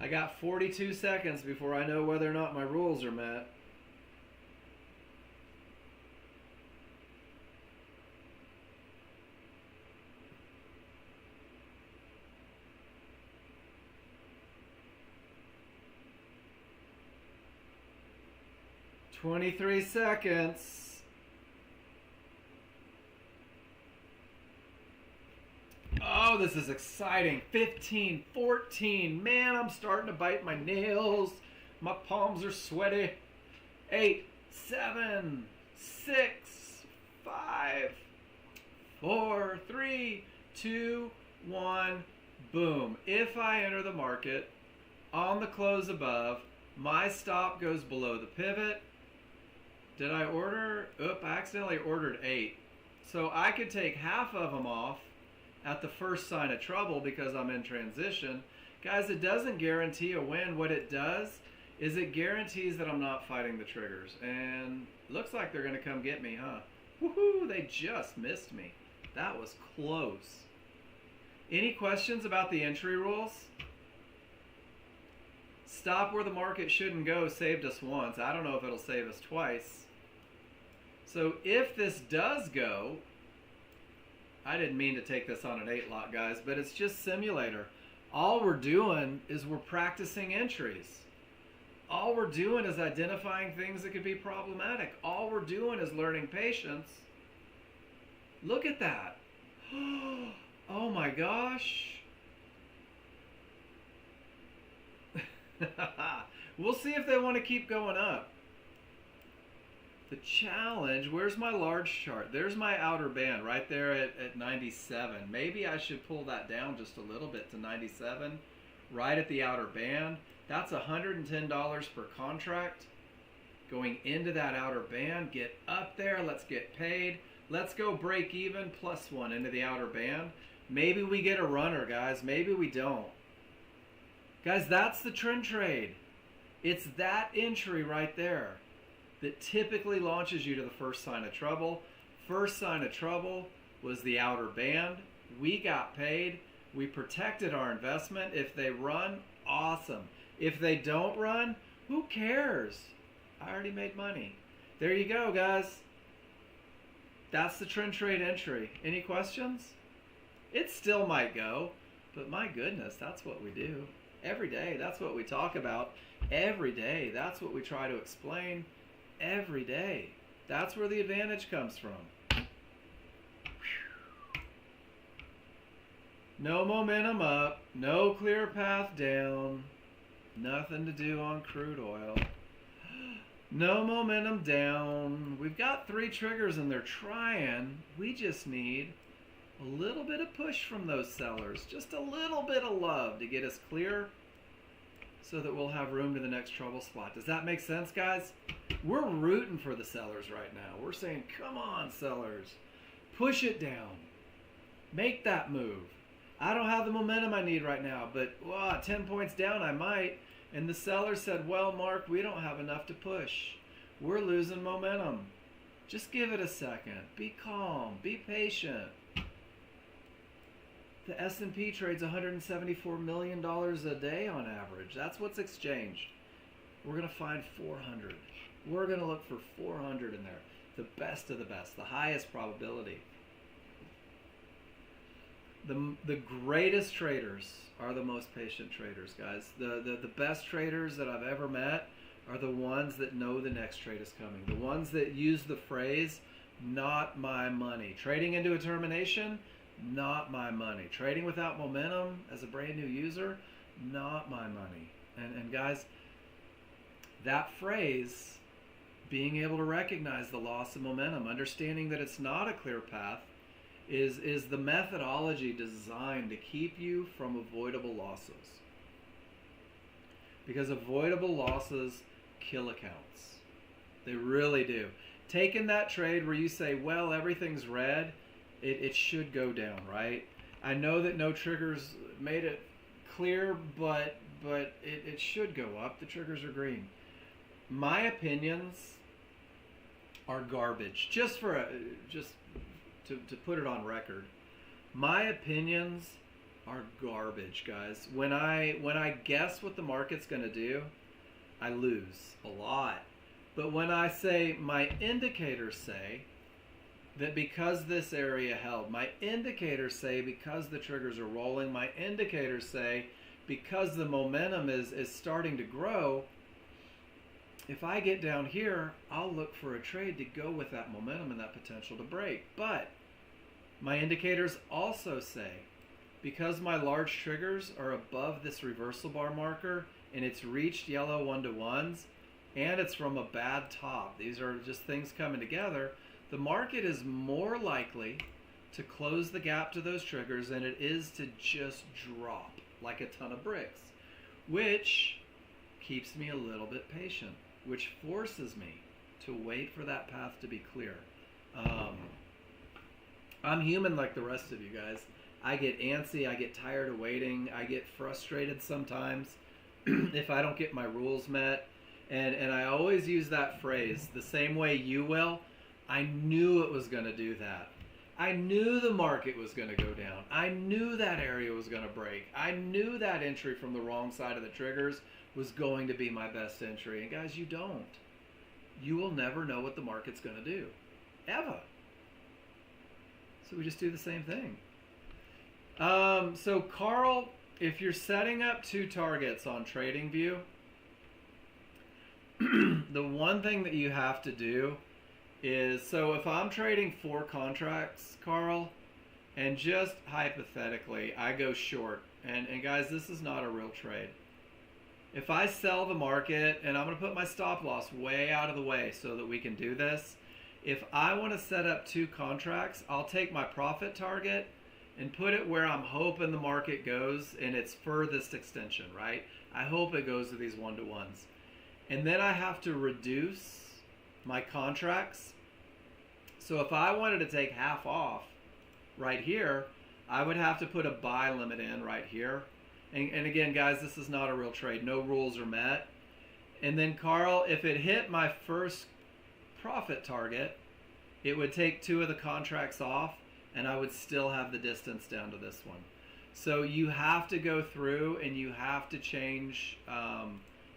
I got 42 seconds before I know whether or not my rules are met. "23 seconds. Oh, this is exciting. 15, 14. Man, I'm starting to bite my nails. My palms are sweaty. 8, 7, 6, 5, 4, 3, 2, 1. Boom. If I enter the market on the close above, my stop goes below the pivot. Did I order? Oop, I accidentally ordered 8. So I could take half of them off at the first sign of trouble because I'm in transition. Guys, it doesn't guarantee a win. What it does is it guarantees that I'm not fighting the triggers. And looks like they're going to come get me, huh? Woohoo, they just missed me. That was close. Any questions about the entry rules? Stop where the market shouldn't go saved us once. I don't know if it'll save us twice. So if this does go, I didn't mean to take this on an 8 lot, guys, but it's just simulator. All we're doing is we're practicing entries. All we're doing is identifying things that could be problematic. All we're doing is learning patience. Look at that. Oh my gosh. We'll see if they want to keep going up. The challenge, where's my large chart? There's my outer band right there at 97. Maybe I should pull that down just a little bit to 97, right at the outer band. That's $110 per contract. Going into that outer band, get up there, let's get paid. Let's go break even +1 into the outer band. Maybe we get a runner, guys. Maybe we don't. Guys, that's the trend trade. It's that entry right there that typically launches you to the first sign of trouble. First sign of trouble was the outer band. We got paid. We protected our investment. If they run, awesome. If they don't run, who cares? I already made money. There you go, guys. That's the trend trade entry. Any questions? It still might go, but my goodness, that's what we do. Every day, that's what we talk about. Every day, that's what we try to explain. Every day. That's where the advantage comes from. No momentum up, no clear path down, nothing to do on crude oil. No momentum down. We've got 3 triggers and they're trying. We just need a little bit of push from those sellers. Just a little bit of love to get us clear so that we'll have room to the next trouble spot. Does that make sense, guys? We're rooting for the sellers right now. We're saying, come on, sellers. Push it down. Make that move. I don't have the momentum I need right now, but 10 points down, I might. And the seller said, well, Mark, we don't have enough to push. We're losing momentum. Just give it a second. Be calm. Be patient. The S&P trades $174 million a day on average. That's what's exchanged. We're going to find 400. We're going to look for 400 in there. The best of the best. The highest probability. The greatest traders are the most patient traders, guys. The best traders that I've ever met are the ones that know the next trade is coming. The ones that use the phrase, not my money. Trading into a termination, not my money. Trading without momentum as a brand new user, not my money. And guys, that phrase, being able to recognize the loss of momentum, understanding that it's not a clear path, is the methodology designed to keep you from avoidable losses. Because avoidable losses kill accounts. They really do. Taking that trade where you say, well, everything's red, it should go down, right? I know that no triggers made it clear, but it should go up. The triggers are green. My opinions are garbage. Just to put it on record, my opinions are garbage, guys. When I guess what the market's going to do, I lose a lot. But when I say my indicators say that because this area held, my indicators say because the triggers are rolling, my indicators say because the momentum is starting to grow, if I get down here, I'll look for a trade to go with that momentum and that potential to break. But my indicators also say, because my large triggers are above this reversal bar marker and it's reached yellow 1-to-1s and it's from a bad top, these are just things coming together, the market is more likely to close the gap to those triggers than it is to just drop like a ton of bricks, which keeps me a little bit patient, which forces me to wait for that path to be clear. I'm human like the rest of you guys. I get antsy, I get tired of waiting, I get frustrated sometimes if I don't get my rules met. And I always use that phrase, the same way you will. I knew it was going to do that. I knew the market was going to go down. I knew that area was going to break. I knew that entry from the wrong side of the triggers was going to be my best entry. And guys, you don't. You will never know what the market's going to do. Ever. So we just do the same thing. So Carl, if you're setting up 2 targets on TradingView, the one thing that you have to do is, so if I'm trading 4 contracts, Carl, and just hypothetically, I go short, and guys, this is not a real trade. If I sell the market, and I'm going to put my stop loss way out of the way so that we can do this, if I want to set up 2 contracts, I'll take my profit target and put it where I'm hoping the market goes in its furthest extension, right? I hope it goes to these 1-to-1s. And then I have to reduce my contracts. So if I wanted to take half off right here, I would have to put a buy limit in right here. And again, guys, this is not a real trade. No rules are met. And then, Carl, if it hit my first profit target, it would take 2 of the contracts off, and I would still have the distance down to this one. So you have to go through and you have to change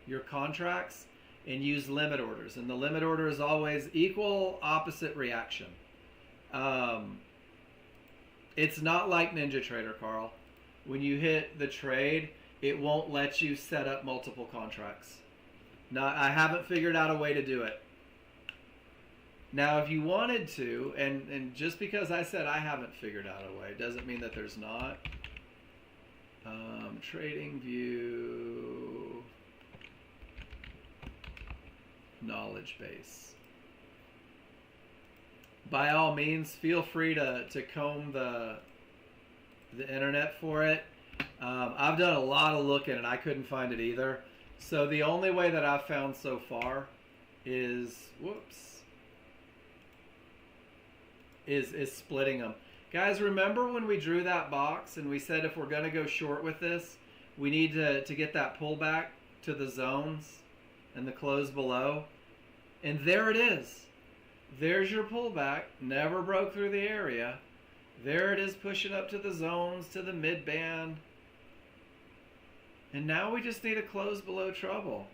your contracts and use limit orders. And the limit order is always equal opposite reaction. It's not like NinjaTrader, Carl. When you hit the trade, it won't let you set up multiple contracts. I haven't figured out a way to do it. Now, if you wanted to, and just because I said I haven't figured out a way, doesn't mean that there's not. Trading view, knowledge base. By all means, feel free to comb the internet for it. I've done a lot of looking and I couldn't find it either. So the only way that I've found so far is, is splitting them. Guys, remember when we drew that box and we said if we're going to go short with this, we need to get that pullback to the zones and the close below? And there it is. There's your pullback. Never broke through the area. There it is, pushing up to the zones, to the mid band. And now we just need a close below trouble.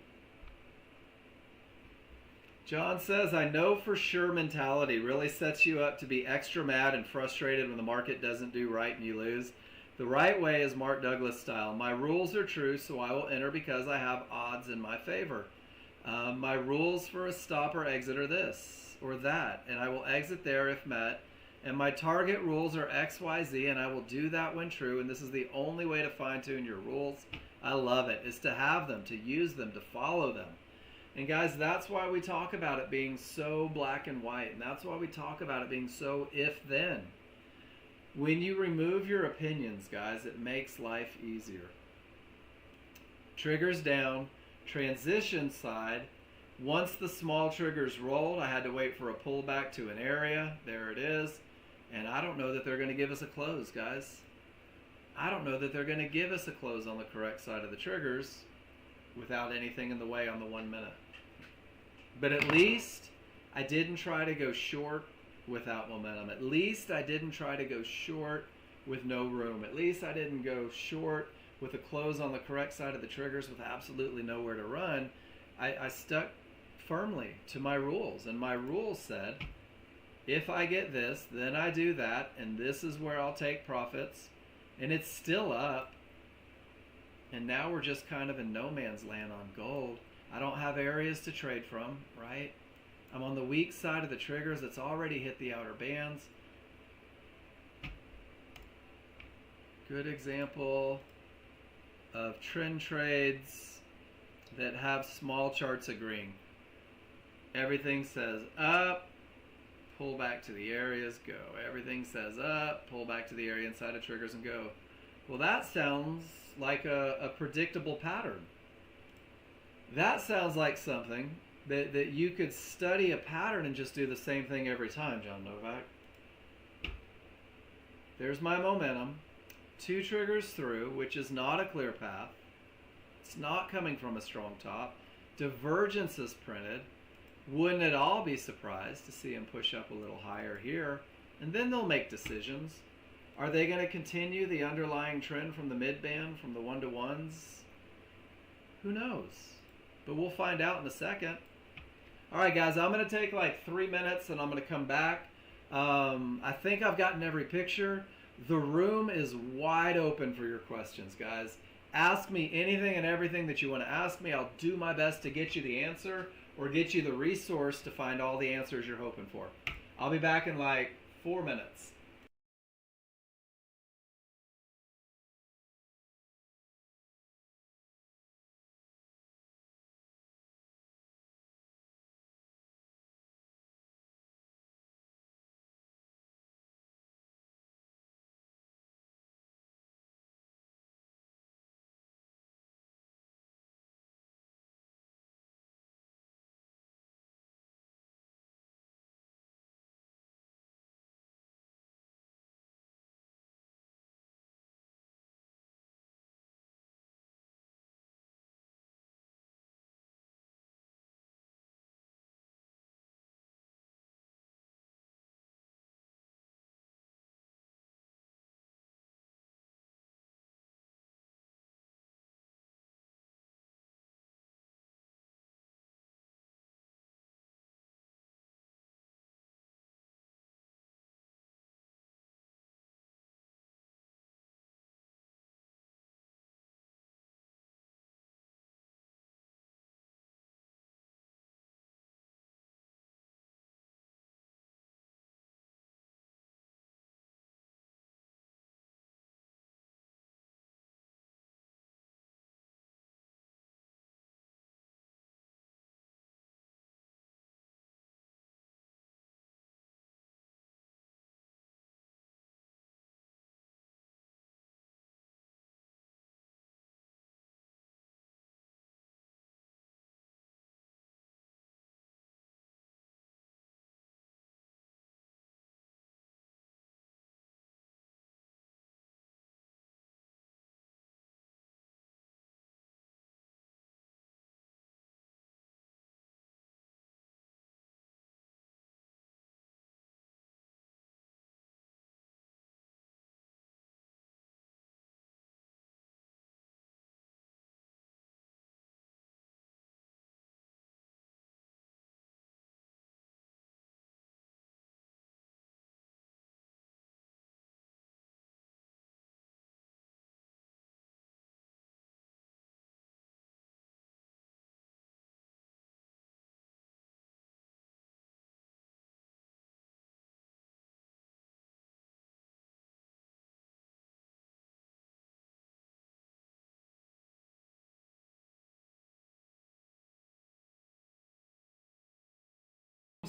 John says, I know for sure mentality really sets you up to be extra mad and frustrated when the market doesn't do right and you lose. The right way is Mark Douglas style. My rules are true, so I will enter because I have odds in my favor. My rules for a stop or exit are this or that, and I will exit there if met. And my target rules are X, Y, Z, and I will do that when true. And this is the only way to fine-tune your rules. I love it, is to have them, to use them, to follow them. And guys, that's why we talk about it being so black and white. And that's why we talk about it being so if-then. When you remove your opinions, guys, it makes life easier. Triggers down, transition side. Once the small triggers rolled, I had to wait for a pullback to an area. There it is. And I don't know that they're going to give us a close, guys. I don't know that they're going to give us a close on the correct side of the triggers without anything in the way on the 1 minute. But at least I didn't try to go short without momentum. At least I didn't try to go short with no room. At least I didn't go short with a close on the correct side of the triggers with absolutely nowhere to run. I stuck firmly to my rules. And my rules said, if I get this, then I do that. And this is where I'll take profits. And it's still up. And now we're just kind of in no man's land on gold. I don't have areas to trade from, right? I'm on the weak side of the triggers. It's already hit the outer bands. Good example of trend trades that have small charts agreeing. Everything says up, pull back to the areas, go. Everything says up, pull back to the area inside of triggers and go. Well, that sounds like a predictable pattern. That sounds like something that you could study a pattern and just do the same thing every time, John Novak. There's my momentum. 2 triggers through, which is not a clear path. It's not coming from a strong top. Divergence is printed. Wouldn't it all be surprised to see him push up a little higher here? And then they'll make decisions. Are they going to continue the underlying trend from the mid-band, from the 1-to-1s? Who knows? But we'll find out in a second. All right, guys, I'm going to take like 3 minutes and I'm going to come back. I think I've gotten every picture. The room is wide open for your questions, guys. Ask me anything and everything that you want to ask me. I'll do my best to get you the answer or get you the resource to find all the answers you're hoping for. I'll be back in like 4 minutes.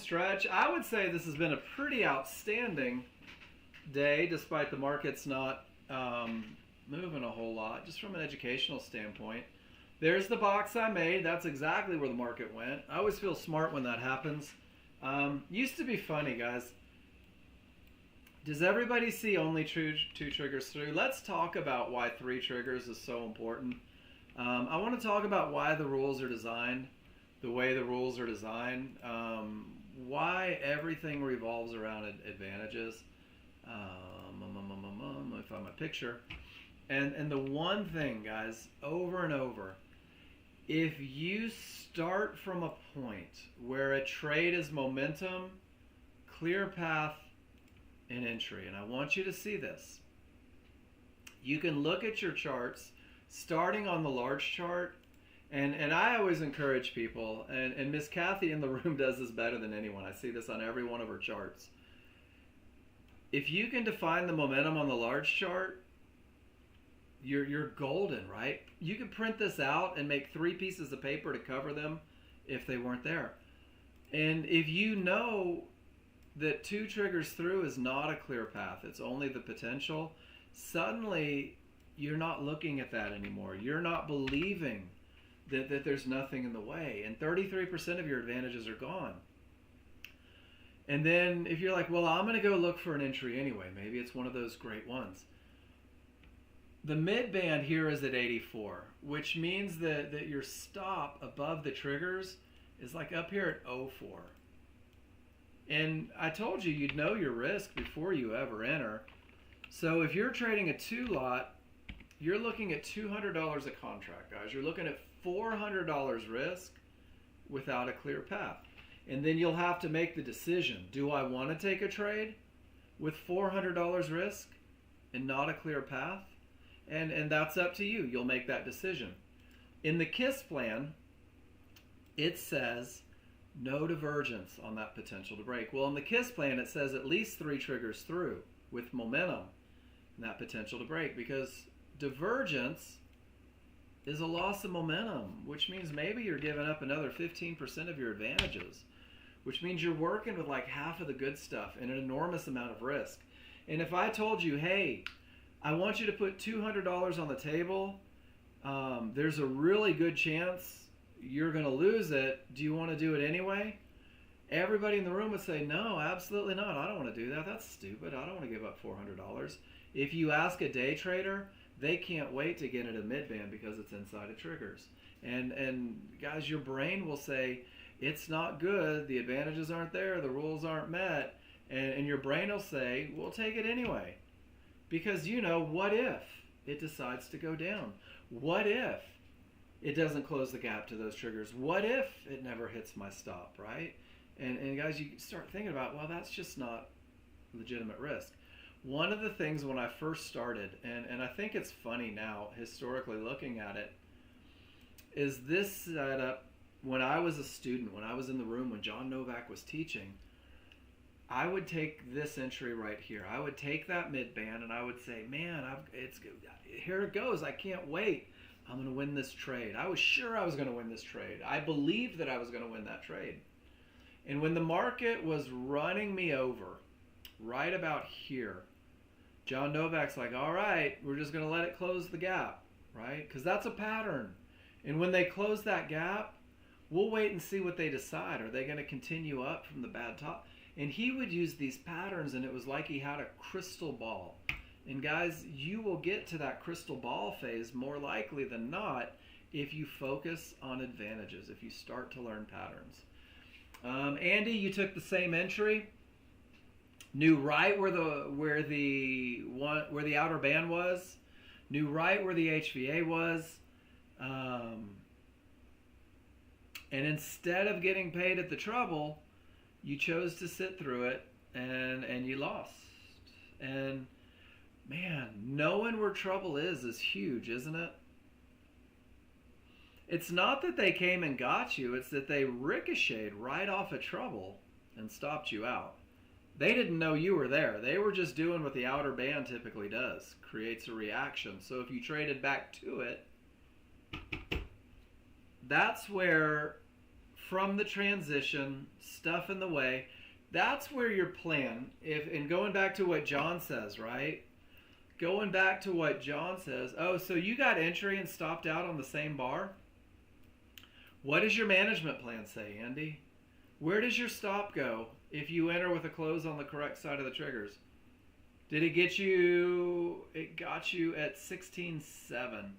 stretch. I would say this has been a pretty outstanding day, despite the markets not moving a whole lot, just from an educational standpoint. There's the box I made. That's exactly where the market went. I always feel smart when that happens. Used to be funny, guys. Does everybody see only two triggers through? Let's talk about why 3 triggers is so important. I want to talk about why the rules are designed the way the rules are designed, why everything revolves around advantages. Let me find my picture. And the one thing, guys, over and over, if you start from a point where a trade is momentum, clear path, and entry, and I want you to see this. You can look at your charts starting on the large chart, and I always encourage people, and Miss Kathy in the room does this better than anyone. I see this on every one of her charts. If you can define the momentum on the large chart, you're golden, right? You could print this out and make 3 pieces of paper to cover them if they weren't there. And if you know that 2 triggers through is not a clear path, it's only the potential, suddenly you're not looking at that anymore. You're not believing that there's nothing in the way, and 33% of your advantages are gone. And then if you're like, well, I'm going to go look for an entry anyway, maybe it's one of those great ones. The mid band here is at 84, which means that your stop above the triggers is like up here at 04. And I told you you'd know your risk before you ever enter. So if you're trading a 2 lot, you're looking at $200 a contract, guys. You're looking at $400 risk without a clear path. And then you'll have to make the decision. Do I want to take a trade with $400 risk and not a clear path? And that's up to you. You'll make that decision. In the KISS plan, it says no divergence on that potential to break. Well, in the KISS plan, it says at least 3 triggers through with momentum and that potential to break, because divergence is a loss of momentum, which means maybe you're giving up another 15% of your advantages, which means you're working with like half of the good stuff and an enormous amount of risk. And if I told you, hey, I want you to put $200 on the table, there's a really good chance you're going to lose it. Do you want to do it anyway? Everybody in the room would say, no, absolutely not. I don't want to do that. That's stupid. I don't want to give up $400. If you ask a day trader, they can't wait to get into mid-band because it's inside of triggers. And guys, your brain will say, it's not good. The advantages aren't there. The rules aren't met. And your brain will say, we'll take it anyway. Because, you know, what if it decides to go down? What if it doesn't close the gap to those triggers? What if it never hits my stop, right? And guys, you start thinking about, well, that's just not legitimate risk. One of the things when I first started, and I think it's funny now, historically looking at it, is this setup when I was a student, when I was in the room, when John Novak was teaching, I would take this entry right here. I would take that mid-band and I would say, man, here it goes. I can't wait. I'm going to win this trade. I was sure I was going to win this trade. I believed that I was going to win that trade. And when the market was running me over, right about here, John Novak's like, all right, we're just going to let it close the gap, right? Because that's a pattern. And when they close that gap, we'll wait and see what they decide. Are they going to continue up from the bad top? And he would use these patterns, and it was like he had a crystal ball. And guys, you will get to that crystal ball phase more likely than not if you focus on advantages, if you start to learn patterns. Andy, you took the same entry, knew right where the outer band was, knew right where the HVA was, and instead of getting paid at the trouble, you chose to sit through it, and you lost. And man, knowing where trouble is huge, isn't it? It's not that they came and got you, it's that they ricocheted right off of trouble and stopped you out. They didn't know you were there. They were just doing what the outer band typically does, creates a reaction. So if you traded back to it, that's where from the transition, stuff in the way. That's where your plan, and going back to what John says, right? Going back to what John says, oh, so you got entry and stopped out on the same bar? What does your management plan say, Andy? Where does your stop go if you enter with a close on the correct side of the triggers? Did it get you? It got you at 16.7.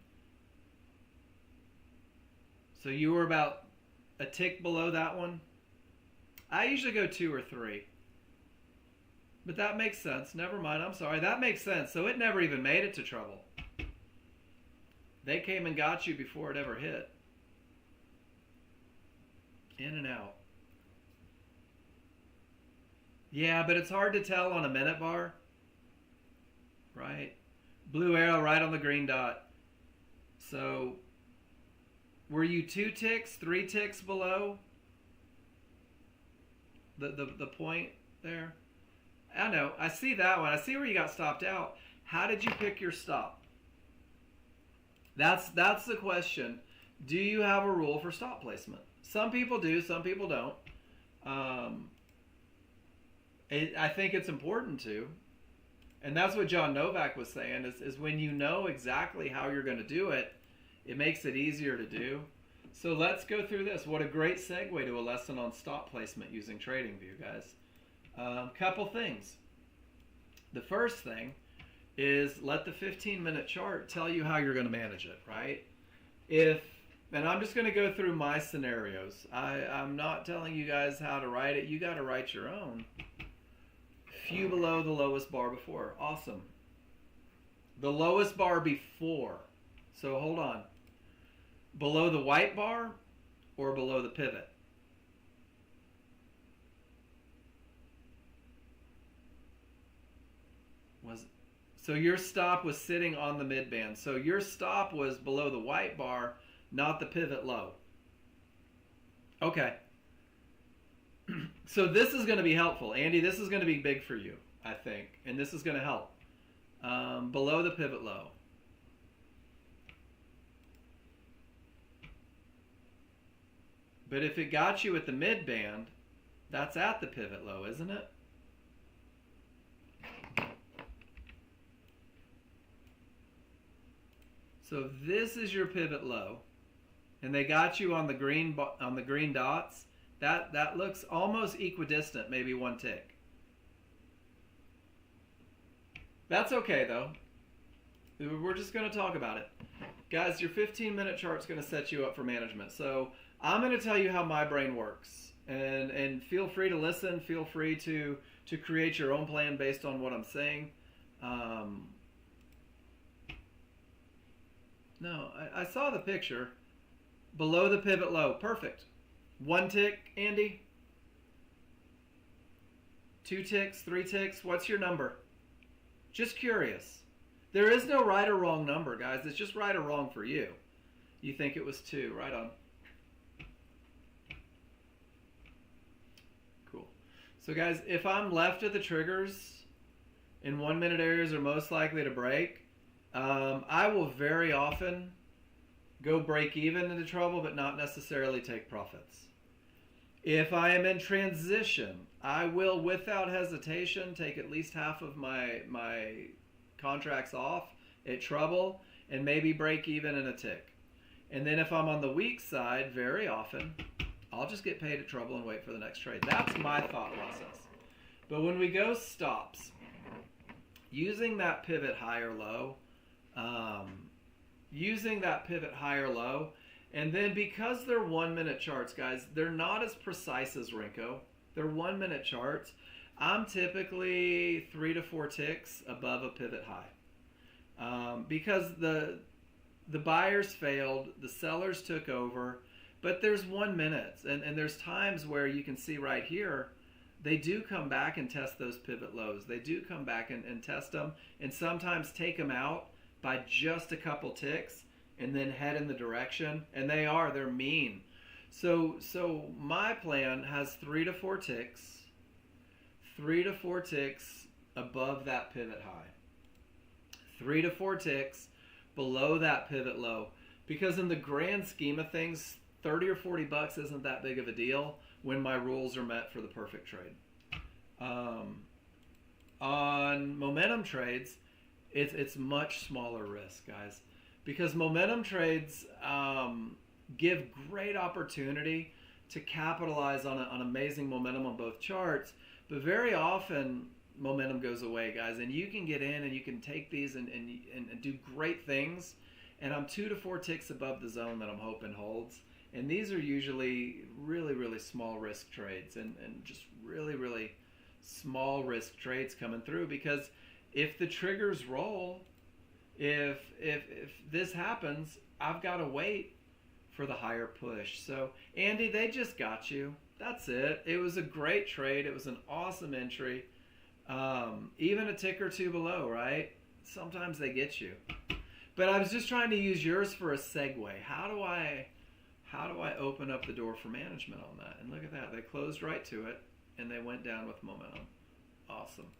So you were about a tick below that one. I usually go 2 or 3. But that makes sense. Never mind. I'm sorry. That makes sense. So it never even made it to trouble. They came and got you before it ever hit. In and out. Yeah, but it's hard to tell on a minute bar. Right? Blue arrow right on the green dot. So were you 2 ticks, 3 ticks below the point there? I know. I see that one. I see where you got stopped out. How did you pick your stop? That's the question. Do you have a rule for stop placement? Some people do. Some people don't. I think it's important to. And that's what John Novak was saying, is when you know exactly how you're going to do it, it makes it easier to do. So let's go through this. What a great segue to a lesson on stop placement using TradingView, guys. Couple things. The first thing is let the 15-minute chart tell you how you're going to manage it, right? And I'm just going to go through my scenarios. I'm not telling you guys how to write it. You got to write your own. Few below the lowest bar before. Awesome. The lowest bar before. So hold on. Below the white bar or below the pivot? So your stop was sitting on the midband. So your stop was below the white bar, not the pivot low. Okay. So this is going to be helpful. Andy, this is going to be big for you, I think. And this is going to help. Below the pivot low. But if it got you at the midband, that's at the pivot low, isn't it? So this is your pivot low, and they got you on the green dots. That looks almost equidistant, maybe 1 tick. That's okay though. We're just going to talk about it, guys. Your 15-minute chart's going to set you up for management. So I'm going to tell you how my brain works, and feel free to listen. Feel free to create your own plan based on what I'm saying. No, I saw the picture. Below the pivot low. Perfect. 1 tick, Andy? 2 ticks, 3 ticks? What's your number? Just curious. There is no right or wrong number, guys. It's just right or wrong for you. You think it was 2. Right on. Cool. So, guys, if I'm left at the triggers and 1-minute areas are most likely to break, I will very often go break even into trouble, but not necessarily take profits. If I am in transition, I will, without hesitation, take at least half of my contracts off at trouble and maybe break even in a tick. And then if I'm on the weak side, very often, I'll just get paid at trouble and wait for the next trade. That's my thought process. But when we go stops, using that pivot high or low, and then because they're 1-minute charts, guys, they're not as precise as Renko. They're 1-minute charts. I'm typically 3 to 4 ticks above a pivot high, because the buyers failed, the sellers took over, but there's 1 minute, and there's times where you can see right here, they do come back and test those pivot lows. They do come back and test them, and sometimes take them out by just a couple ticks and then head in the direction, and they're mean. So my plan has 3 to 4 ticks, 3 to 4 ticks above that pivot high, 3 to 4 ticks below that pivot low, because in the grand scheme of things, 30 or 40 bucks isn't that big of a deal when my rules are met for the perfect trade. On momentum trades, it's much smaller risk, guys, because momentum trades give great opportunity to capitalize on amazing momentum on both charts, but very often momentum goes away, guys, and you can get in and you can take these and do great things, and I'm 2 to 4 ticks above the zone that I'm hoping holds, and these are usually really, really small risk trades and just really, really small risk trades coming through, because if the triggers roll, if this happens, I've got to wait for the higher push. So Andy, they just got you. That's it. It was a great trade. It was an awesome entry. Even a tick or two below, right? Sometimes they get you. But I was just trying to use yours for a segue. How do I open up the door for management on that? And look at that. They closed right to it and they went down with momentum. Awesome.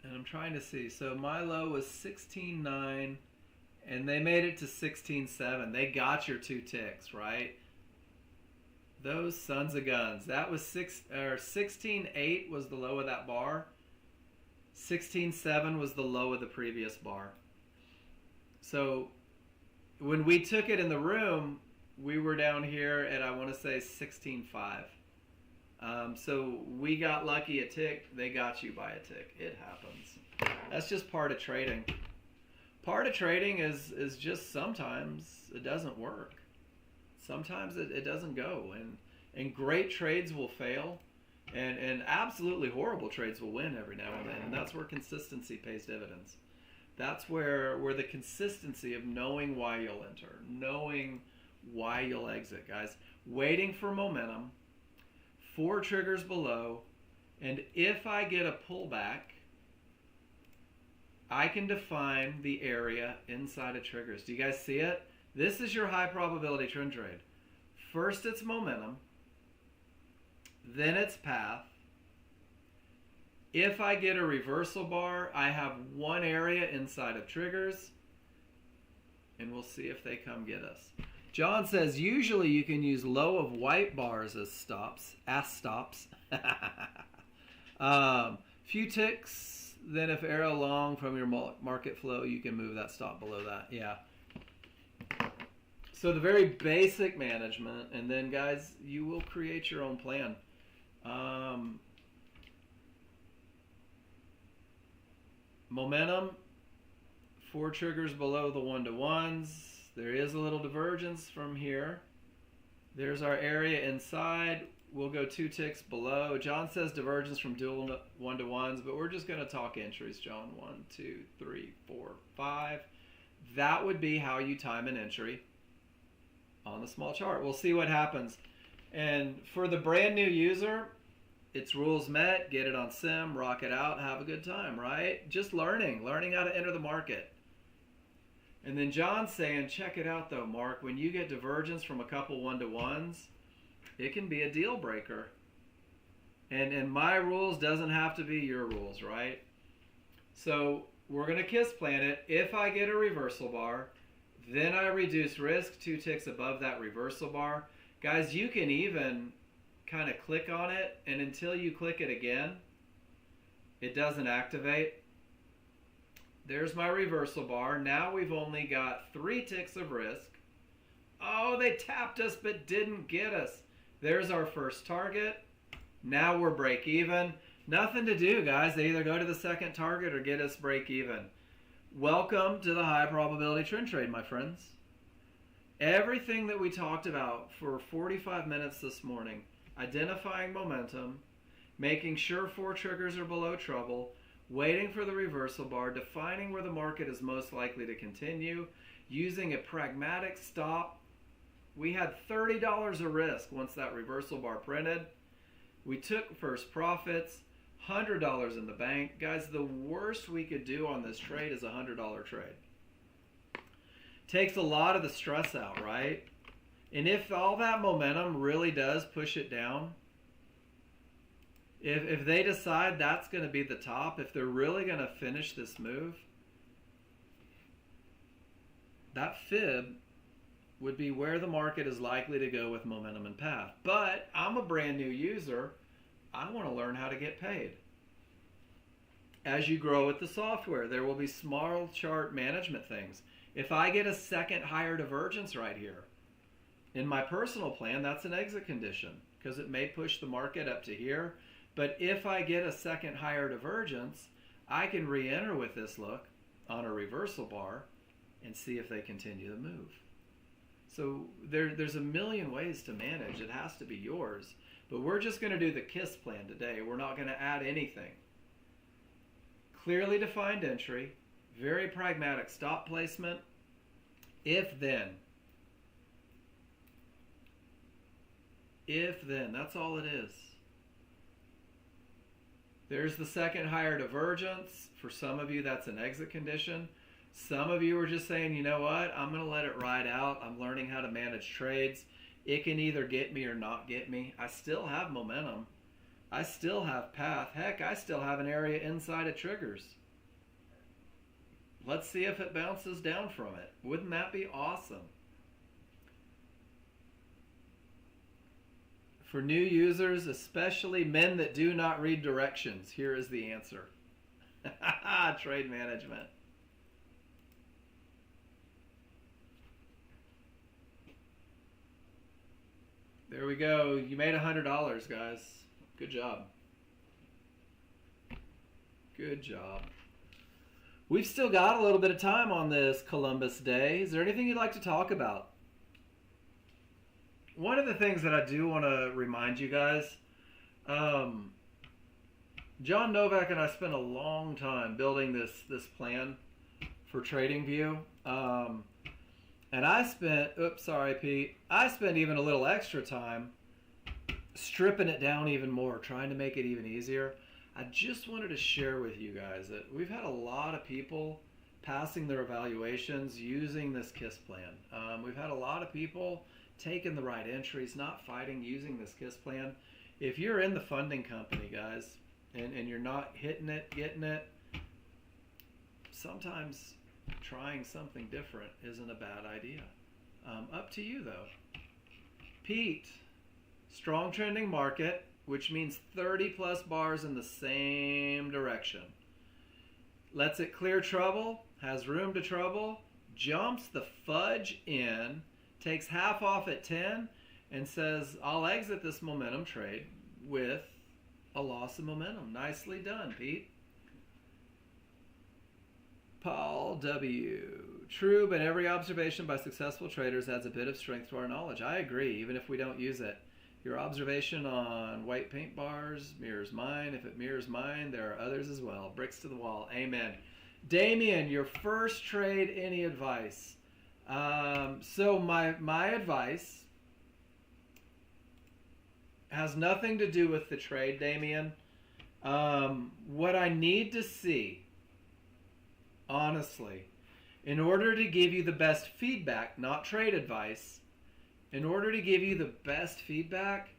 And I'm trying to see. So my low was 16.9 and they made it to 16.7. They got your 2 ticks, right? Those sons of guns. That was 16.8 was the low of that bar. 16.7 was the low of the previous bar. So when we took it in the room, we were down here at, I want to say, 16.5. So we got lucky a tick. They got you by a tick. It happens. That's just part of trading. Part of trading is just sometimes it doesn't work. Sometimes it doesn't go. And great trades will fail. And absolutely horrible trades will win every now and then. And that's where consistency pays dividends. That's where the consistency of knowing why you'll enter, knowing why you'll exit, guys. Waiting for momentum, 4 triggers below, and if I get a pullback, I can define the area inside of triggers. Do you guys see it? This is your high probability trend trade. First it's momentum, then it's path. If I get a reversal bar, I have one area inside of triggers, and we'll see if they come get us. John says, usually you can use low of white bars as stops. Few ticks, then if arrow long from your market flow, you can move that stop below that. Yeah. So the very basic management, and then guys, you will create your own plan. Momentum, 4 triggers below the 1-to-1s. There is a little divergence from here. There's our area inside. We'll go 2 ticks below. John says divergence from dual 1-to-1s, but we're just going to talk entries, John. 1, 2, 3, 4, 5. That would be how you time an entry on the small chart. We'll see what happens. And for the brand new user, it's rules met, get it on sim, rock it out, have a good time, right? Just learning how to enter the market. And then John's saying, check it out though, Mark, when you get divergence from a couple 1-to-1s, it can be a deal breaker. And my rules doesn't have to be your rules, right? So we're going to kiss plan it. If I get a reversal bar, then I reduce risk 2 ticks above that reversal bar. Guys, you can even kind of click on it, and until you click it again, it doesn't activate. There's my reversal bar. Now we've only got 3 ticks of risk. Oh, they tapped us but didn't get us. There's our first target. Now we're break even. Nothing to do, guys. They either go to the second target or get us break even. Welcome to the high probability trend trade, my friends. Everything that we talked about for 45 minutes this morning, identifying momentum, making sure 4 triggers are below trouble, waiting for the reversal bar, defining where the market is most likely to continue, using a pragmatic stop. We had $30 of risk once that reversal bar printed. We took first profits, $100 in the bank. Guys, the worst we could do on this trade is a $100 trade. Takes a lot of the stress out, right? And if all that momentum really does push it down, If they decide that's going to be the top, if they're really going to finish this move, that fib would be where the market is likely to go with momentum and path. But I'm a brand new user. I want to learn how to get paid. As you grow with the software, there will be small chart management things. If I get a second higher divergence right here, in my personal plan, that's an exit condition because it may push the market up to here. But if I get a second higher divergence, I can re-enter with this look on a reversal bar and see if they continue to move. So there's a million ways to manage. It has to be yours. But we're just going to do the KISS plan today. We're not going to add anything. Clearly defined entry, very pragmatic stop placement, if then. If then, that's all it is. There's the second higher divergence. For some of you, that's an exit condition. Some of you are just saying, you know what, I'm going to let it ride out. I'm learning how to manage trades. It can either get me or not get me. I still have momentum. I still have path. Heck, I still have an area inside of triggers. Let's see if it bounces down from it. Wouldn't that be awesome? For new users, especially men that do not read directions, here is the answer. Trade management. There we go. You made $100, guys. Good job. Good job. We've still got a little bit of time on this Columbus Day. Is there anything you'd like to talk about? One of the things that I do want to remind you guys, John Novak and I spent a long time building this plan for TradingView. And I spent, oops, sorry, Pete. I spent even a little extra time stripping it down even more, trying to make it even easier. I just wanted to share with you guys that we've had a lot of people passing their evaluations using this KISS plan. We've had a lot of people taking the right entries, not fighting, using this KISS plan. If you're in the funding company, guys, and you're not hitting it, getting it, sometimes trying something different isn't a bad idea. Up to you, though. Pete, strong trending market, which means 30 plus bars in the same direction. Lets it clear trouble, has room to trouble, jumps the fudge in, takes half off at 10, and says, I'll exit this momentum trade with a loss of momentum. Nicely done, Pete. Paul W. True, but every observation by successful traders adds a bit of strength to our knowledge. I agree, even if we don't use it. Your observation on white paint bars mirrors mine. If it mirrors mine, there are others as well. Bricks to the wall. Amen. Damien, your first trade, any advice? So my advice has nothing to do with the trade, Damien. What I need to see, honestly, in order to give you the best feedback, not trade advice, in order to give you the best feedback,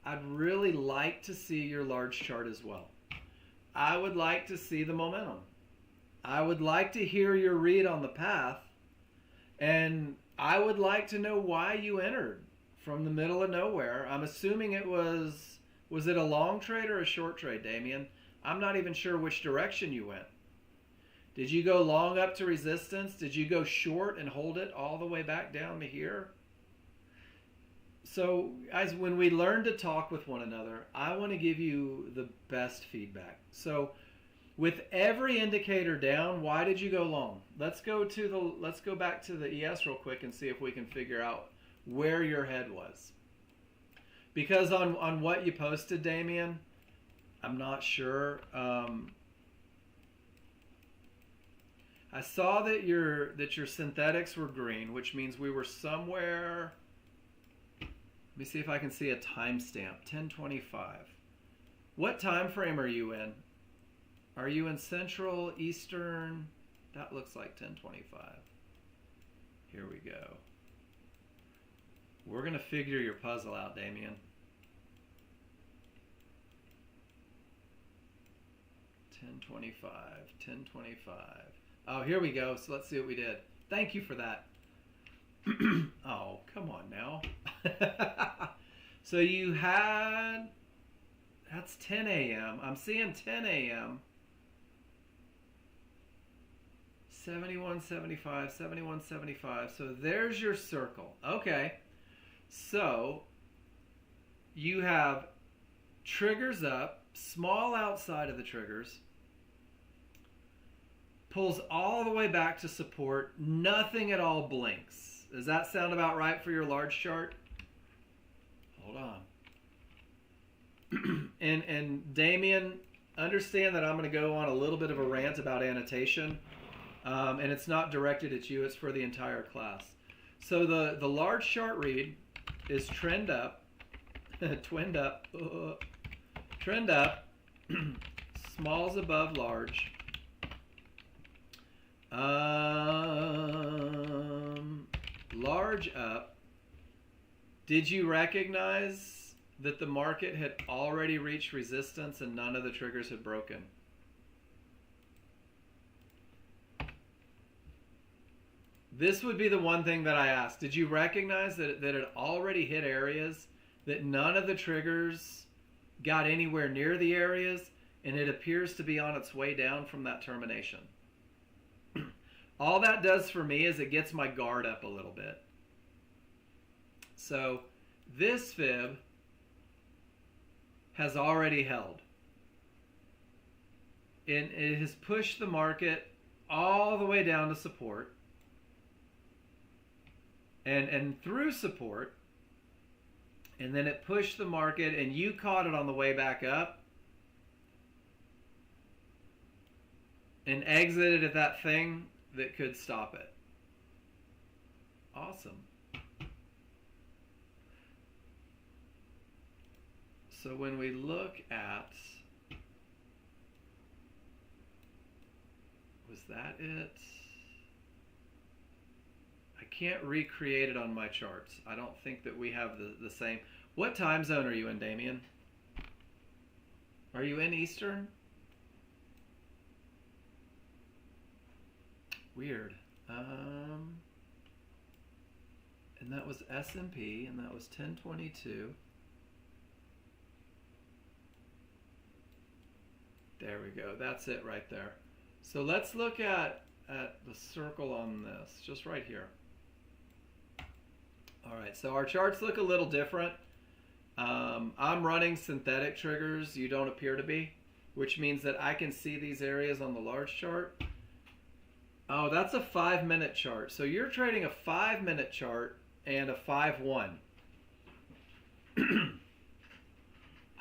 I'd really like to see your large chart as well. I would like to see the momentum. I would like to hear your read on the path, and I would like to know why you entered from the middle of nowhere. I'm assuming it was it a long trade or a short trade, Damien? I'm not even sure which direction you went. Did you go long up to resistance? Did you go short and hold it all the way back down to here? So, guys, when we learn to talk with one another, I want to give you the best feedback. So, with every indicator down, why did you go long? Let's go back to the ES real quick and see if we can figure out where your head was. Because on what you posted, Damien, I'm not sure. I saw that your synthetics were green, which means we were somewhere. Let me see if I can see a timestamp. 10:25. What time frame are you in? Are you in Central, Eastern? That looks like 10:25. Here we go. We're going to figure your puzzle out, Damien. 1025, 1025. Oh, here we go. So let's see what we did. Thank you for that. Oh, come on now. So you had, that's 10 a.m. I'm seeing 10 a.m. 71.75, 71.75. So there's your circle. Okay. So you have triggers up, small outside of the triggers, pulls all the way back to support, nothing at all blinks. Does that sound about right for your large chart? Hold on. and Damien, understand that I'm going to go on a little bit of a rant about annotation. And it's not directed at you, it's for the entire class. So the large chart read is trend up, trend up, trend up, smalls above large, large up. Did you recognize that the market had already reached resistance and none of the triggers had broken? This would be the one thing that I asked. Did you recognize that it already hit areas, that none of the triggers got anywhere near the areas, and it appears to be on its way down from that termination? All that does for me is it gets my guard up a little bit. So this fib has already held. And it has pushed the market all the way down to support. And through support, and then it pushed the market, and you caught it on the way back up and exited at that thing that could stop it. Awesome. So when we look at, was that it? I can't recreate it on my charts. I don't think that we have the same. What time zone are you in, Damien? Are you in Eastern? Weird. And that was S&P, and that was 1022. There we go. That's it right there. So let's look at the circle on this, just right here. All right, so our charts look a little different. I'm running synthetic triggers. You don't appear to be, which means that I can see these areas on the large chart. Oh, that's a 5-minute chart. So you're trading a 5-minute chart and a 5-1. I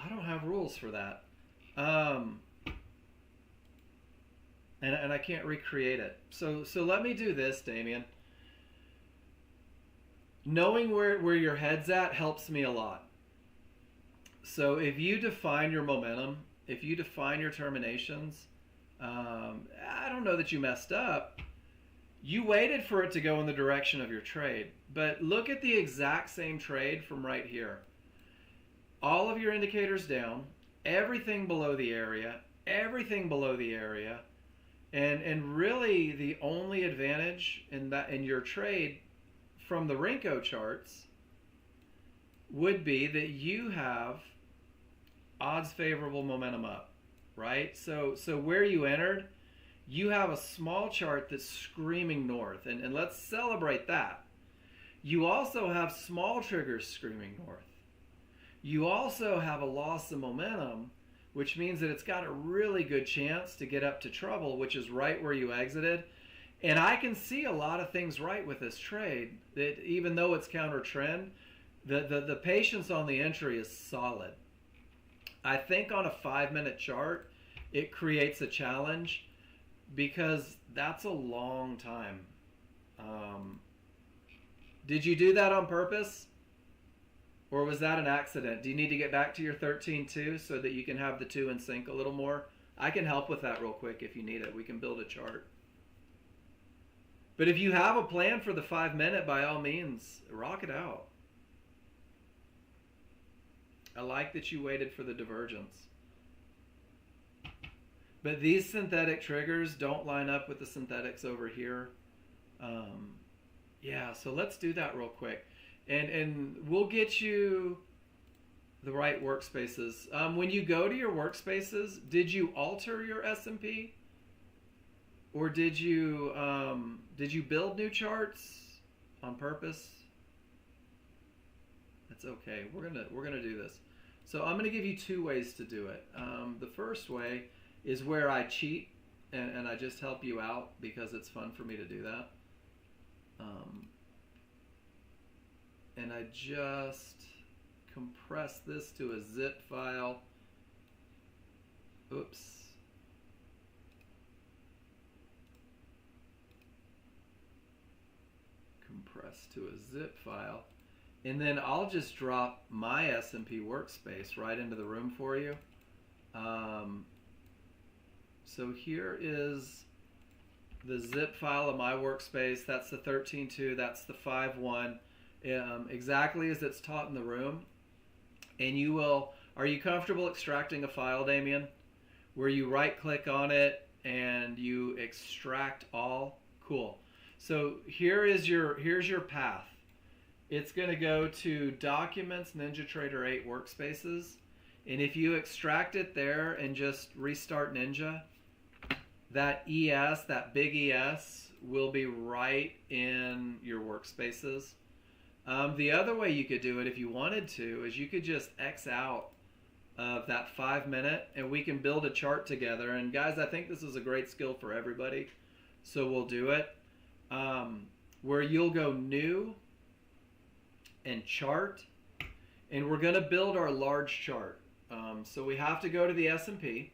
don't have rules for that. And I can't recreate it. So let me do this, Damien. Knowing where your head's at helps me a lot. So if you define your momentum, if you define your terminations, I don't know that you messed up. You waited for it to go in the direction of your trade. But look at the exact same trade from right here. All of your indicators down, everything below the area, everything below the area. And really the only advantage in your trade from the Renko charts would be that you have odds favorable momentum up, right? So where you entered, you have a small chart that's screaming north, and let's celebrate that. You also have small triggers screaming north. You also have a loss of momentum, which means that it's got a really good chance to get up to trouble, which is right where you exited. And I can see a lot of things right with this trade, that even though it's counter trend, the patience on the entry is solid. I think on a 5-minute chart, it creates a challenge because that's a long time. Did you do that on purpose? Or was that an accident? Do you need to get back to your 13.2 so that you can have the 2 in sync a little more? I can help with that real quick if you need it. We can build a chart. But if you have a plan for the 5-minute, by all means, rock it out. I like that you waited for the divergence. But these synthetic triggers don't line up with the synthetics over here. Um, yeah, so let's do that real quick. And we'll get you the right workspaces. When you go to your workspaces, did you alter your SMP? Or did you build new charts on purpose? That's okay. We're gonna do this. So I'm gonna give you two ways to do it. The first way is where I cheat and I just help you out because it's fun for me to do that. And I just compress this to a zip file. Oops. Compress to a zip file. And then I'll just drop my SMP workspace right into the room for you. So here is the zip file of my workspace. That's the 13.2, that's the 5.1, exactly as it's taught in the room. And you will, are you comfortable extracting a file, Damien? Where you right click on it and you extract all? Cool. So here's your path. It's going to go to Documents, NinjaTrader 8 Workspaces. And if you extract it there and just restart Ninja, that ES, that big ES, will be right in your workspaces. The other way you could do it if you wanted to is you could just X out of that 5 minute and we can build a chart together. And guys, I think this is a great skill for everybody. So we'll do it. Where you'll go New and Chart. And we're going to build our large chart. So we have to go to the S&P.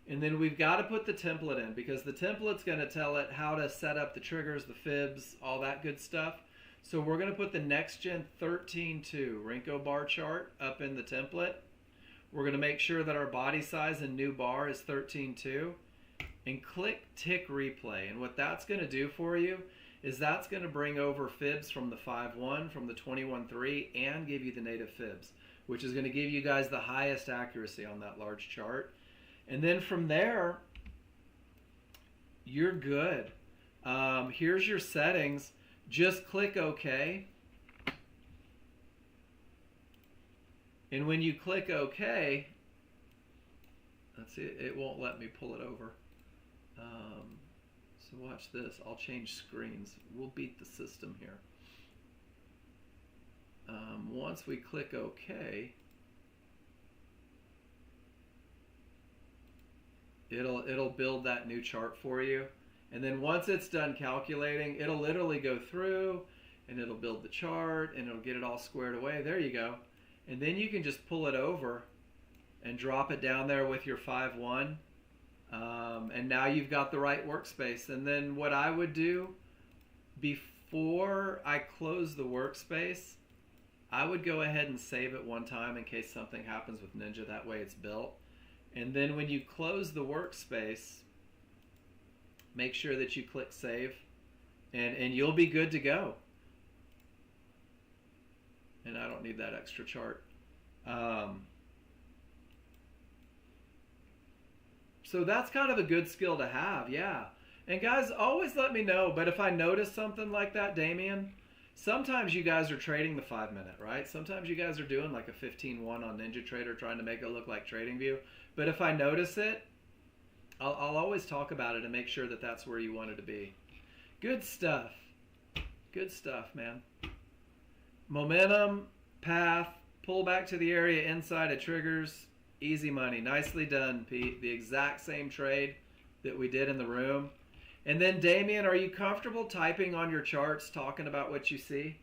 And then we've got to put the template in because the template's going to tell it how to set up the triggers, the fibs, all that good stuff. So we're going to put the Nexgen 13.2 Renko bar chart up in the template. We're going to make sure that our body size and new bar is 13.2 and click tick replay. And what that's going to do for you is that's going to bring over fibs from the 5.1, from the 21.3, and give you the native fibs, which is going to give you guys the highest accuracy on that large chart. And then from there, you're good. Here's your settings. Just click OK. And when you click OK, let's see, it won't let me pull it over. So watch this. I'll change screens. We'll beat the system here. Once we click OK, it'll build that new chart for you. And then once it's done calculating, it'll literally go through and it'll build the chart and it'll get it all squared away. There you go. And then you can just pull it over and drop it down there with your 5.1. And now you've got the right workspace. And then what I would do before I close the workspace, I would go ahead and save it one time in case something happens with Ninja. That way it's built. And then when you close the workspace, make sure that you click save and you'll be good to go. And I don't need that extra chart. So that's kind of a good skill to have, yeah. And guys, always let me know, but if I notice something like that, Damien, sometimes you guys are trading the 5 minute, right? Sometimes you guys are doing like a 15.1 on NinjaTrader trying to make it look like TradingView. But if I notice it, I'll always talk about it and make sure that that's where you want it to be. Good stuff. Good stuff, man. Momentum, path, pull back to the area inside of triggers. Easy money. Nicely done, Pete. The exact same trade that we did in the room. And then, Damien, are you comfortable typing on your charts, talking about what you see?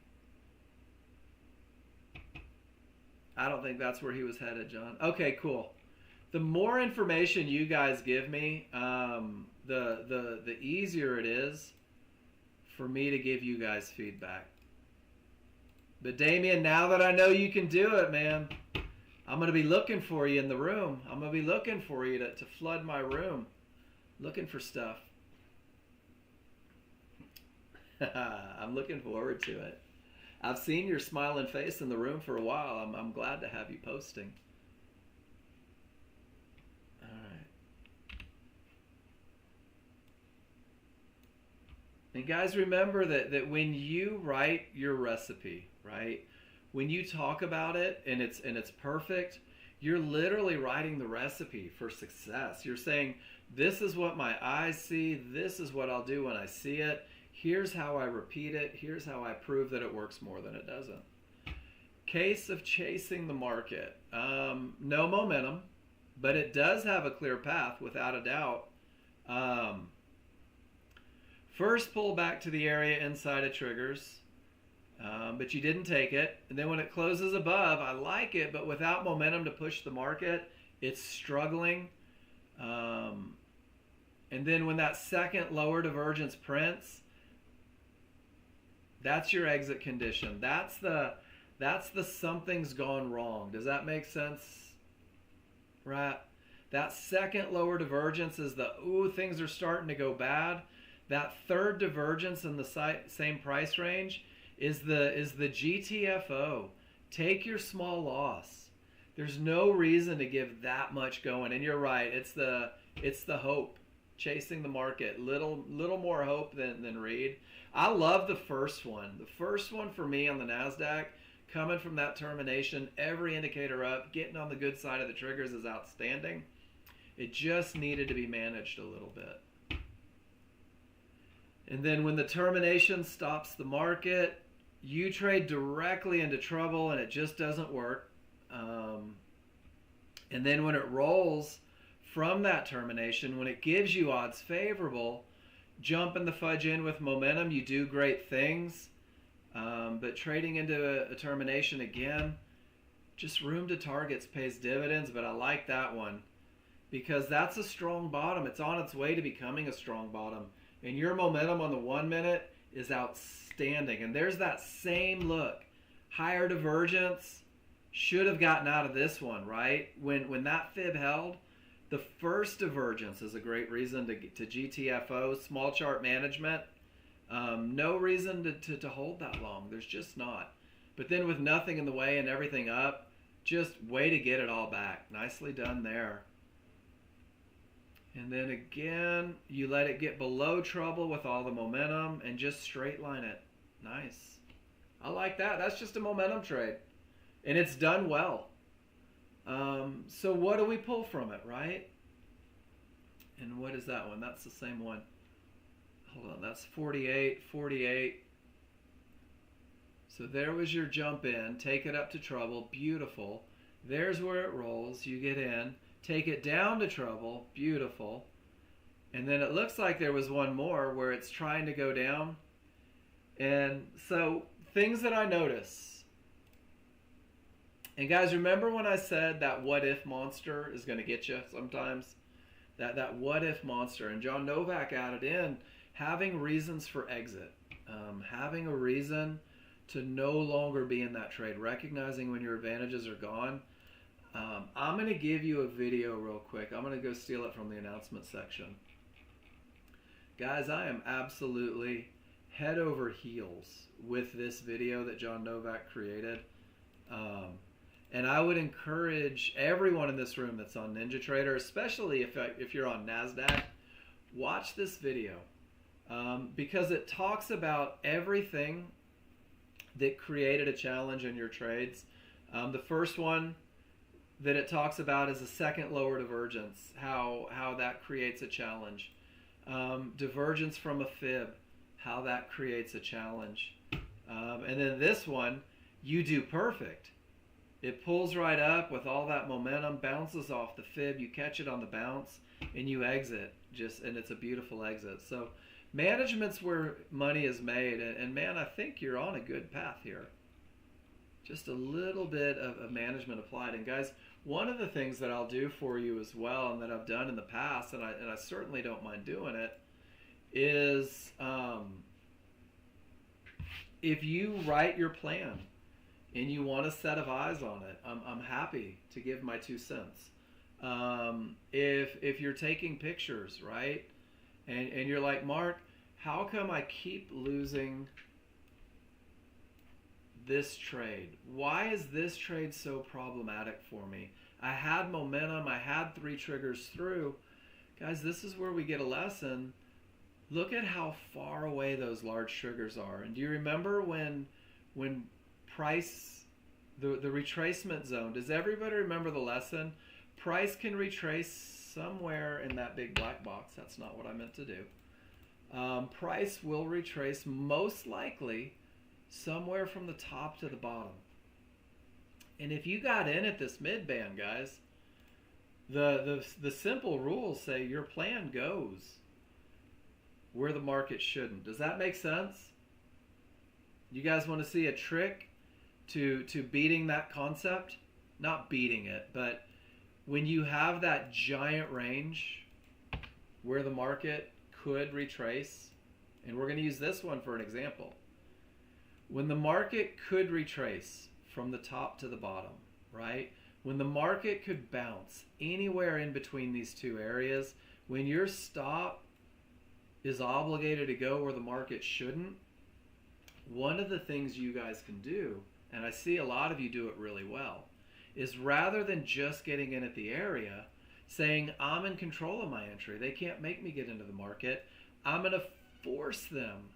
I don't think that's where he was headed, John. Okay, cool. The more information you guys give me, the easier it is for me to give you guys feedback. But Damien, now that I know you can do it, man, I'm going to be looking for you in the room. I'm going to be looking for you to flood my room. Looking for stuff. I'm looking forward to it. I've seen your smiling face in the room for a while. I'm glad to have you posting. All right. And guys, remember that when you write your recipe, right? When you talk about it and it's perfect, you're literally writing the recipe for success. You're saying, this is what my eyes see, this is what I'll do when I see it. Here's how I repeat it. Here's how I prove that it works more than it doesn't. Case of chasing the market. No momentum, but it does have a clear path without a doubt. First pull back to the area inside of triggers, but you didn't take it. And then when it closes above, I like it, but without momentum to push the market, it's struggling. And then when that second lower divergence prints, that's your exit condition. That's the something's gone wrong. Does that make sense? Right? That second lower divergence is the, ooh, things are starting to go bad. That third divergence in the same price range is the GTFO. Take your small loss. There's no reason to give that much going. And you're right, it's the hope. Chasing the market. Little more hope than read. I love the first one. The first one for me on the NASDAQ, coming from that termination, every indicator up, getting on the good side of the triggers is outstanding. It just needed to be managed a little bit. And then when the termination stops the market, you trade directly into trouble and it just doesn't work. And then when it rolls from that termination, when it gives you odds favorable, jumping the fudge in with momentum, you do great things. But trading into a termination again, just room to targets pays dividends, but I like that one because that's a strong bottom. It's on its way to becoming a strong bottom. And your momentum on the 1 minute is outstanding. And there's that same look. Higher divergence, should have gotten out of this one, right? When that fib held, the first divergence is a great reason to GTFO, small chart management. No reason to hold that long. There's just not. But then with nothing in the way and everything up, just way to get it all back. Nicely done there. And then again, you let it get below trouble with all the momentum and just straight line it. Nice. I like that. That's just a momentum trade. And it's done well. So what do we pull from it, right? And what is that one? That's the same one. Hold on, that's 48, 48. So there was your jump in. Take it up to trouble. Beautiful. There's where it rolls. You get in. Take it down to trouble. Beautiful. And then it looks like there was one more where it's trying to go down. And so things that I notice. And guys, remember when I said that what if monster is going to get you sometimes? That what if monster. And John Novak added in having reasons for exit. Having a reason to no longer be in that trade. Recognizing when your advantages are gone. I'm going to give you a video real quick. I'm going to go steal it from the announcement section. Guys, I am absolutely head over heels with this video that John Novak created. And I would encourage everyone in this room that's on NinjaTrader, especially if you're on NASDAQ, watch this video. Because it talks about everything that created a challenge in your trades. The first one that it talks about is a second lower divergence, how that creates a challenge. Divergence from a fib, how that creates a challenge. And then this one, you do perfect. It pulls right up with all that momentum, bounces off the fib, you catch it on the bounce, and you exit. And it's a beautiful exit. So management's where money is made, and man, I think you're on a good path here. Just a little bit of management applied. And guys, one of the things that I'll do for you as well, and that I've done in the past, and I certainly don't mind doing it, is if you write your plan and you want a set of eyes on it, I'm happy to give my 2 cents. If you're taking pictures, right, and you're like, Mark, how come I keep losing this trade? Why is this trade so problematic for me? I had momentum. I had 3 triggers through. Guys, this is where we get a lesson. Look at how far away those large triggers are. And do you remember when price the retracement zone, does everybody remember the lesson? Price can retrace somewhere in that big black box. That's not what I meant to do. Price will retrace most likely somewhere from the top to the bottom. And if you got in at this mid band, guys, the simple rules say your plan goes where the market shouldn't. Does that make sense? You guys want to see a trick to beating that concept? Not beating it, but when you have that giant range where the market could retrace, and we're going to use this one for an example. When the market could retrace from the top to the bottom, right? When the market could bounce anywhere in between these two areas, when your stop is obligated to go where the market shouldn't, one of the things you guys can do, and I see a lot of you do it really well, is rather than just getting in at the area, saying, I'm in control of my entry. They can't make me get into the market. I'm going to force them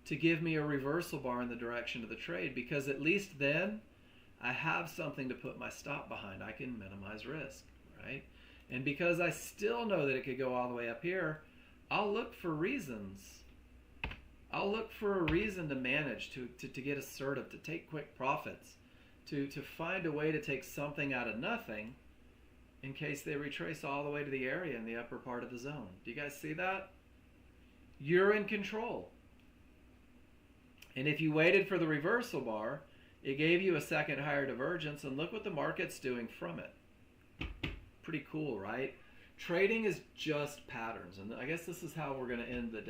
to give me a reversal bar in the direction of the trade, because at least then I have something to put my stop behind. I can minimize risk, right? And because I still know that it could go all the way up here, I'll look for reasons. I'll look for a reason to manage, to get assertive, to take quick profits, to find a way to take something out of nothing in case they retrace all the way to the area in the upper part of the zone. Do you guys see that? You're in control. And if you waited for the reversal bar, it gave you a second higher divergence, and look what the market's doing from it. Pretty cool, right? Trading is just patterns, and I guess this is how we're going to end the day.